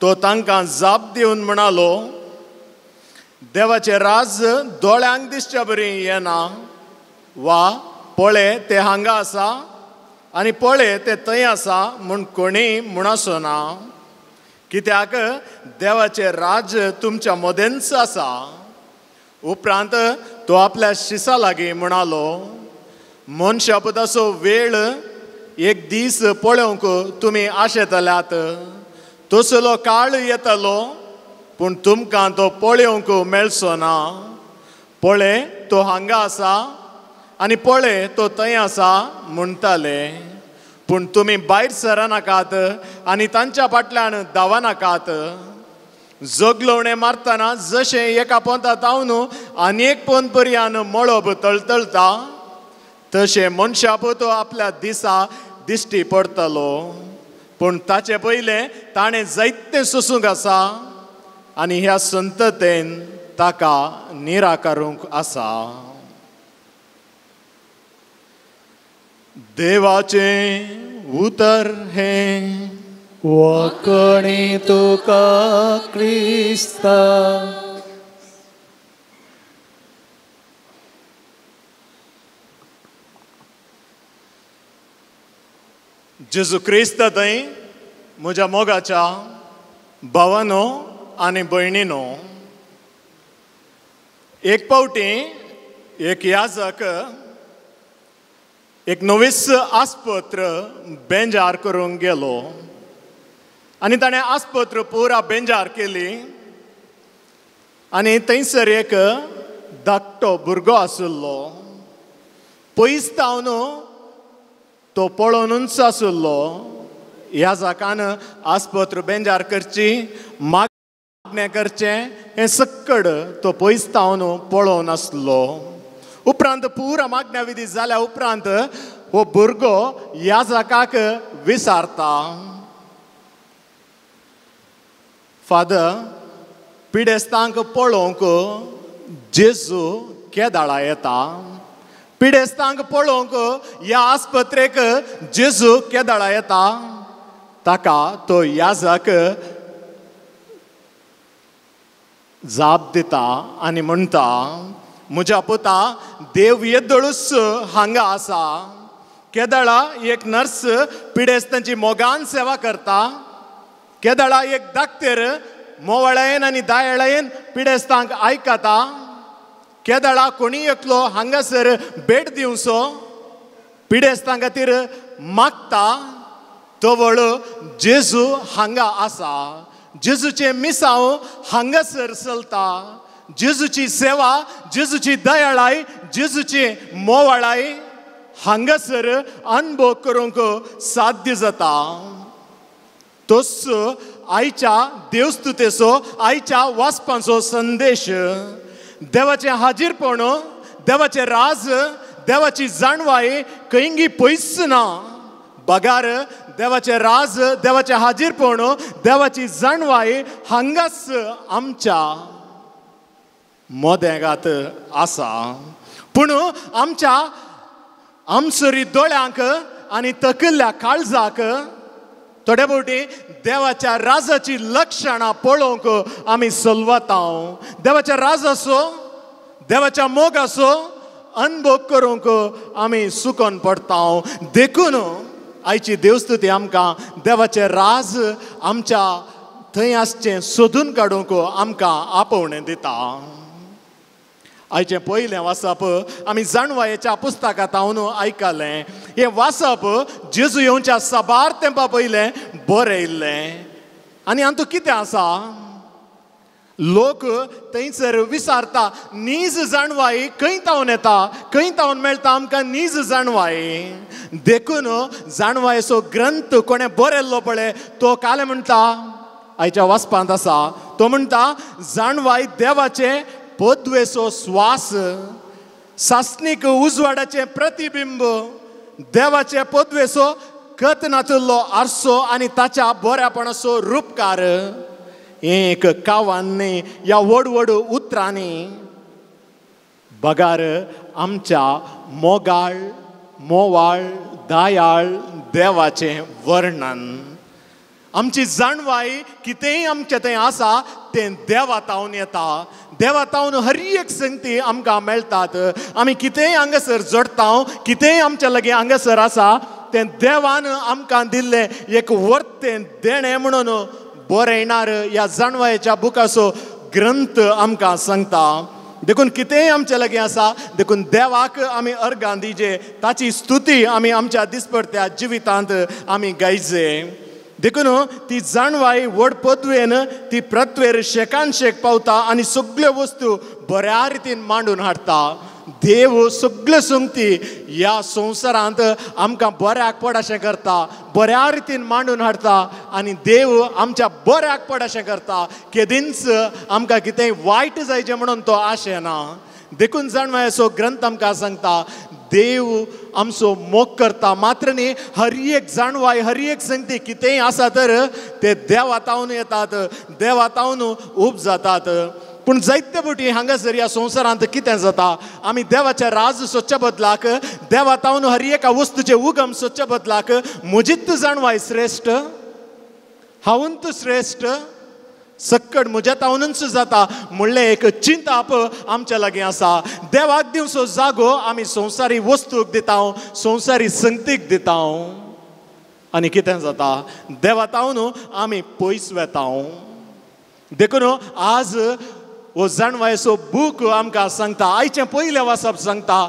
तो तांकां जाप दिवन म्हणालो, देवाचे राज दोळ्यांक दिसच्या बरी येना, वा पळे ते हांगा आसा आनी पळे ते थंय आसा म्हूण कोणीय म्हणसो ना. कित्याक देवाचे राज तुमच्या मदेंच आसा. उपरांत तो आपल्या शिसा लागीं म्हणालो, मनशापुताचो वेळ एक दीस पळोवंक तुमी आशेतल्यात. तसलो काळ येतलो पूण तुमकां तो पळोवंक मेळचो ना. पळे तो हांगा आसा आनी पळे तो थंय आसा म्हणटाले, पूण तुमी भायर सरनाकात आनी तांच्या फाटल्यान धांवनाकात. जगलोवणे मारतना जशें एका पोंतांत हांवन आनी एक पोंत पर्यान मळब तळतळटा, तशें मनशापुतो आपल्या दिसा दिश्टी पडटलो. पूण ताचे पयलें ताणें जायतें सोसूंक आसा आनी ह्या संततेन ताका निराकारूंक आसा. देवाचें उतर हें. वखणी तुका क्रिस्ता. जेजू क्रिस्त थंय म्हज्या मोगाच्या भावांनो आनी भयणीनो, एक फावटी एक याजक एक नवीस आस्पत्र बेंजार करूंक गेलो आनी ताणें आस्पत्र पुरा बेंजार केली. आनी थंयसर एक धाकटो भुरगो आशिल्लो. पयस तावन तो पळोवनूच आशिल्लो. याजकान आस्पत्र बेंजार करची, मागणें करचें हें सक्कड तो पयस तावन पळोवन आसलो. उपरांत पुरा मागण्या विधी जाल्या उपरांत हो भुरगो याजकाक विचारता, फादर, पिडेस्तांक पळोवंक जेजू केदाळा येता. पिडेस्तांक पळोवंक ह्या आस्पत्रेक जेजू केदाळा येता. ताका तो याजक जाप दिता आनी म्हणटा, म्हज्या पुता, देव येदळूच हांगा आसा. केदाळा एक नर्स पिडेस्तांची मोगान सेवा करता. केदाळा एक धाकटेर मोवाळेन आनी दायेळेन पिडेस्तांक आयकता. केदाळा कोणी एकलो हांगासर भेट दिवचो, पिडेस्तां खातीर मागता. तो वळ जेजू हांगा आसा. जेजूचे मिसांव हांगासर चलता. जेजूची सेवा, जेजूची दयाळाय, जेजूची मोवाळाय हांगासर अनुभव करूंक साध्य जाता. तोच आयच्या देवस्तुतेचो, आयच्या वाचपाचो संदेश. देवाचें हाजीरपण, देवाचें राज, देवाची जाणवाय खंयी पयस ना. बगार देवाचें राज, देवाचें हाजीरपण, देवाची जाणवाय हांगाच आमच्या मोदेगांत आसा. पूण आमच्या आमसरी दोळ्यांक आनी तकल्ल्या काळजाक थोडे फावटी देवाच्या राजाची लक्षणां पळोवंक आमी सलवता. देवाच्या राजाचो, देवाच्या मोगाचो अनुभव करूंक आमी सुकोन पडटा. देखून आयची देवस्तुती आमकां देवाचें राज आमच्या थंय आसचें सोदून काडूंक आमकां आपोवणें दिता. आयचें पयलें वाचप आमी जाणवायेच्या पुस्तकांत हांव आयकलें. हें वाचप जेजू येवच्या साबार तेंपा पयलें बरयल्लें. आनी हातूंत कितें आसा, लोक थंयसर विचारता, नीज जाणवाई खंय तावन येता, खंय तावन मेळटा आमकां नीज जाणवाई. देखून जाणवायेचो ग्रंथ कोणें बरयल्लो पळय तो काले म्हणटा, आयच्या वाचपांत आसा, तो म्हणटा, जाणवाय देवाचें पदवेचो स्वास, सासणीक उजवाडाचें प्रतिबिंब, देवाचे पदवेचो कतनातलो आरसो आनी ताच्या बऱ्यापणाचो रूपकार. हे एक कावांनी या व्हड व्हड उतरांनी बगार आमच्या मोगाळ मोवाळ दयाळ देवाचें वर्णन. आमची जाणवाय कितेंय आमचें थंय आसा तें देवातावन येता. देवातावन हर एक संगती आमकां मेळटात. आमी कितेंय हांगासर जोडटा, कितेंय आमच्या लागीं हांगासर आसा तें देवान आमकां दिल्लें एक वर्तें देणें म्हणून बरयणार ह्या जाणवायेच्या बुकाचो ग्रंथ आमकां सांगता. देखून कितेंय आमचे लागीं आसा, देखून देवाक आमी अर्गां दिजे, ताची स्तुती आमी आमच्या दिसपट्ट्या जिवितांत आमी गायजे. देखून ती जाणवाय व्हड पदवेन ती प्रतवेर शेकान शेक पावता आनी सगळ्यो वस्तू बऱ्या रितीन मांडून हाडटा. देव सगळ्यो संगती ह्या संवसारांत आमकां बऱ्याक पडाशें करता, बऱ्या रितीन मांडून हाडटा आनी देव आमच्या बऱ्याक पडाशें करता. केदींच आमकां कितेंय वायट जायचें म्हणून तो आशेना. देखून जाणवायेचो ग्रंथ आमकां सांगता देव आमचो मोग करता. मात्र न्ही हर एक जाणवाय हर एक संगती कितेंय आसा तर ते देवातावन येतात, देवातावन उब जातात. पूण जायते फावटी हांगासर ह्या संवसारांत कितें जाता, आमी देवाचें राज सोदच्या बदलाक देवातावन हर एका वस्तूचे उगम सोदच्या बदलाक म्हजीच जाणवाय श्रेश्ठ, हांवूच श्रेश्ठ, सक्कड म्हज्या तावनूच जाता म्हणलें एक चिंताप आमच्या लागीं आसा. देवाक दिवचो जागो आमी संवसारी वस्तूक दिता, संवसारी संगतीक दिता आनी कितें जाता देवातावन आमी पयस वेता. देखून आज हो जाणवायेचो बूक आमकां सांगता, आयचें पयलें वाचप सांगता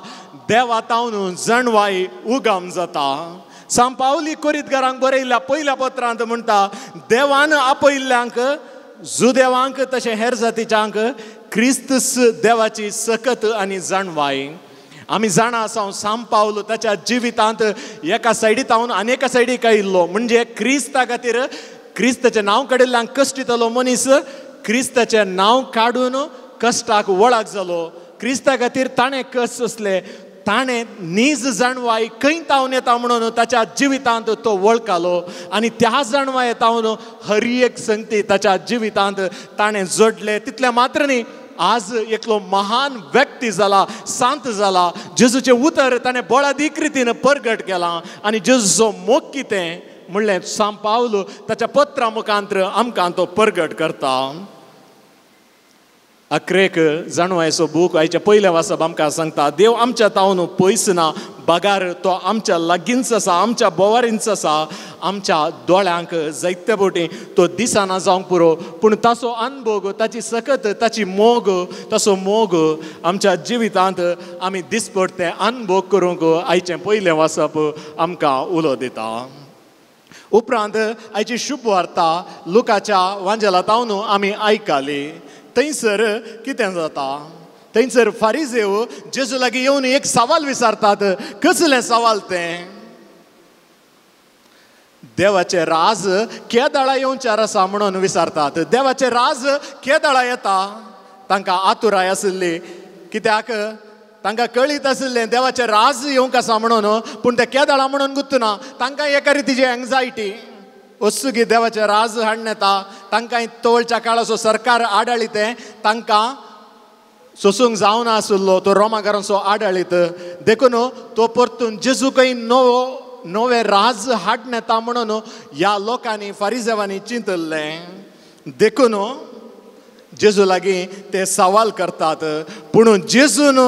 देवातावन जाणवाय उगम जाता. सांपावली कोरींतकारांक बरयल्ल्या पयल्या पत्रांत म्हणटा देवान आपयल्ल्यांक जुदेवांक तशें हेर जातीच्यांक क्रिस्तस देवाची सकत आनी जाणवाय. आमी जाणा आसा सांपावलो ताच्या जिवितांत एका सायडीतावन आनी एका सायडीक आयिल्लो. म्हणजे क्रिस्ता खातीर क्रिस्ताचें नांव काडिल्ल्यांक कश्टितलो मनीस क्रिस्ताचें नांव काडून कश्टाक वळख जालो. क्रिस्ता खातीर ताणें कश्ट सोंसले, ताणें नीज जाणवाय खंय तावन येता म्हणून ताच्या जिवितांत तो वळखलो आनी त्या जाणवाये तावन हर एक संगती ताच्या जिवितांत ताणें जोडले. तितलें मात्र न्ही, आज एकलो महान व्यक्ती जाला, सांत जाला. जेजूचें उतर ताणें बळादीक रितीन परगट केलां आनी जेजूचो मोग कितें म्हणलें सांपावलो ताच्या पत्रा मुखांतर आमकां तो परगट करता. अकरेक जाणवायेचो बूक आयच्या पयल्या वाचप आमकां सांगता देव आमच्या तावन पयस ना, बगार तो आमच्या लागींच आसा, आमच्या बोवारींच आसा. आमच्या दोळ्यांक जायते फावटी तो दिसना जावंक पुरो, पूण ताचो अनभोग, ताची सकत, ताची मोग, ताचो मोग आमच्या जिवितांत आमी दिसपट्टे अनभोग करूंक आयचें पयलें वाचप आमकां उलो दिता. उपरांत आयची शुभ वार्ता लुकाच्या वांजेलांतावन आमी आयकली. थंयसर कितें जाता, थंयसर फारिजेव जेजू लागीं येवन एक सवाल विचारतात. कसलें सवाल तें? देवाचें राज केदाळा येवचार आसा म्हणून विचारतात. देवाचें राज केदाळा येता तांकां आतुराय आशिल्ली, कित्याक तांकां कळीत आशिल्लें देवाचें राज येवंक आसा म्हणून. पूण तें केदाळा म्हणून गुंतना तांकां एका रितीची एंग्जायटी, वस्तुगी देवाचें राज हाडून येता. तांकां तवळच्या काळाचो सरकार आडाळीते तांकां सोसूंक जावना आशिल्लो, तो रोमाकारांचो आडाळीत. देखून तो परतून जेजूकय नवे राज हाडून येता म्हणून ह्या लोकांनी फारिजेवांनी चिंतल्लें. देखून जेजू लागीं ते सवाल करतात. पूण जेजून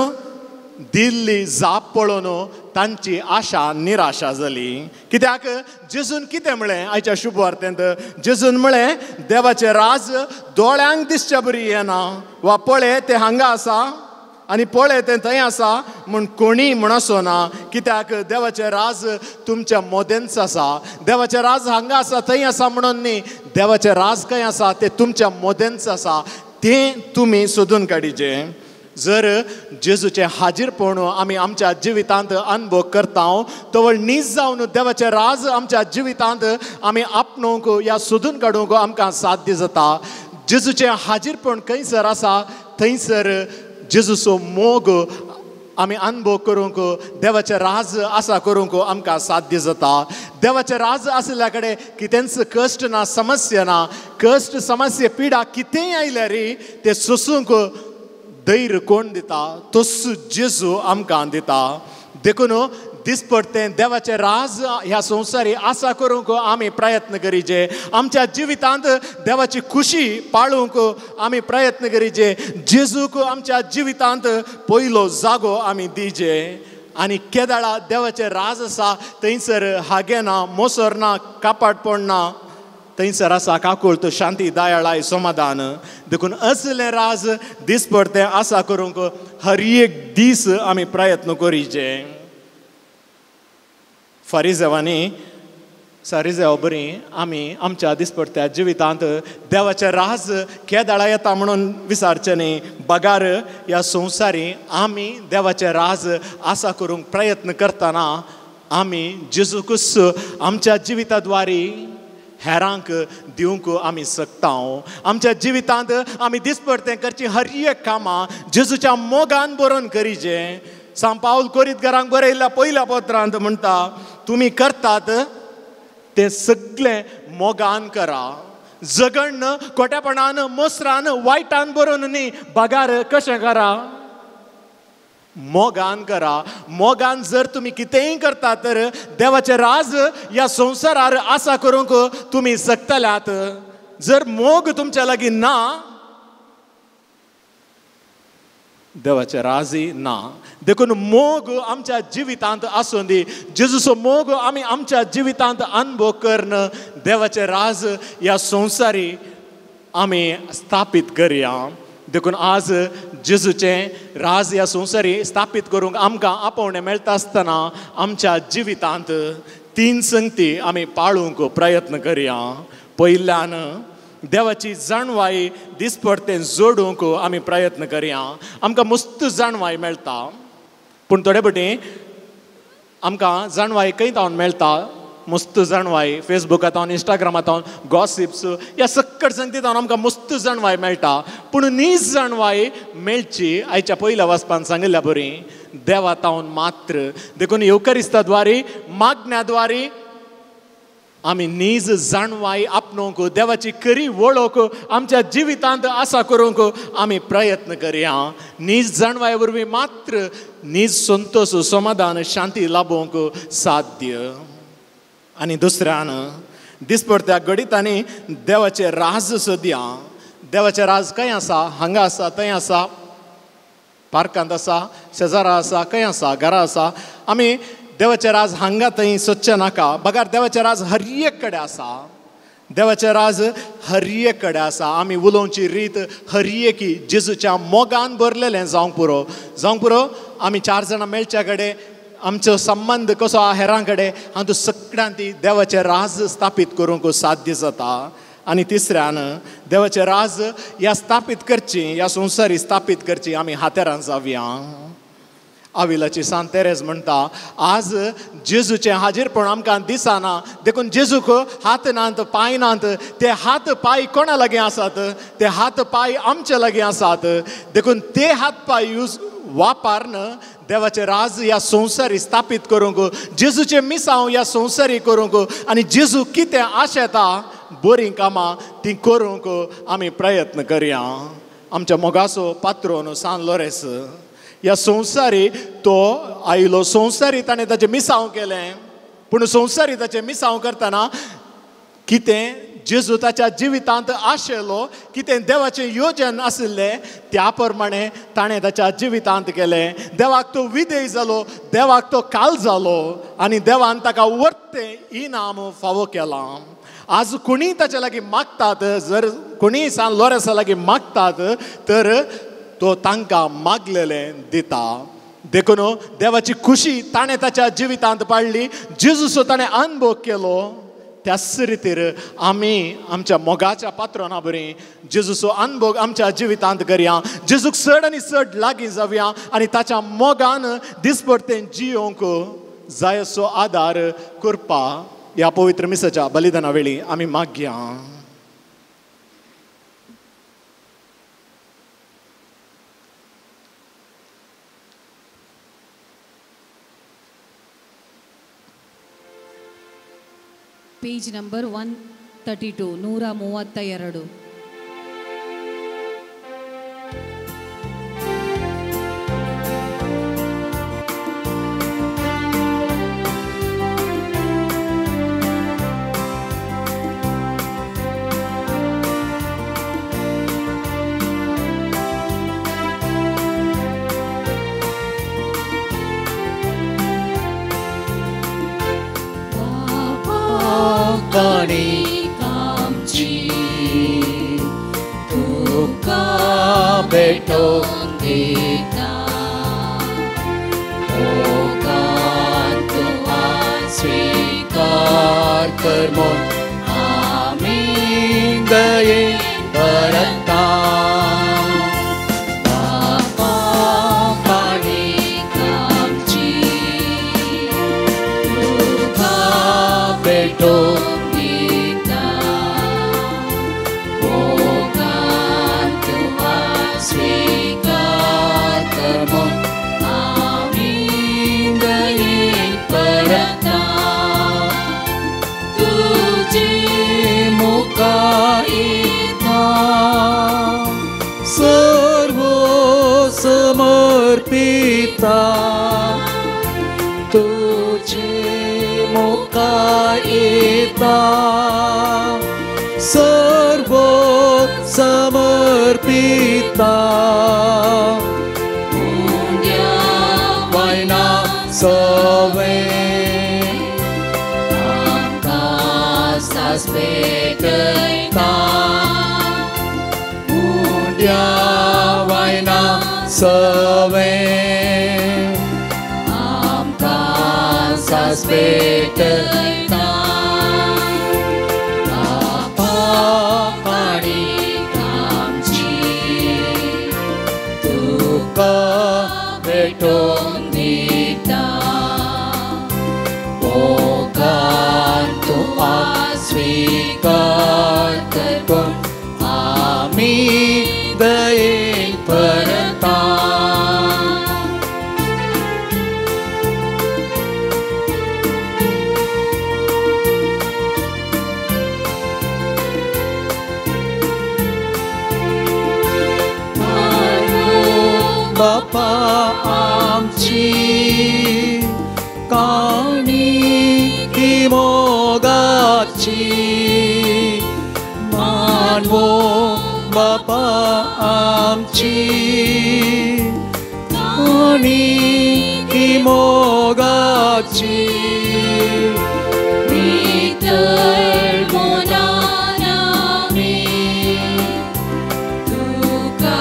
दिल्ली जाप पळोवन तांची आशा निराशा जाली. कित्याक जेजून कितें म्हळें आयच्या शुभ वार्तेंत? जेजून म्हळें देवाचें राज दोळ्यांक दिसच्या बरी येना, वा पळय तें हांगा आसा आनी पळय तें थंय आसा म्हूण कोणीय म्हणसो ना. कित्याक देवाचें राज तुमच्या मोदेंच आसा. देवाचें राज हांगा आसा थंय आसा म्हणून न्ही, देवाचें राज खंय आसा तें तुमच्या मोदेंच आसा. तें तुमी सोदून काडिचें. जर जेजूचें हाजीरपण आमी आमच्या जिवितांत अनुभव करता, तवळ नीज जावन देवाचें राज आमच्या जिवितांत आमी आपणूंक या सोदून काडूंक आमकां साध्य जाता. जेजूचें हाजीरपण खंयसर आसा थंयसर जेजूचो मोग आमी अनुभव करूंक देवाचें राज आसा करूंक आमकां साध्य जाता. देवाचें राज आसल्या कडेन कितेंच कश्ट ना, समस्या ना. कश्ट समस्या पिडा कितेंय आयल्यार ते सोसूंक धैर्य कोण दिता? तोच जेजू आमकां दिता. देखून दिसपडतें देवाचें राज ह्या संवसारी आसा करूंक आमी प्रयत्न करीचे. आमच्या जिवितांत देवाची खुशी पाळूंक आमी प्रयत्न करीचे. जेजूक आमच्या जिवितांत पयलो जागो आमी दिचे. आनी केदाळा देवाचें राज आसा थंयसर हागे ना, मोसोर ना, कापाटपण ना. थंयसर आसा काकुळट, शांती, दयाळाय, समाधान. देखून असलें राज दिसपडतें आसा करूंक हर एक दीस आमी प्रयत्न करीचे. फारिजेवांनी सारिजेवा बरी आमी आमच्या दिसपडत्या जिवितांत देवाचें राज केदाळा येता म्हणून विचारचें न्ही. बगार ह्या संवसारी आमी देवाचें राज आसा करूंक प्रयत्न करतना आमी जेजूकच आमच्या जिविताद्वारी हेरांक दिवंक आमी शकता. आमच्या जिवितांत आमी दिसपडतें करची हर एक कामां जेजूच्या मोगान बरोवन करीचे. सांत पावल कोरिंथकारांक बरयल्ल्या पयल्या पत्रांत म्हणटा, तुमी करतात ते सगळें मोगान करा. जगण खोटेपणान, मोसरान, वायटान बरोवन न्ही, बगार कशें करा? मोगान करा. मोगान जर तुमी कितेंय करता तर देवाचें राज ह्या संवसारार आसा करूंक तुमी शकतल्यात. जर मोग तुमच्या लागीं ना, देवाचें राजय ना. देखून मोग आमच्या जिवितांत आसूं दी. जेजूचो मोग आमी आमच्या जिवितांत अनुभव करन देवाचें राज ह्या संवसारी आमी स्थापीत करया. देखून आज जेजूचें राज ह्या संवसारी स्थापीत करूंक आमकां आपोवणें मेळटा आसतना आमच्या जिवितांत 3 संगती आमी पाळूंक प्रयत्न करया. पयल्यान देवाची जाणवाई दिसपडतें जोडूंक आमी प्रयत्न करया. आमकां मस्त जाणवाई मेळटा, पूण थोडे फावटी आमकां जाणवाई खंय तावन मेळटा? मस्त जाणवाई फेसबुकांत, इंस्टाग्रामांत, गॉसिप्स ह्या सक्कट संगतींत आमकां मस्त जाणवाई मेळटा. पूण नीज जाणवाई मेळची आयच्या पयल्या वाचपान सांगिल्ल्या बरी देवा तावन मात्र. देखून येवकारिस्ताद्वारी, मागण्याद्वारी आमी नीज जाणवाई आपणूंक, देवाची खरी वळख आमच्या जिवितांत आसा करूंक आमी प्रयत्न करया. नीज जाणवाय वरवीं मात्र नीज संतोष, समाधान, शांती लाभोवंक साध्य. आनी दुसऱ्यान दिसपडत्या घडितांनी देवाचें राज सोदया. देवाचें राज खंय आसा? हांगा आसा, थंय आसा, पार्कांत आसा, शेजारा आसा, खंय आसा, घरा आसा. आमी देवाचें राज हांगा थंय सोदचें नाका. बगार देवाचें राज हर एक कडेन आसा. देवाचें राज हर एक कडेन आसा. आमी उलोवची रीत हर एकी जेजूच्या मोगान भरलेलें जावंक पुरो. आमी 4 जाणां मेळच्या कडेन आमचो संबंध कसो आहा हेरां कडेन, हातूंत सगळ्यांत ती देवाचें राज स्थापीत करूंक साध्य जाता. आनी तिसऱ्यान देवाचें राज ह्या स्थापीत करची, ह्या संवसारी स्थापीत करची आमी हातेरां जावया. आविलाची सांत तेरेज म्हणटा, आज जेजूचें हाजीरपण आमकां दिसना. देखून जेजूक हात नात, पांय नात. ते हात पांय कोणा लागीं आसात? ते हात पांय आमचे लागीं आसात. देखून ते हात पांय वापरन देवाचें राज ह्या संवसारी स्थापीत करूंक, जेजूचें मिसांव ह्या संवसारी करूंक आनी जेजू कितें आशेता बरीं कामां ती करूंक आमी प्रयत्न करया. आमच्या मोगाचो पात्रोन सान लोरेस ह्या संवसारी तो आयलो. संवसारी ताणें ताचें मिसांव केलें, पूण संवसारी ताचें मिसांव करतना कितें जेजू ताच्या जिवितांत आशिल्लो, कितें देवाचें योजन आशिल्लें त्या प्रमाणे ताणें ताच्या जिवितांत केलें. देवाक तो विधेय जालो, देवाक तो काल जालो आनी देवान ताका वर्तें इनाम फावो केलां. आज कोणीय ताचे लागीं मागतात, जर कोणीय सान लोरेसा लागीं मागतात तर तो तांकां मागलेलें दिता. देखून देवाची खुशी ताणें ताच्या जिवितांत पाळ्ळी, जेजूचो ताणें अनुभव केलो. त्याच रितीर आमी आमच्या मोगाच्या पात्रोना बरी जेजूचो अनुभव आमच्या जिवितांत करया. जेजूक चड आनी चड लागीं जावया आनी ताच्या मोगान दिसपडतें जियोंक जाय असो आदार करपा ह्या पवित्र मिसाच्या बलिदाना वेळी आमी मागया. Page number 132 132. भेटून दिता ओगान तुवा स्वीकार कर मोन आमी दये परता बापा काणिक आमची तुका भेटून स्वीकार कर मोन आमी दये परता तुझे मुखार येता सर्व समर्पिता तुझे मुखार येता सर्व समर्पिता मुंड्या वायना सवे आमकां सास भेटयता मुंड्या वायना सवे आमकां सास भेटयता भेटून दिता ओगान तुवा स्वीकार कर आमी दये परता बापा आमची काणिक मोगाची मानवो बापा आमची काणिक मोगाची भितर मोनान आमी तुका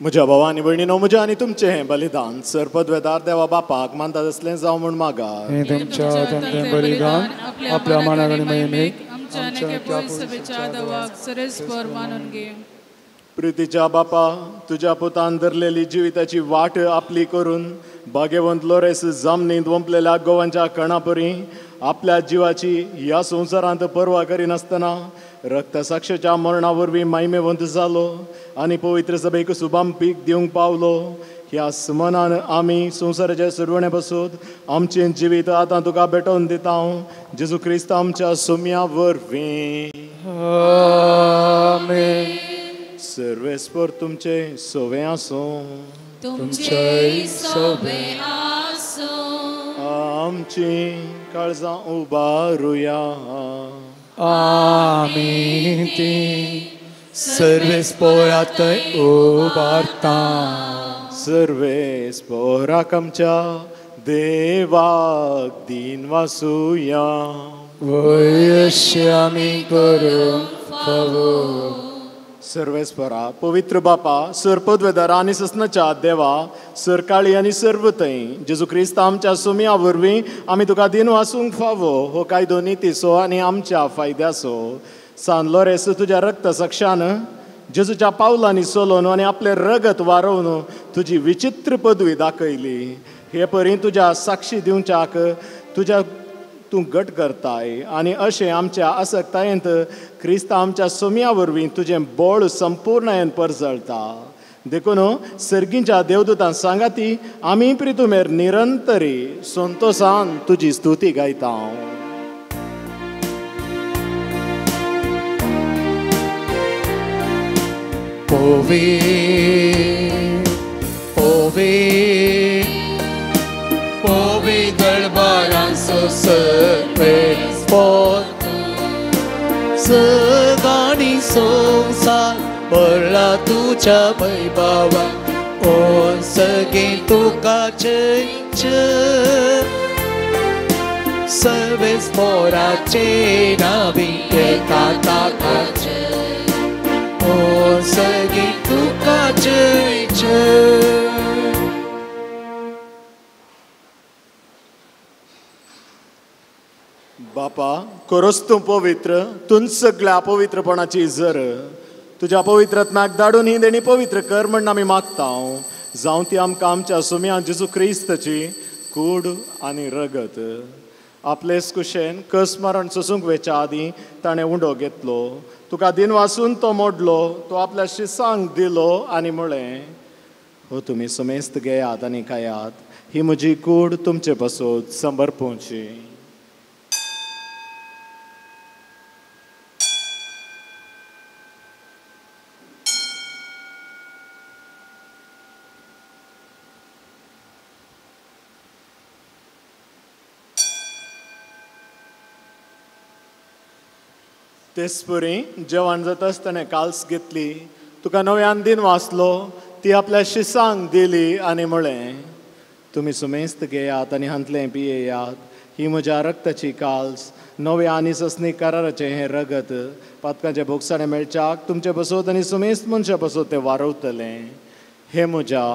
म्हज्या भावा आनी भयणीनो म्हजें आनी तुमचें हें बलिदान सर पदवेदार देवा बापाक मानता तसलें जावं म्हूण मागात. हें तुमच्या हातांतलें बलिदान आपल्या मनाक आनी महिमेक सभेच्या देवाक सरेस्पर मानून घे. प्रितीच्या बापा तुज्या पुतान धरलेली जिविताची वाट आपली करून भाग्यवंत लोरेस जमनींत वंपलेल्या गोवांच्या कणापरी आपल्या जिवाची ह्या संवसारांत पर्वा करिनासतना रक्तसाक्षीच्या मरणा वरवीं महिमेवंत जालो आनी पवित्र सभेक शुभाम पीक दिवंक पावलो. ह्या सुमनान आमी संवसाराचे सुरवणे पासून आमचें जिवीत आतां तुका भेटोवन दिता. जेजू क्रिस्त आमच्या सुम्या वरवीं आमेन. सर्वेस्पर तुमचे सोवे आसूं. तुमचे सोवे आसूं. आमची काळजां उबारुया. आमी ती सर्वेस्पोरात उबारता. सर्वेस्पोराक आमच्या देवाक दिन वासुया. वयस्य आमी करूंक फावो. सर्वेस्परा पवित्र बापा सर पदवेदारा आनी ससनाच्या देवा सर काळी आनी सर्व थंय जेजू क्रिस्त आमच्या सुमया वरवीं आमी तुका दिन वासूंक फावो. हो कायदो नितीसो आनी आमच्या फायद्याचो. सान लोरेस तुज्या रक्त साक्षान जेजूच्या पावलांनी चलोवन आनी आपले रगत वारोवन तुजी विचित्र पदवी दाखयली. हे परी तुज्या साक्षी दिवच्याक तुज्या तूं घट करताय आनी अशें आमच्या आसक्तायेंत क्रिस्त आमच्या सोम्या वरवीं तुजें बळ संपूर्णयेन परजळटा. देखून सर्गींच्या देवदूतां सांगाती आमी प्रितुमेर निरंतरी संतोषान तुजी स्तुती गायता. Ovi, ovi, ovi दरबारांचो सर्वे स्पोत. सदांनी संसार भरला तुज्या वैभवान. ओ सगळीं तुका जय. सर्वे स्पोराचे नावी एका ताकाचे. ओ सगळीं तुका जय जय. बापा खरोच तूं पवित्र. तूं सगळ्या पवित्रपणाची झर. तुज्या पवित्रत्म्याक धाडून ही देणी पवित्र कर म्हण आमी मागता. जावं ती आमकां आमच्या सुम्या जेजू क्रिस्ताची कूड आनी रगत. आपलेच कुशेन कस मरण सोसूंक वेच्या आदीं ताणें उंडो घेतलो. तुका दिन वासून तो मोडलो. तो आपल्या शिसांक दिलो आनी म्हळें हो तुमी सुमेस्त घेयात आनी खायात. ही म्हजी कूड तुमचे पासून समर्पूची. तेच परी जेवण जाता आसतना काल्स घेतली. तुका नव्यान दिन वाचलो. ती आपल्या शिसांक दिली आनी म्हळें तुमी सुमेस्त घेयात आनी हांतलें पियेयात. ही म्हज्या रक्ताची काल्स नव्या आनी ससनी कराराचें हें रगत पातकांचे भोगसाणें मेळच्याक तुमचे बसोत आनी सुमेस्त मनशा बसोत तें वारवतलें. हे म्हज्या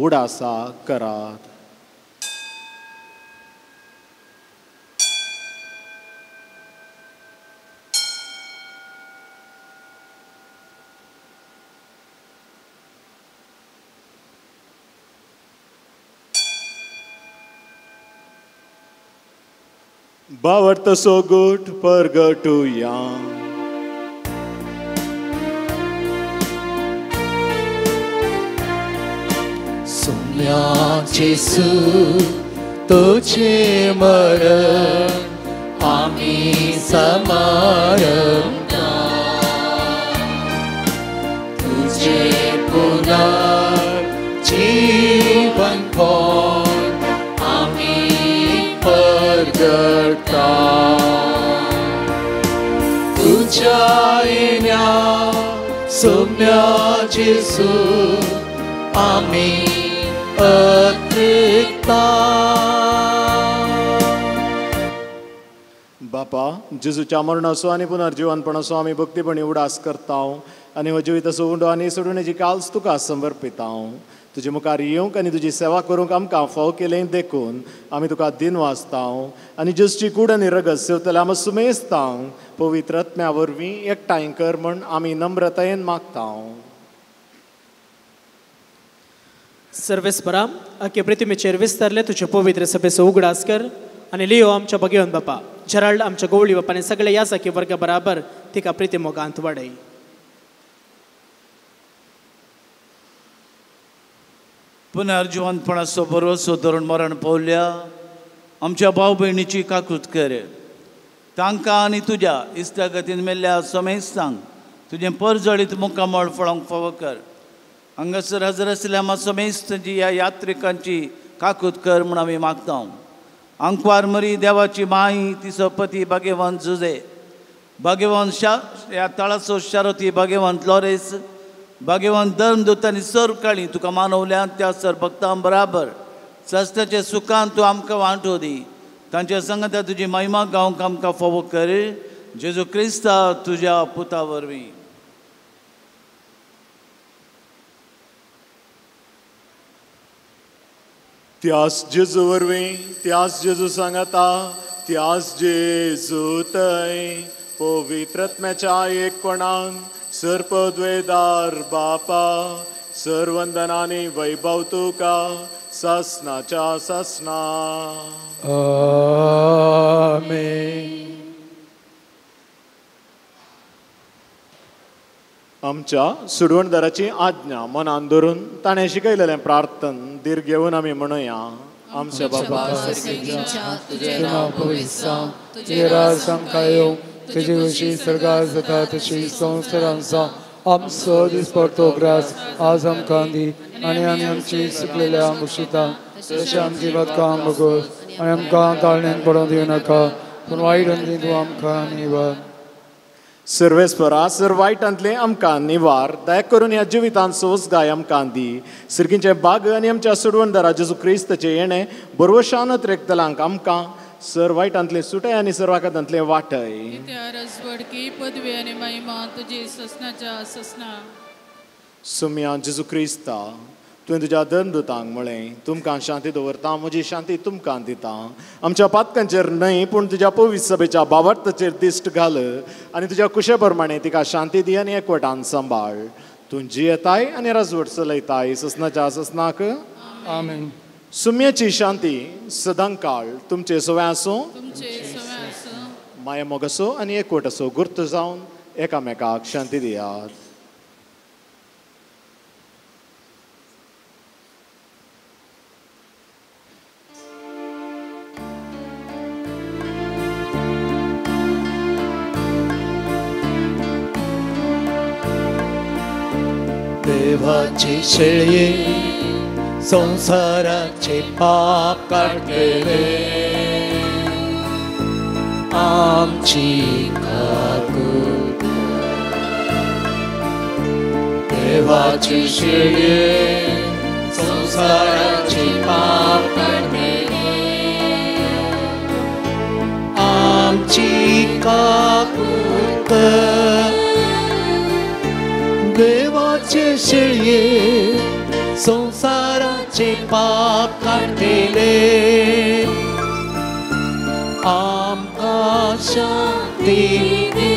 उडासा करात. बावर्त सोगूट परगटुया. सुम्या जेसू तुझे मरण आमी समारंभा. तुझे पुनर्जीवन कोण आमी परगटा. तुझ्या येण्या सुम्या जेसू आमी अत्रिता. बापा जेजूच्या मरणाचो आनी पुनर्जीवनपणाचो आमी भक्तीपणी उडास करता आनी हो जिविताचो उंडो आनी सोडूनेची काल्स तुका समर्पिता. तुजे मुखार येवंक आनी तुजी सेवा करूंक आमकां फाव केलें देखून आमी तुका दिन वाचता आनी जेजूची कूड आनी रगत सेवतले आमी सुमेस्तांक पवित्र आत्म्या वरवीं एकठांय कर म्हण आमी नम्रतायेन मागता. सर्वेस्परा अख्खे प्रतिमेचेर विस्तारले तुझे पवित्र सभेचो उगडास कर आनी लियो आमच्या भगवंत बापा जराल्ड आमच्या गवळी बापाने सगळे यासाकी वर्गा बराबर तिका प्रितिमोगांत वाडय. पुनर्जीवनपणाचो भरोसो धरून मरण पावल्या आमच्या भाव भयणीची काकूत कर. तांकां आनी तुज्या इश्टागतीन मेल्ल्या समेस्तांक तुजें परजळीत मुखामळ फळोवंक फावो कर. हांगासर हजर आशिल्ल्या आमच्या समेस्तांची ह्या यात्रिकांची काकूत कर म्हूण आमी मागता. आंकवार मरी देवाची माई तिचो पती भाग्यवंत जुजे, भाग्यवंत ह्या तळाचो शारोती भाग्यवंत लॉरेस, भाग्यवंत धर्मदूत आनी सर काळी तुका मानवल्यान त्या सर भक्तां बराबर सस्ताच्या सुखान तूं आमकां वांटो दी तांच्या संगता तुजी महिमा गावंक आमकां फोव कर जेजू क्रिस्ता तुज्या पुता वरवीं त्यास जेजू वरवीं त्यास जेजू सांगता त्यास जेजू थंय पवित्रत्म्याच्या एकपणान सर्पद्वेदार बापा सर्वंदनांनी वैभव तुका ससनाच्या ससना आमेन. आमच्या सुडवणदाराची आज्ञा मनान धरून ताणें शिकयलेलें प्रार्थन दीर घेवन आमी म्हणुया. आमच्या बाबा तुझे नाव पवित्र जावं, तुझे राज आमकां येवं, तुजी कशी स्वर्गार जाता तशी संवसारांत जावं. आमचो दिसपडटो ग्रास आज आमकां दी आनी आमी आमची चुकलेल्या मुशिता तशें आमची बदकां आमकां आनी आमकां ताळणेन पडोवंक दिवं नाका पूण वायटांतली तूं आमकां निवार. सर्वेस्परा सर वायटांतले आमकां निवार दया करून ह्या जिवितांत सोसगाय आमकां दी. सिरकींचे बाग आनी आमच्या सुडवणदारा जेजू क्रिस्ताचे येणें बरवशानत रेखतलांक आमकां सर वायटांतले सुटय आनी सर्वाकांतले वाटय. रसवडकी पदवी आनी महिमा तुजी ससनाच्या ससना. सुम्या जेजू क्रिस्ता तुवें तुज्या धर्मदुतांक म्हळें तुमकां शांती दवरता म्हजी शांती तुमकां दिता. आमच्या पातकांचेर न्हय पूण तुज्या पवित्र सभेच्या भावार्थाचेर दिश्ट घाल आनी तुज्या कुशे प्रमाणे तिका शांती दी आनी एकवटान सांबाळ. तूं जियेताय आनी राजवट चलयताय ससनाच्या ससनाक. आमेन. सुम्याची शांती सदां काळ तुमचे सवय आसूं, माया मोग असो आनी एकवट असो गुर्त जावन एकामेकाक शांती दियात. देवाची शेळये संसाराचे पाप काढलेले आमची काकूट. देवाची शेळये संसाराचे पाप काढलेले आमची काकूट. देवाचे शेळये संसाराचे पाप काढलेले आमकां शांती दी,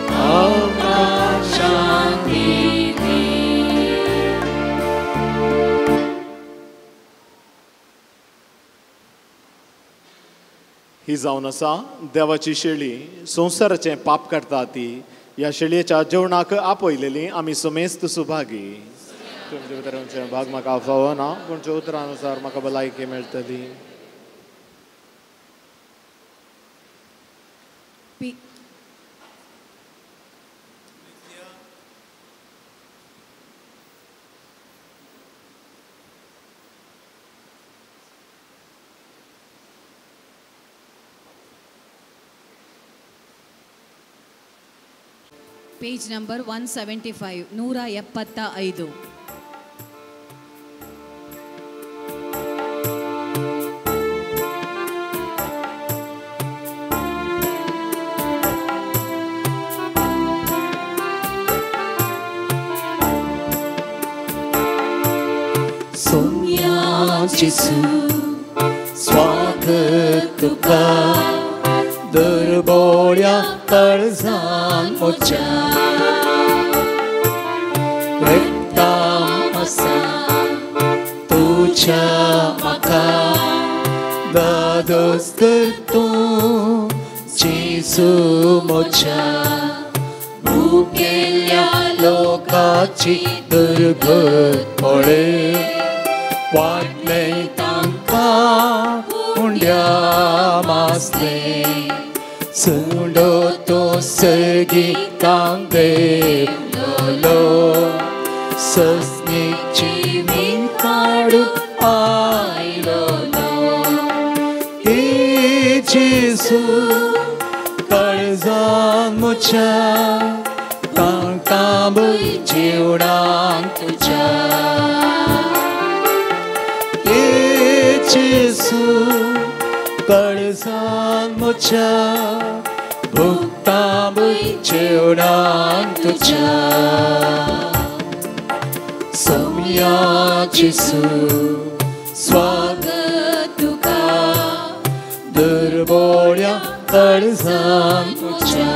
आमकां शांती दी. ही जावन आसा देवाची शेळी संसाराचें पाप काडटा ती. ह्या शेळयेच्या जेवणाक आपयलेली आमी समेस्त सुभागी. तुमच्या उतरांचे भाग म्हाका फावो ना पूण तुमच्या उतरानुसार म्हाका भलायकी मेळटली. Page number 175 175. सोम्या जेसू स्वागत तुका दरबोळ्या काळजान मोच्या रक्ताम आसा तुज्या म्हाका दादोस्तर तूं जेजू मोच्या भुकेल्या लोकाची दुर्गत पळे वाटले तांकां हुंड्या मासले सुंडो तो सर्गी कांदेलो ससनेची मीन काडू आयलो हे जेजू काळजान म्हज्या तांकां बरी जेवणाक तुज्या जेसू काळजान म्हज्या भुगता जेवणान तुझ्या सौम्या जेसू स्वागत तुका दुर्बोळ्या काळजान तुझ्या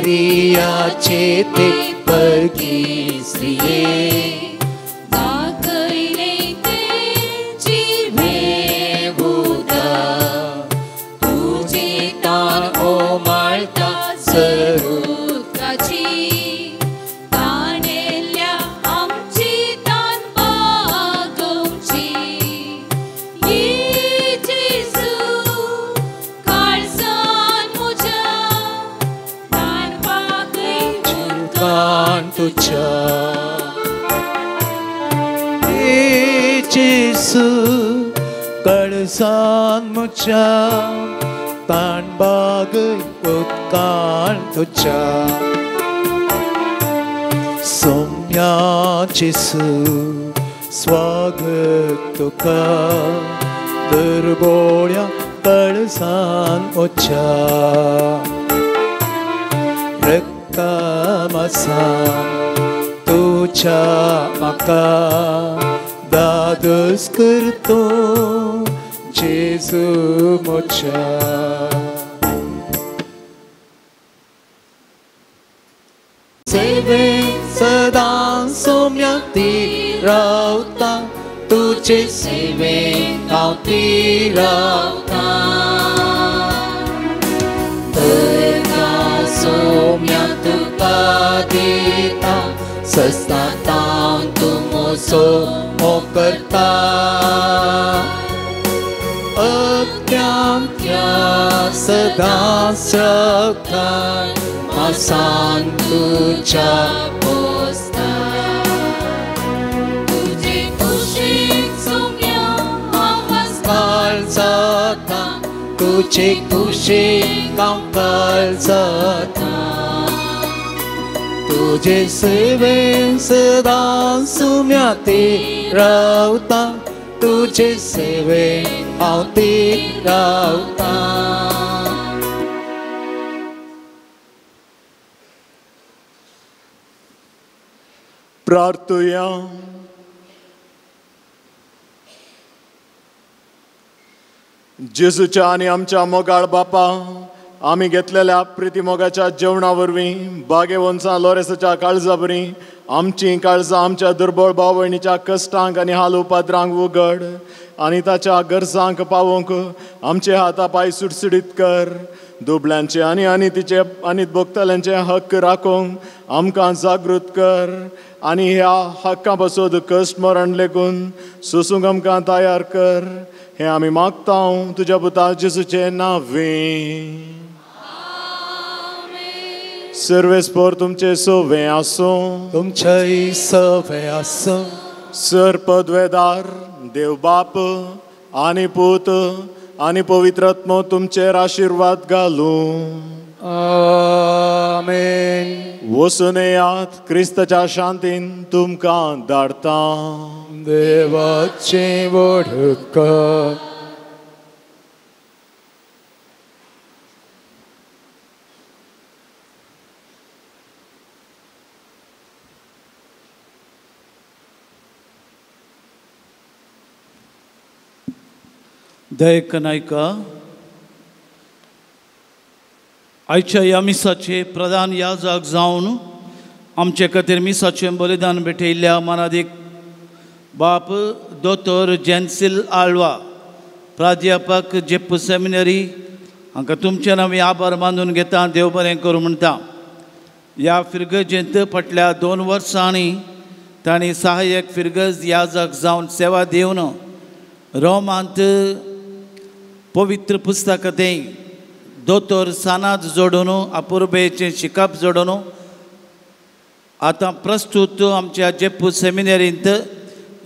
Maria te pergi sriye दाखयले ते जिवे buda तुझे तान ओ माळता सरुताची ताणेल्या आमची तान बागोवची ये जेजू काळजान म्हज्या तान बागय कान तुझ्या जेसू काळजान म्हज्या ताण बागय उत्कान तुझ्या सौम्या जेसू स्वागत तुका दुर्बोळ्या काळजान म्हज्या रक्तमासान तुझ्या म्हाका दादोस करतो जेजू म्हज्या सेवेन सदां सौम्या ती रावता तुझे सेवेन हांव ती रावता सौम्या तुका दिता सस्ता तूं मोसो करता अत्यांत्या सदां सखाय मासान तुझ्या पोसता तुझे कुशीक सौम्या हांव काल जाता तुझे कुशीक हांव काल जाता तुझे सेवेन सदां सौम्या ती रावता तुझे सेवेन हांव ती रावता प्रार्थुया जेजूच्या आनी आमच्या मोगाळ बापा आमी घेतलेल्या प्रिती मोगाच्या जेवणा वरवीं बागे वंसा लोरेसाच्या काळजा बरी आमची काळजां आमच्या दुर्बळ भाव भयणीच्या कश्टांक आनी हाल उपाद्रांक उगड आनी ताच्या गरजांक पावोवंक आमचे हाता पांय सुटसुडीत कर दुबळ्यांचे आनी तिचे आनी भोगतल्यांचे हक्क राखोवंक आमकां जागृत कर आनी ह्या हक्कां पासून कश्ट मरण लेगून सोसूंक आमकां तयार कर हे आमी मागता तुज्या पुता जेजूचे नांवें सर्वेस्पोर तुमचे सोवे आसूं तुमचेय सवे आसूं सर पदवेदार देव बाप आनी पूत आनी पवित्रात्मो तुमचेर आशिर्वाद घालूं आमेन वचून येयात क्रिस्ताच्या शांतीन तुमकां धाडटा देवाचे वडक दयकनायका आयच्या ह्या मिसाचे प्रधान याजक जावन आमचे खातीर मिसाचें बलिदान भेटयल्ल्या मानादीक बाप दोतोर जेन्सिल आळवा प्राध्यापक जेप्पू सेमिनरी हांकां तुमचे नांवी आभार मानून घेता देव बरें करूं म्हणटा ह्या फिरगजेंत फाटल्या 2 वर्सांनी तांणी सहाय्यक फिरगज याजक जावन सेवा दिवन रोमांत पवित्र पुस्तक तें दोतोर सानाद जोडून अपुर्बेचें शिकप जोडून आतां प्रस्तुत आमच्या जेप्पू सेमिनरींत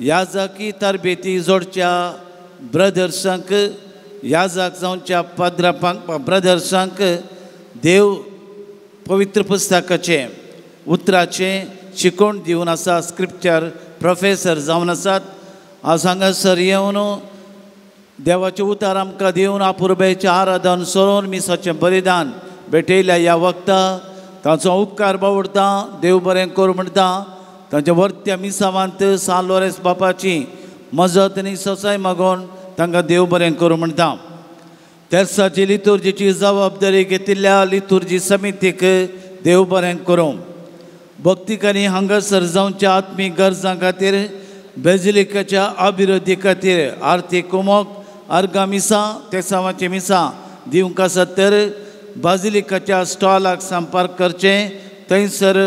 याजकी तरबेती जोडच्या ब्रदर्सांक याजक जावच्या पाद्रापांक ब्रदर्सांक देव पवित्र पुस्तकाचे उतराचे शिकोवण दिवन आसा. स्क्रिप्चर प्रोफेसर जावन आसात. हांव हांगासर येवन देवाचें उतार आमकां दिवन अपुर्बेचें आराधन सरोन मिसाचें बलिदान भेटयल्या ह्या वखदा ताचो उपकार बावडटा. देव बरें करूं म्हणटा. तांच्या वर्त्या मिसावांत सान लोरेस बापाची मजत आनी ससाय मागोवन तांकां देव बरें करूं म्हणटा. तेर्साची लितुर्जीची जबाबदारी घेतिल्ल्या लितुर्जी समितीक देव बरें करूं. भक्तिकांनी हांगासर जावच्या आत्मीक गरजां खातीर बेजिलिकाच्या अभिवृद्धी खातीर आर्थीक कुमक अर्गा मिसा तेसावांची मिसा दिवंक आसात तर बाजिलिकाच्या स्टॉलाक संपर्क करचे. थंयसर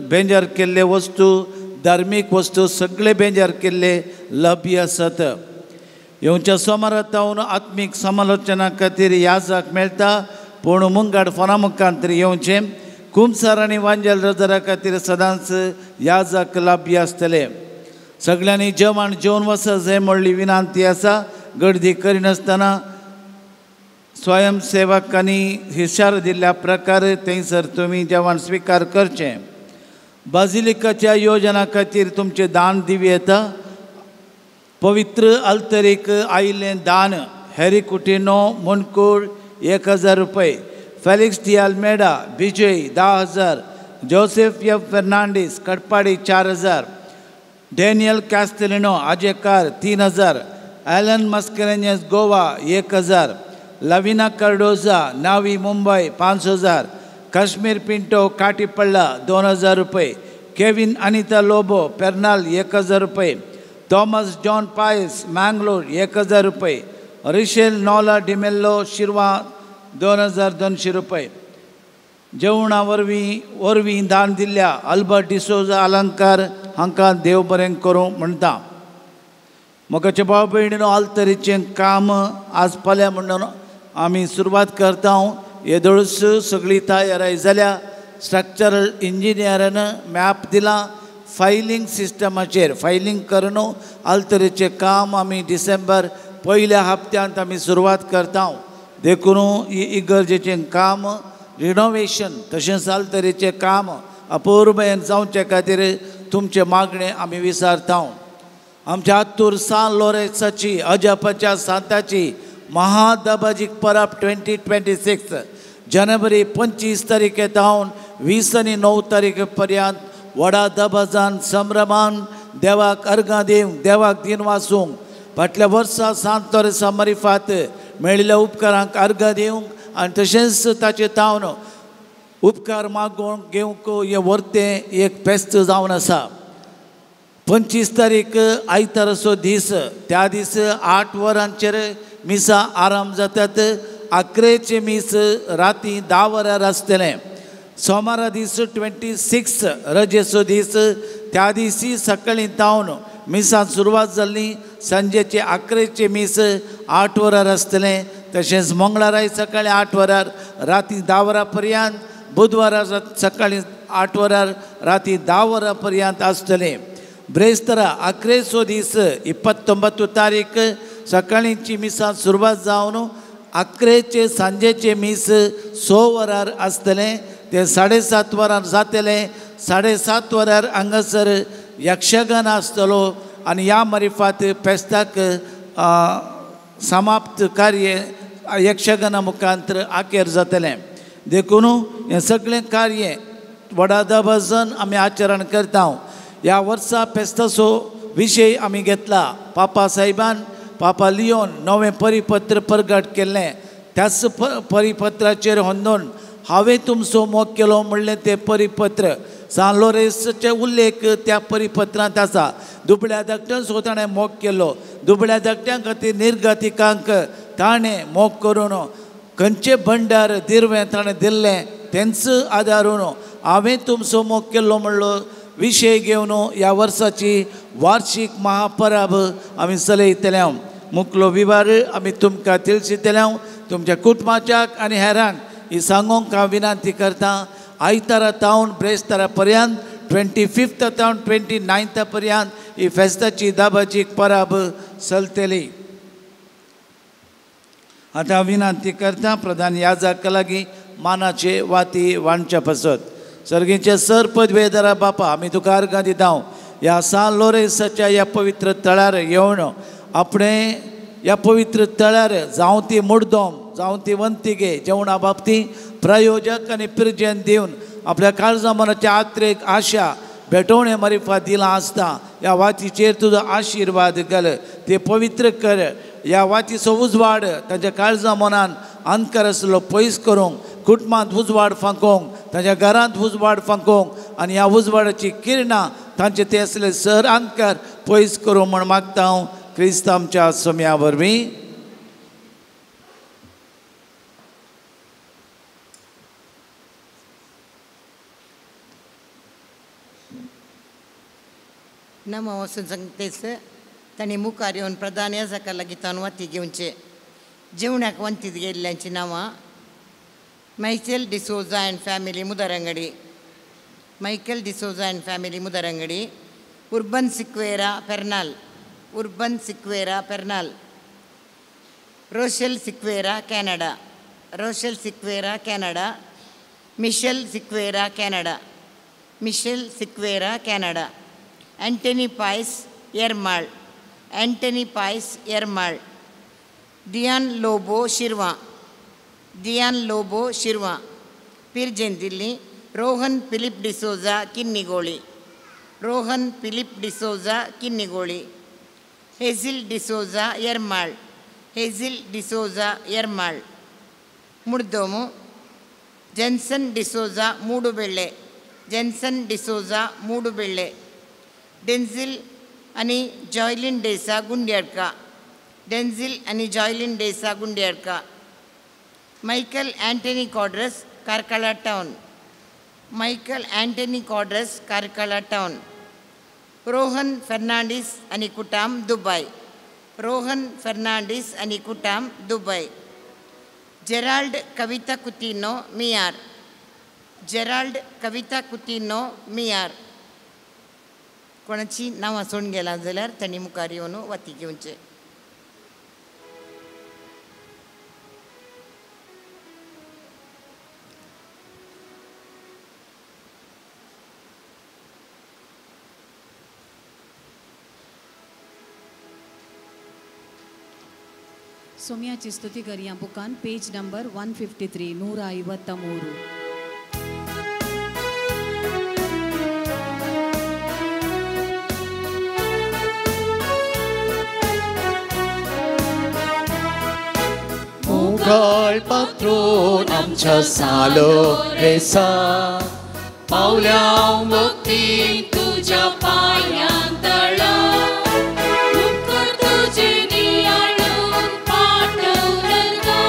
बेंजार केल्ले वस्तू धार्मीक वस्तू सगळे बेंजार केल्ले लभ्य आसात. येवच्या सोमारात जावन आत्मीक समालोचना खातीर याजक मेळटा. पूण मुंगाड फोना मुखांतर येवचें. कुमसार आनी वांजेल रजरा खातीर सदांच याजक लभ्य आसतले. सगळ्यांनी जेवण जेवन वचत हे म्हणली विनंती आसा. गर्दी करिनासतना स्वयंसेवकांनी इशारो दिल्ल्या प्रकार थंयसर तुमी जेवण स्विकार करचें. बाजिलिकाच्या योजना खातीर तुमचें दान दिवी येता. पवित्र अल्तरीक आयिल्लें दान हॅरी कुटिनो मुनकूड 1000 रुपये. Felix D'Almeida Vijay 10,000. Joseph F Fernandes Katapadi 4,000. Daniel Castelino Ajekar 3,000. Allen Mascarenhas Goa 1,000. Lavina Cardoza Navi Mumbai 5,000. Kashmir Pinto Katipalla 2,000 रुपये. केविन अनिता लोबो पेर्नाल 1,000 रुपये. थॉमस जॉन पायस मँगलोर 1,000 रुपये. रिशेल नॉला डिमेल्लो शिरवा 2,200 रुपये. जेवणा वरवीं दान दिल्ल्या अल्बर्ट डिसोजा अलंकार हांकां देव बरें करूं म्हणटा. मोगाच्या भाव भयणीनो आल्तरीचें काम आज फाल्यां म्हणून आमी सुरवात करता. येदोळूच सगळी तयारी जाल्या. स्ट्रक्चरल इंजिनियरान मॅप दिला. फायलिंग सिस्टमाचेर फायलिंग करून आल्तरीचें काम आमी डिसेंबर पयल्या हप्त्यांत आमी सुरवात करता. देखून ही इगर्जेचें काम रिनोवेशन तशेंच आल्तरीचें काम अपूर्वयेन जावचे खातीर तुमचे मागणे आमी विचारता. आमच्या हातूर सान लोरेसाची अजपाच्या सांताची महादबाजीक परब 2026 जानेवारी 25 तारीखेतावन 20 आनी 9 तारीख पर्यंत व्हडा दबाजान संभ्रमान देवाक अर्गां दिवंक देवाक दिन वाचूंक फाटल्या वर्सा सांत लोरेसा मरिफात मेळिल्ल्या उपकारांक अर्गां दिवंक आनी तशेंच ताचे तावन उपकार मागोवंक घेवंक हे वर्तें एक फेस्त जावन आसा. 25 तारीख आयताराचो दीस. त्या दीस 8 वरांचेर मिसा आराम जातात. 11चे मीस राती 10 वरार आसतलें. सोमारा दीस 26 रजेचो दीस. त्या दिसी सकाळीं तावन मिसां सुरवात जाल्ली. सांजेचे 11चे मीस 8 वरार आसतलें. तशेंच मंगळाराय सकाळीं 8 वरार राती 10 वरां पर्यंत. बुधवारा सकाळीं 8 वरार राती 10 वरां पर्यंत आसतलें. ब्रेस्तारा 11चो दीस 29 तारीख सकाळींची मिसां सुरवात जावन 11चे सांजेचे मीस 6 वरार आसतलें. ते 7:30 वरार जातलें. 7:30 वरार हांगासर यक्षगान आसतलो आनी ह्या मरिफात फेस्ताक समाप्त कार्य यक्षगाना मुखांतर आखेर जातलें. देखून हें सगळें कार्य व्हडा दबाजान आमी आचरण करता. ह्या वर्सा फेस्ताचो विशय आमी घेतला. पापा साहेबान पापा लियोन नवें परिपत्र प्रगट केल्लें. त्याच परिपत्राचेर होंदून हांवें तुमचो मोग केलो म्हणलें तें परिपत्र सान लोरेसाचे उल्लेख त्या परिपत्रांत आसा. दुबळ्या धाकट्यांचो ताणें मोग केलो. दुबळ्या धाकट्यां खातीर निर्गतिकांक ताणें मोग करून खंयचे भंडार दिरवें ताणें दिल्लें तेंच आदारून हांवें तुमचो मोग केल्लो म्हणलो विशय घेवन ह्या वर्साची वार्षिक महापरब आमी चलयतले. मुकलो विवार आमी तुमकां तिळशितल्या तुमच्या कुटुंबाच्याक आनी हेरांक ही सांगूंक हांव विनंती करता. आयतारा तावन ब्रेस्तारा पर्यंत 25 तावन 29 पर्यंत ही फेस्ताची दाबाची परब चलतली. आतां हांव विनंती करता प्रधान याजका लागीं मानाचे वाती वांडच्या पासत. सर्गीचे सर पदवेदारा बापा आमी तुका अर्गां दिता. ह्या सान लोरेन्साच्या ह्या पवित्र तळ्यार येवन आपणे ह्या पवित्र तळ्यार जावं ती मुड्दोम जावं ती वंतिगे जेवणा बाबतींत प्रायोजक आनी पिरजेन दिवन आपल्या काळजा मनाच्या आत्रेक आशा भेटोवणे मरिफा दिला आसता. ह्या वातीचेर तुजो आशिर्वाद घाल, ते पवित्र कर. ह्या वातीचो उजवाड ताच्या काळजा मनान अंधकार आसलो पयस करूंक, कुटुंबांत उजवाड फांकोवंक, ताच्या घरांत उजवाड फांकोवंक आनी ह्या उजवाडाची किरणां तांचे ते असले सर अंधकार पयस करूं म्हण मागता हांव क्रिस्त आमच्या सोम्या वरवीं. ನಮ್ಮ वचून सांगतेस तांणी मुखार येवन प्रधान याजका लागीं तावन वाती घेवचे. जेवणाक वंतीत गेल्ल्यांची नांवां Michael D'Souza and family Mudarangadi, Michael D'Souza and family Mudarangadi, Urban Sequeira Pernal, Urban Sequeira Pernal, Rochelle Sequeira Canada, Rochelle Sequeira Canada, Michelle Sequeira Canada, Michelle Sequeira Canada, Antony Pius Yermal, Antony Pius Yermal, Dian Lobo Shirva, Dian Lobo Shirva, पिरजेन दिल्ली Rohan Philip D'Souza Kinnigoli, Rohan Philip D'Souza Kinnigoli, Hazel D'Souza Yermal, Hazel D'Souza Yermal, मुड्दोमु Jenson D'Souza Moodubelle, Jenson D'Souza Moodubelle, Denzil आणि Joylin D'Sa Gundyadka, Denzil आणि Joylin D'Sa Gundyadka, Michael Antony Quadros Karkala town, Michael Antony Quadros Karkala town, Rohan Fernandes आणि कुटाम Dubai, Rohan Fernandes आणि कुटाम Dubai, Gerald कविता कुतिनो मियार, Gerald कविता कुतिनो मियार. कोणाची नांवां सोडून गेला जाल्यार तांणी मुखार येवन वाती घेवचे. ಸೊಮ್ಯಾಚಿ ಸ್ತುತಿಗರಿಯ ಬುಕಾನ್ ಪೇಜ್ ನಂಬರ್ 153 153. मुघल पात्रून आमच्या सालो रेसा पावल्या मुक्ती तुझ्या पायांतळा, मुखार तुझे नियाळून पाठवलं गा,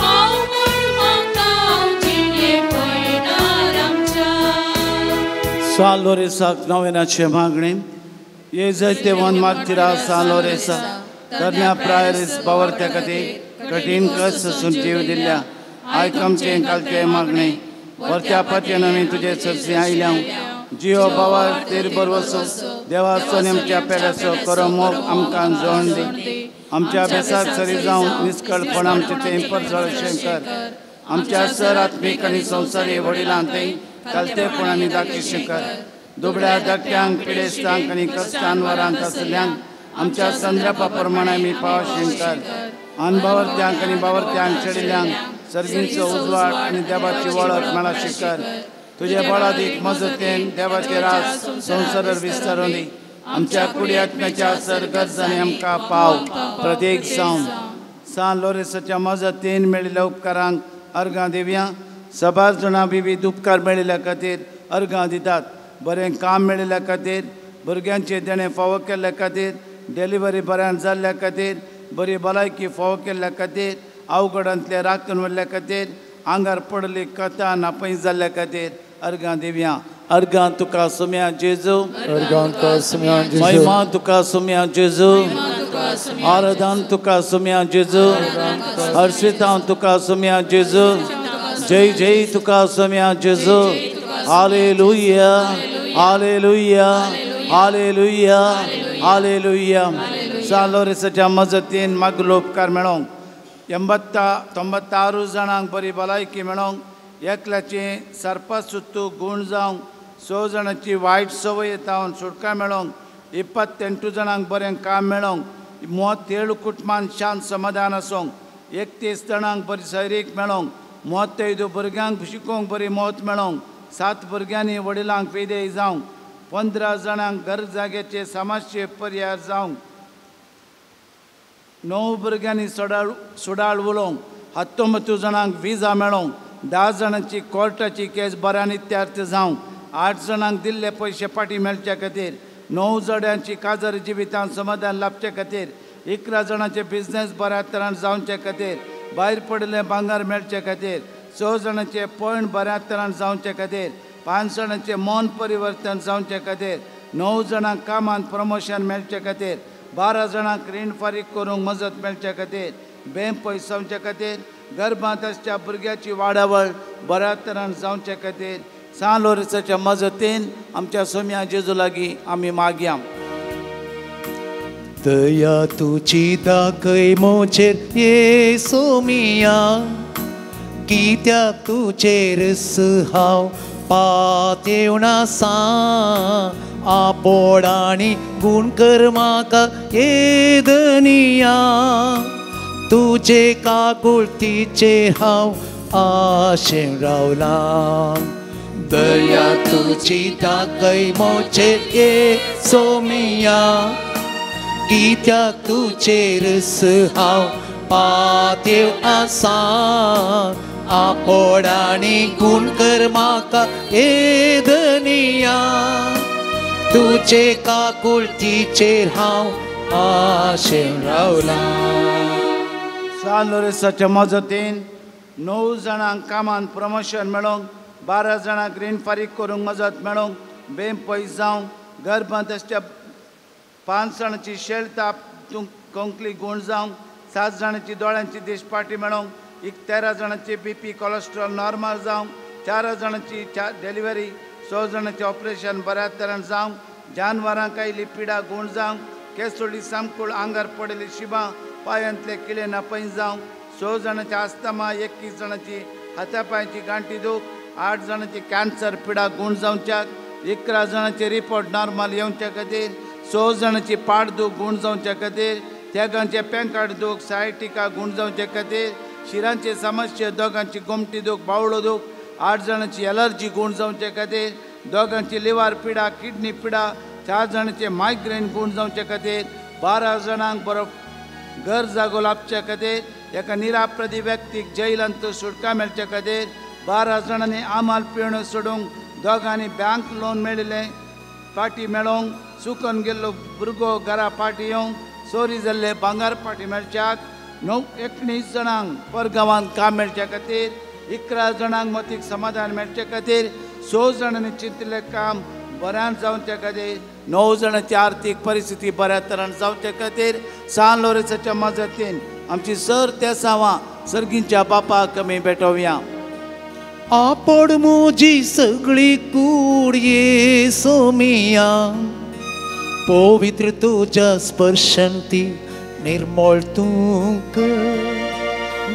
पाव म्हण म्हाका जिणे पळणार आमच्या. सालोरेसाक नवेनाचे मागणे ये जायते वन मागतिरा सालोरेसा तरण्या प्रायरीस बावरत्या खातीर कठीण कस असून जीव दिल्या आयकमचे कालचे मागणे वरच्या पत्यान आमी तुजे चर्चे आयल्या जिओ बावा तेर बरवसो देवाचो नेमच्या पेडाचो करो मोग आमकां जोड दी. आमच्या बेसाक सरी जावन निश्कळपण आमचे ते परजळशें कर. आमच्या सर आत्मीक आनी संवसारी वडिलांतय कालतेपणांनी दाखयशें कर. दुबळ्या धाकट्यांक पिडेस्तांक आनी कश्टान वरांक आसल्यांक आमच्या संद्रापा प्रमाणे आमी पावशें कर. अनबावरत्यांक आनी बावरत्यांक चडिल्यांक सर्गींचो उजवाड आनी देवाची वळख मेळा शिकर. तुजे बळादीक मजतेन देवाचे रास संवसारार विस्तारून दी. आमच्या कुडी आत्म्याच्या सर गरजांनी आमकां पाव प्रत्येक जावन सान लोरेसाच्या मजतीन मेळिल्ल्या उपकारांक अर्गां दिवया. सबार जाणां विविध उपकार मेळिल्ल्या खातीर अर्गां दितात. बरें काम मेळिल्ल्या खातीर, भुरग्यांचे देणे फावो केल्ल्या खातीर, डिलिव्हरी बऱ्यान जाल्ल्या खातीर, बरी भलायकी फावो केल्ल्या खातीर, अवघडांतले राखून व्हरल्या खातीर, आंगार पडली कथा नापय जाल्ल्या खातीर अर्गां दिवया. अर्गां तुका सुम्या जेजू, अर्गां तुका सुम्या जेजू, महिमा तुका सुम्या जेजू, आराधन तुका सोम्या जेजू हर्षिता तुका सोम्या जेजू जय जय तुका सोम्या जेजू हालेलुया हालेलुया हालेलुया हालेलुया सालोरेसाच्या मजतीन मागलो उपकार मेळोंक 96 जाणांक बरी भलायकी मेळोंक एकल्याची सर्पसुत्तू गुण जावंक 6 जाणांची वायट संवय येतावन सुटका मेळोंक 28 जाणांक बरें काम मेळोंक 37 कुटुंबांत शांत समाधान आसूंक 31 जाणांक बरी सैरीक मेळोंक 35 भुरग्यांक शिकोवंक बरी मौत मेळोंक 7 भुरग्यांनी वडिलांक पिदेय जावंक 15 जाणांक घर जाग्याचे समाजचे पर्याय जावंक 9 भुरग्यांनी सुडाळ उलोवंक 19 जाणांक विजा मेळोंक 10 जाणांची कोर्टाची केस बऱ्यान इत्यार्थ जावंक 8 जाणांक दिल्ले पयशे फाटी मेळचे खातीर 9 जोड्यांची काजर जिवितांत समाधान लाभचे खातीर 11 जाणांचे बिझनेस बऱ्या तरान जावचे खातीर भायर पडिल्लें भांगर मेळचे खातीर 6 जाणांचे पॉयंट बऱ्या तरान जावचे खातीर 5 जाणांचे मन परिवर्तन जावचे खातीर 9 जाणांक कामांत प्रमोशन मेळचे खातीर 12 जाणांक रीण फारीक करूंक मजत मेळचे खातीर बेपयस जावचे खातीर गर्भांत आसच्या भुरग्याची वाडावळ बऱ्या तरान जावचे खातीर सालोरेसाच्या मजतीन आमच्या सोम्या जेजू लागीं आमी मागया दया तुची दाखय मोचेर ये सोमिया कित्याक तुजेर हांव पातेवना आपोडाणी गुण कर म्हाका येदनिया तुजे काकुळतीचेर हांव आशेन रावला दया तुजी दाखय मोचेर ये सोमिया कित्याक तुजेर हांव पातेव आसा आपोडाणी गुण कर म्हाका येदनिया तुजे काकुळतीचेर हांव आशेन रावला सालोरेसाच्या मजतीन 9 जाणांक कामांत प्रमोशन मेळोंक 12 जाणांक रीण फारीक करूंक मजत मेळोंक बेपयस जावंक गर्भांत आसच्या 5 जाणांची शेळताप कोंकली गुण जावंक 7 जाणांची दोळ्यांची दिश्टपाटी मेळोंक 13 जाणांची BP कोलेस्ट्रॉल नॉर्मल जावंक 4 जाणांची डिलिव्हरी 6 जाणांचे ऑपरेशन बऱ्या तरान जावंक जानवरांक आयिल्ली पिडा गुण जावंक केसोळी सामकूळ आंगार पडिल्ली शिबां पांयांतले किळे नापय जावंक 6 जाणांची आस्थमा 21 जाणांची हातापांयाची गांठी दूख 8 जाणांची कॅन्सर पिडा गुण जावच्याक 11 जाणांचे रिपोर्ट नॉर्मल येवचे खातीर 6 जाणांची पाड दूख गुण जावचे खातीर तेगांचे पेंकाड दूख सायटिका गुण जावचे खातीर शिरांचे समस्या दोगांची गोमटी दूख बावळो दूख 8 जाणांची एलर्जी गुण जावचे खातीर दोगांची लिव्हर पिडा किडनी पिडा 4 जाणांचे मायग्रेन गुण जावचे खातीर 12 जाणांक बरो घर जागो लाभचे खातीर एका निरापराधी व्यक्तीक जैलांत सुटका मेळचे खातीर 12 जाणांनी आमाल पिवण सोडूंक दोगांनी बँक लोन मेळिल्लें पाटी मेळोंक सुकून गेल्लो भुरगो घरा पाटी येवंक चोरी जाल्ले भांगर पाटी मेळच्याक 19 जाणांक परगांवांत काम मेळचे खातीर 11 जाणांक मतीक समाधान मेळचे खातीर 6 जाणांनी चिंतिल्लें काम बऱ्यान जावचे खातीर 9 जाणांची आर्थीक परिस्थिती बऱ्या तरान जावचे खातीर सालोरेसाच्या मजतीन आमची सर त्या सावां सर्गींच्या बापाक आमी भेटोवया आपोड म्हजी सगळी कूड ये सोमिया पवित्र तुझ्या स्पर्शांती निर्मळ तूंक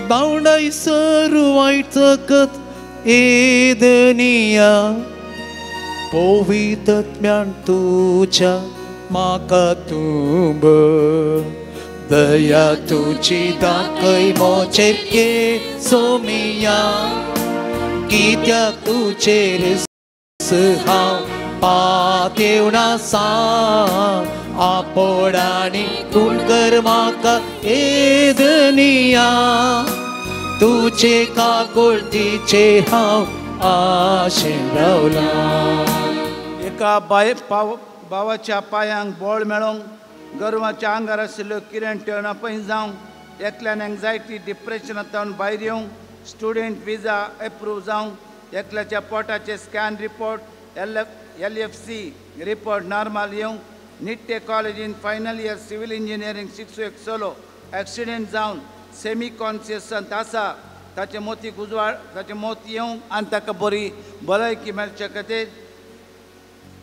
बावडाय सर वायट सकत येदनिया पवित्रत्म्यान तुझ्या म्हाका तुंब दया तुजी दाखय मोचेर ये सोमिया कित्याक तुजेर हांव पातेवना आपोडाणी गुण कर म्हाका येदनिया तुजे काकुळतीचेर हांव आशेन रावला एका भावाच्या पांयांक बोळ मेळोंक गर्वाच्या आंगार आशिल्ल्यो किरण नापय जावंक एकल्यान एंग्जायटी डिप्रेशनांतल्यान भायर येवंक स्टुडंट विजा एप्रूव जावंक एकल्याच्या पोटाचे scan report LFC report normal येवंक निट्टे कॉलेजीन फायनल इयर सिव्हिल इंजिनियरिंग शिकसू एक चलो एक्सिडेंट जावन सेमी कॉन्शियसांत आसा ताचे मोतीक उजवाड ताचे मोत येवंक आनी ताका बरी भलायकी मेळचे खातीर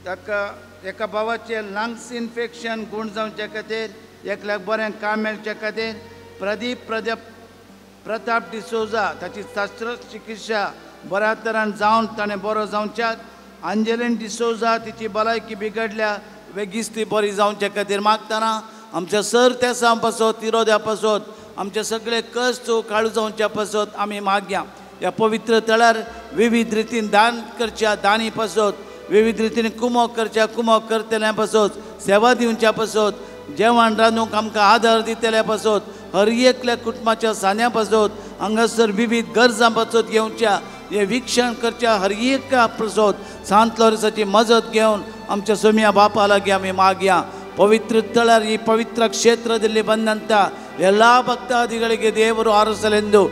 ताका एका भावाचे लंग्स इन्फेक्शन गूण जावचे खातीर एकल्याक बरें काम मेळचे खातीर प्रताप डिसोजा ताची शस्त्रचिकित्सा बऱ्या तरान जावन ताणें बरो जावच्यात अंजेलिन डिसोजा तिची भलायकी बिगडल्या बेगीच ती बरी जावचे खातीर मागतना आमच्या सर तेसां पासत तिरोद्या पासत आमचे सगळे कश्ट काळू जावच्या पासत आमी मागया ह्या पवित्र तळार विविध रितीन दान करच्या दानी पासत विविध रितीन कुमो करच्या कुमो करतल्या पासत सेवा दिवच्या पासत जेवण रांदूंक आमकां आदार दितल्या पासत हर एकल्या कुटुंबाच्या सान्या पासत हांगासर विविध गरजां पासत घेवच्या हे वीक्षण करच्या हर एका पासत सांत लॉरेन्साची मजत घेवन आमच्या सोम्या बापा लागी आमी मागया पवित्र तळार ಈ ಪವಿತ್ರ ಕ್ಷೇತ್ರದಲ್ಲಿ ಬಂದಂಥ ಎಲ್ಲ ಭಕ್ತಾದಿಗಳಿಗೆ ದೇವರು ಆರಿಸಲೆಂದು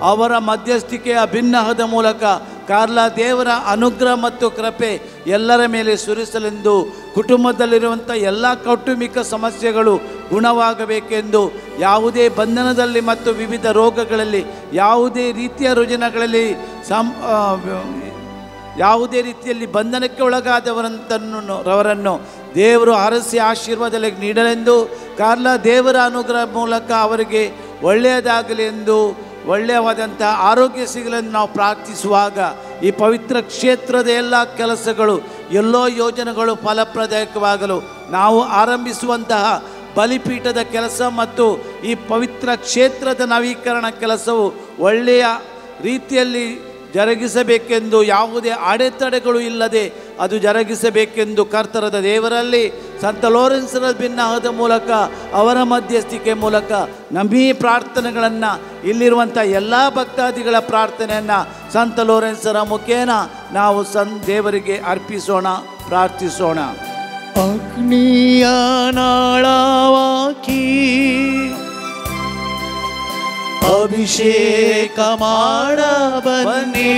ಅವರ ಮಧ್ಯಸ್ಥಿಕೆಯ ಭಿನ್ನಹದ ಮೂಲಕ ಕಾರ್ಲ ದೇವರ ಅನುಗ್ರಹ ಮತ್ತು ಕೃಪೆ ಎಲ್ಲರ ಮೇಲೆ ಸುರಿಸಲೆಂದು ಕುಟುಂಬದಲ್ಲಿರುವಂಥ ಎಲ್ಲ ಕೌಟುಂಬಿಕ ಸಮಸ್ಯೆಗಳು ಗುಣವಾಗಬೇಕೆಂದು ಯಾವುದೇ ಬಂಧನದಲ್ಲಿ ಮತ್ತು ವಿವಿಧ ರೋಗಗಳಲ್ಲಿ ಯಾವುದೇ ರೀತಿಯ ರುಜಿನಗಳಲ್ಲಿ ಯಾವುದೇ ರೀತಿಯಲ್ಲಿ ಬಂಧನಕ್ಕೆ ಒಳಗಾದವರನ್ನು ದೇವರು ಹರಸಿ ಆಶೀರ್ವಾದದಲ್ಲಿ ನೀಡಲೆಂದು ಕಾರ್ಲ ದೇವರ ಅನುಗ್ರಹ ಮೂಲಕ ಅವರಿಗೆ ಒಳ್ಳೆಯದಾಗಲಿ ಎಂದು ಒಳ್ಳೆಯವಾದಂಥ ಆರೋಗ್ಯ ಸಿಗಲೆಂದು ನಾವು ಪ್ರಾರ್ಥಿಸುವಾಗ ಈ ಪವಿತ್ರ ಕ್ಷೇತ್ರದ ಎಲ್ಲ ಕೆಲಸಗಳು ಎಲ್ಲೋ ಯೋಜನೆಗಳು ಫಲಪ್ರದಾಯಕವಾಗಲು ನಾವು ಆರಂಭಿಸುವಂತಹ ಬಲಿಪೀಠದ ಕೆಲಸ ಮತ್ತು ಈ ಪವಿತ್ರ ಕ್ಷೇತ್ರದ ನವೀಕರಣ ಕೆಲಸವು ಒಳ್ಳೆಯ ರೀತಿಯಲ್ಲಿ ಜರುಗಿಸಬೇಕೆಂದು ಯಾವುದೇ ಅಡೆತಡೆಗಳು ಇಲ್ಲದೆ ಅದು ಜರುಗಿಸಬೇಕೆಂದು ಕರ್ತರದ ದೇವರಲ್ಲಿ ಸಂತ ಲೋರೆನ್ಸರ ಭಿನ್ನಹದ ಮೂಲಕ ಅವರ ಮಧ್ಯಸ್ಥಿಕೆ ಮೂಲಕ ನಮ್ಮೀ ಪ್ರಾರ್ಥನೆಗಳನ್ನು ಇಲ್ಲಿರುವಂಥ ಎಲ್ಲ ಭಕ್ತಾದಿಗಳ ಪ್ರಾರ್ಥನೆಯನ್ನು ಸಂತ ಲೋರೆನ್ಸರ ಮುಖೇನ ನಾವು ದೇವರಿಗೆ ಅರ್ಪಿಸೋಣ ಪ್ರಾರ್ಥಿಸೋಣ ಅಗ್ನಿಯ ನಾಳವಾಗಿ ಅಭಿಷೇಕ ಮಾಡ ಬನ್ನಿ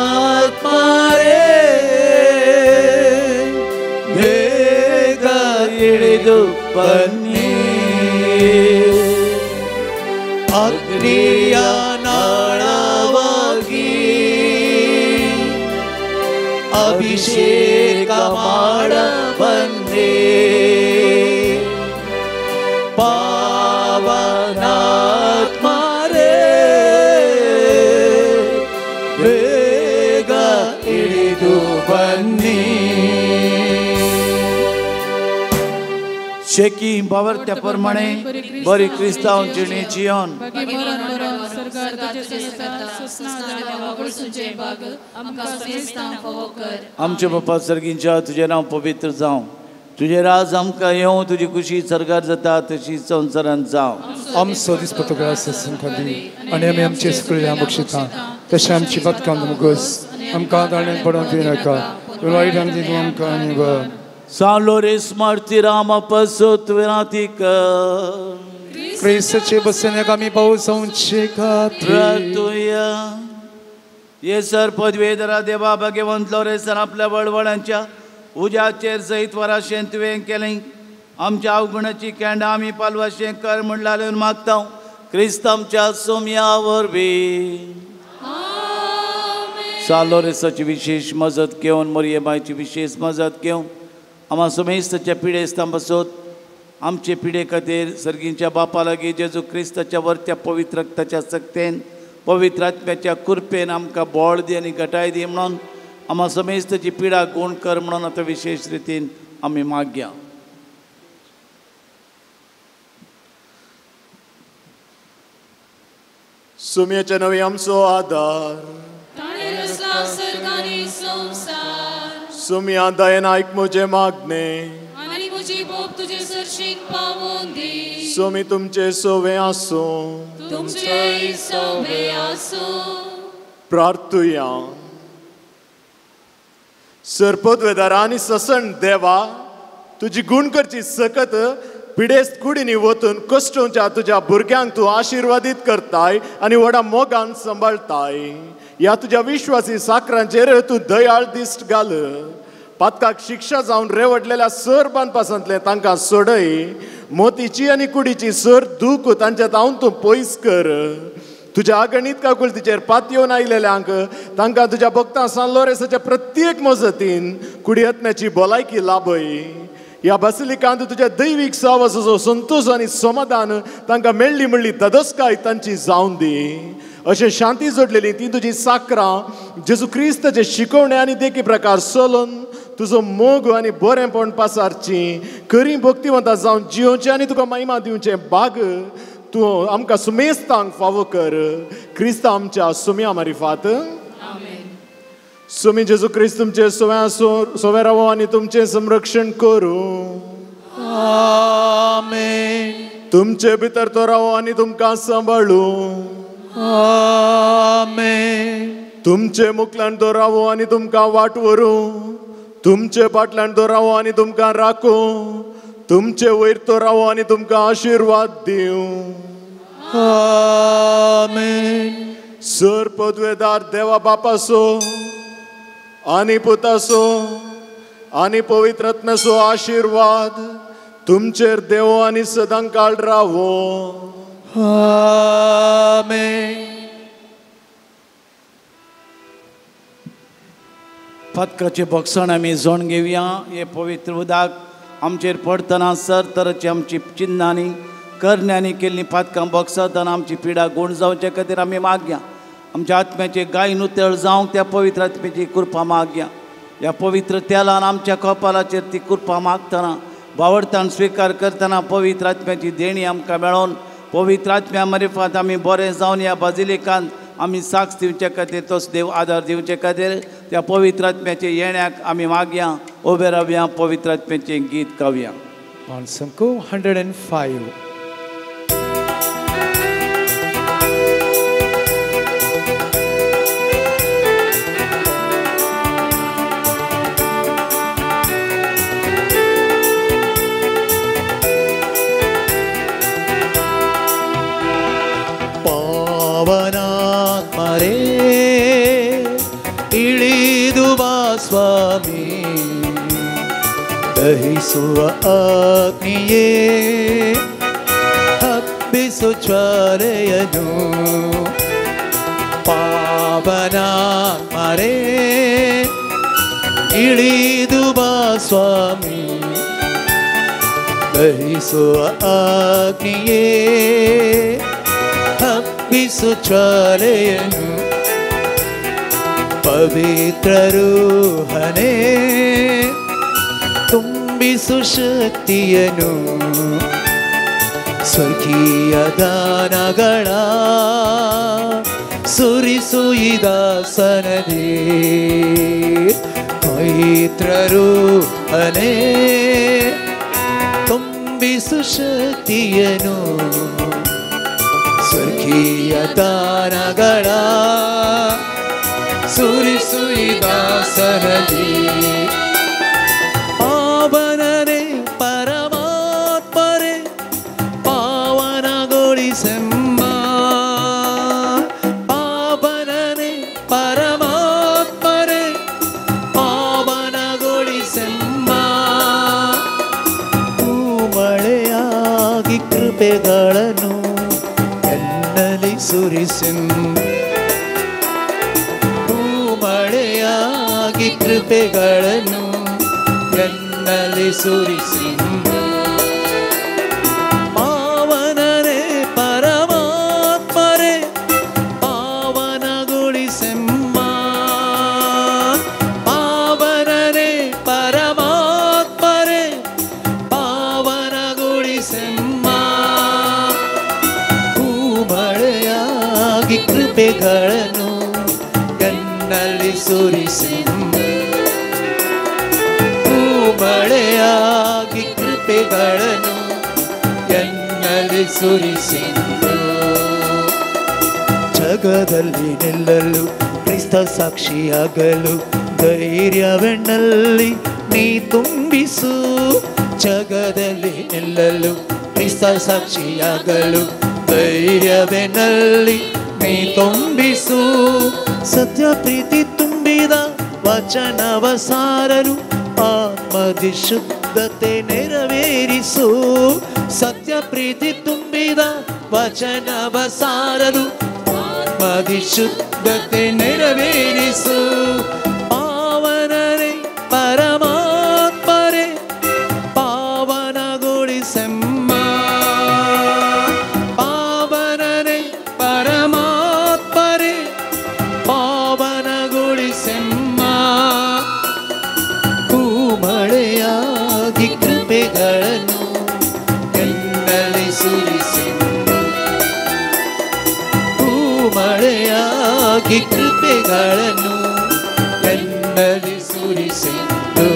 ಪಾವನಾತ್ಮರೇ ಬೇಗ ಇಳಿದು ಬನ್ನಿ ಅಗ್ನಿಯ ನಾಳವಾಗಿ ಅಭಿಷೇಕ ಮಾಡ ಬನ್ನಿ ಪಾವನಾತ್ಮರೇ ಬೇಗ ಇಳಿದು ಬನ್ನಿ शेकी बावरत्या प्रमाणे बरी क्रिस्तांवांची जियोन आमचे बापा सर्गींच्या तुझे नाव पवित्र जावं तुझे राज आमकां येवं तुजी खुशी सरकार जाता तशी संवसारांत जावं आमचो दिसपतो ग्रास आनी आमी आमचे सगळ्या बक्षिता तशें आमची बदकां मुगस आमकां दाण्यात पडोवंक दिनाका वायटान दितू आमकां आनी San Lorenz martirama pasot venatica Cristace बसण्याक आमी पावसावचे खातीर प्रार्थुया येसर पदवेधरा देवा भगवंत लोरेन्सान आपल्या वळवळांच्या उज्याचेर सयत वराशें तुवें केलें आमच्या अवगुणाची केंडां आमी पालवाशें कर म्हण लावन मागता क्रिस्त आमच्या सोम्या वरवीं सान लोरेन्साची विशेष मजत घेवन मोरयेबाईची विशेष मजत घेवन आम्हा समेस्ताच्या पिडेस्तां पासत आमचे पिडे खातीर सर्गींच्या बापा लागीं जेजू क्रिस्ताच्या वर्त्या पवित्र रक्ताच्या सक्तेन पवित्र आत्म्याच्या कृपेन आमकां बोळ दी आनी घटाय दी म्हणून आम्हा समेस्ताची पिडा गूण कर म्हणून आतां विशेष रितीन आमी मागया सुम्याच्या नवी आमचो आदार सुम्या दयेन आयक म्हजे मागणे आनी म्हजी बोब तुजे सरशीक पावोन दी सुमी तुमचे सोवे आसूं तुमचे सोवे आसूं प्रार्थुया सरपदवेदारा आनी ससण देवा तुजी गुण करची सकत पिडेस्त कुडीनी वतून कश्टोवच्या तुज्या भुरग्यांक तूं आशिर्वादीत करताय आनी व्हडा मोगान सांबाळताय ह्या तुज्या विश्वासी साकरांचेर तूं दयाळ दिश्ट घाल. पातकाक शिक्षा जावन रेवटलेल्या सर बांदपासांतले तांकां सोडय. मोतीची आनी कुडीची सर दूख तांच्या तावन तूं पयस कर. तुज्या अगणित काकुळतीचेर पात येवन आयलेल्यांक तांकां तुज्या भक्तां सांलोरेसाच्या प्रत्येक मजतीन कुडियत्म्याची भलायकी लाभय. ह्या बसलिकांत तुज्या दैवीक सावासाचो संतोष आनी समाधान तांकां मेळ्ळी म्हणली धदस्काय तांची जावन दी. अशें शांती जोडलेली ती तुजी साकरां जेजू क्रिस्ताचे शिकवणे आनी देखी प्रकार चलोवन तुजो मोग आनी बरेंपण पासारची खरी भक्तिवंतां जावन जिवचे आनी तुका महिमा दिवचे भाग तूं आमकां सुमेस्तांक फावो कर. क्रिस्ता आमच्या सुम्या मारिफात. सुमी जेजू क्रिस्त तुमचे सोव्या रावो आनी तुमचे संरक्षण करूं. आमेन. तुमचे भितर तो रावो आनी तुमकां सांबाळूं. आमेन. तुमचे मुखल्यान तो रावो आनी तुमकां वाट व्हरूं. तुमचे फाटल्यान तो रावो आनी तुमकां राखूं. तुमचे वयर तो रावो आनी तुमकां आशिर्वाद दिवं. आमेन. सर पदवेदार देवा बापासो आनी पुतासो आनी पवित्रात्म्याचो आशिर्वाद तुमचेर देवो आनी सदां काळ रावो. आमेन. फातकाचे बक्षण आमी जोण घेवया. हे पवित्र उदक आमचेर पडतना सर तराची आमची चिन्नांनी करण्यांनी केल्लीं फातकां बक्षतना आमची पिडा गूण जावचे खातीर आमी मागया. आमच्या आत्म्याचे गाय नुतळ जावंक त्या पवित्र आत्म्याची कृपा मागया. ह्या पवित्र तेलान आमच्या कपालाचेर ती कृपा मागतना बावडतान स्विकार करतना पवित्र आत्म्याची देणी आमकां मेळोवन पवित्र आत्म्या मार्फत आमी बरें जावन ह्या बाजिलिकांत आमी साक्ष दिवचे खातीर तोच देव आदार दिवचे खातीर त्या पवित्र आत्म्याचे येण्याक आमी मागया. उबे रावया. पवित्र आत्म्याचें गीत गावया. Psalm 105. ಪಾವನಾತ್ಮರೇ ಇಳಿದು ಬಾ ಸ್ವಾಮಿ, ದಹಿಸುವ ಅಗ್ನಿಯೇ ಹಬ್ಬಿಸು ಜ್ವಾಲೆಯನು. ಪಾವನಾತ್ಮರೇ ಇಳಿದು ಬಾ ಸ್ವಾಮಿ, ದಹಿಸುವ ಅಗ್ನಿಯೇ ಹಬ್ಬಿಸು ಜ್ವಾಲೆಯನು. ಪವಿತ್ರ ರೂಹನೇ ತುಂಬಿಸು ಶಕ್ತಿಯನು. ಸ್ವರ್ಗೀಯ ದಾನಗಳ ಸುರಿಸು ಈ ದಾಸನದೇ. ಪವಿತ್ರ ರೂಹನೇ ತುಂಬಿಸು ಶಕ್ತಿಯನು. ಸ್ವರ್ಗೀಯ ದಾನಗಳ ಸುರಿಸು ಈ ದಾಸನದೇ. ಪಾವನರೇ ಪರಮಾತ್ಮರೇ ಪಾವನಗೊಳಿಸೆಂಬ. ಪಾವನರೇ ಪರಮಾತ್ಮರೇ ಪಾವನಗೊಳಿಸೆಂಬ. ಮಳೆಯಾಗಿ ಕೃಪೆಗಳನ್ನು ಎನ್ನಲಿ ಸುರಿಸೆಂಬ. ಮಳೆಯಾಗಿ ಕೃಪೆಗಳನ್ನು ಎನ್ನಲಿ ಸುರಿಸೆಂಬ. ಪಾವನರೇ ಪರಮಾತ್ಮರೇ ಪಾವನಗೊಳಿಸೆಂಬ. ಪಾವನರೇ ಪರಮಾತ್ಮರೇ ಪಾವನಗೊಳಿಸೆಂಬ. ಮಳೆಯಾಗಿ ಕೃಪೆಗಳನ್ನು ಎನ್ನಲಿ ಸುರಿಸೆಂಬ. ಮಳೆಯಾಗಿ ಕೃಪೆಗಳನ್ನು ಎನ್ನಲಿ ಸುರಿಸೆಂಬ. ಜಗದಲ್ಲಿ ನಿಲ್ಲಲು ಕ್ರಿಸ್ತ ಸಾಕ್ಷಿಯಾಗಲು ಧೈರ್ಯವೆನ್ನಲ್ಲಿ ನೀ ತುಂಬಿಸು. ಜಗದಲ್ಲಿ ನಿಲ್ಲಲು ಕ್ರಿಸ್ತ ಸಾಕ್ಷಿಯಾಗಲು ಧೈರ್ಯವೆನ್ನಲ್ಲಿ ನೀ ತುಂಬಿಸು. ಸತ್ಯ ಪ್ರೀತಿ ತುಂಬಿದ ವಚನವ ಸಾರಲು ಆತ್ಮದಿ ಶುದ್ಧತೆ ನೆರವೇರಿಸು. ಸತ್ಯ ಪ್ರೀತಿ ತುಂಬಿದ ವಚನವ ಸಾರಲು ಆತ್ಮದಿ ಶುದ್ಧತೆ ನೆರವೇರಿಸು. ಪಾವನರೇ ಪರಮಾತ್ಮರೇ ಪಾವನಗೊಳಿಸೆಮ್ಮ. ಪಾವನರೇ ಪರಮಾತ್ಮರೇ ಪಾವನಗೊಳಿಸೆಮ್ಮ. ಮಳೆಯಾಗಿ ಕೃಪೆಗಳನ್ನು ಎನ್ನಲ್ಲಿ ಸುರಿಸೆಂದು. ಮಳೆಯಾಗಿ ಕೃಪೆಗಳನ್ನು ಎನ್ನಲ್ಲಿ ಸುರಿಸೆಂದು.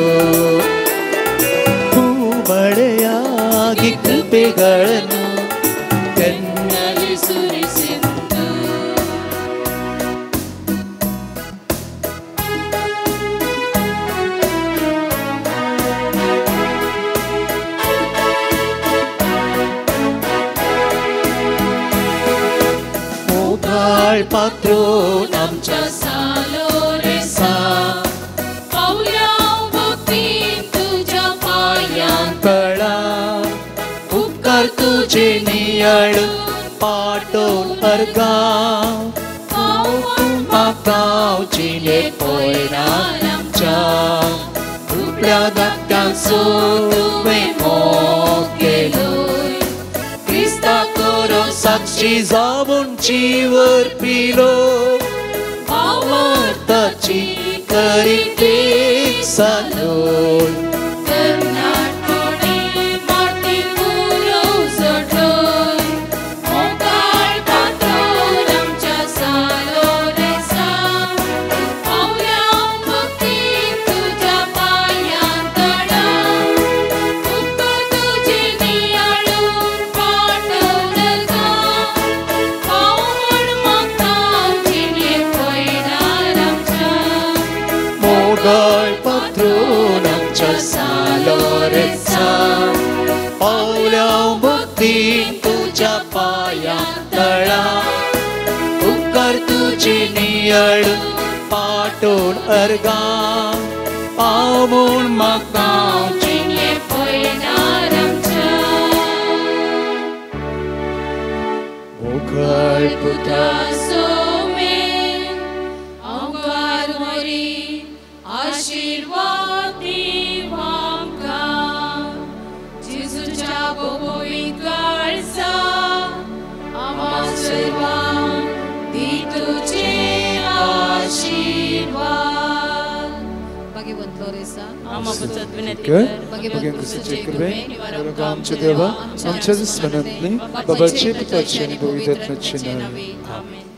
ಮಳೆಯಾಗಿ ಕೃಪೆಗಳನ್ನು ಎನ್ನಲ್ಲಿ ಸುರಿಸೆಂದು. patron आमच्या सालोरेसा. पावल्या भक्तीन तुझ्या पायांतळा. उपकार तुझे नियाळून पाठोवन अर्गांव. म्हाकावची लेपयणार आमच्या. रुपल्या धाकट्यांचो तुवें मोग केलोय. क्रिस्ता करो साक्षी जावून जीवर पिलो. भावार्थाची करी देख सालोय. कर्नाटकोणी माती पुरव जोडलोय. मोगाळ पात्रोन आमच्या सालोरेसा. पावल्या भक्तीन तुझ्या पायांतळा. उपकार तुझे नियाळून पाठोवन अर्गांव. पावण म्हाकावची लेपयणार आमच्या. मोगाळ पात्रोन आमच्या सालोरेसा. पावल्या भक्तीन तुझ्या पायांतळा. उपकार तुझे नियाळून पाठोवन अर्गांव. पावण म्हाकावची लेपयणार आमच्या. मोगाळ पुता सोमे आमकां बरी आशीर्वाद दिव आमकां. जेजूच्या पवित्र काळजा आम्हा सर्वांक दी तुझे आशीर्वाद. भाग्यवंत लोरेसा आम्हा पुस्तक विनंती कर कर. भाग्यवंत कृपेचे कृपे आमच्या देवा आमच्या दुश्मनांतली बाबाचे पिताचे आणि पवित्रात्म्याचे नावे. आमेन.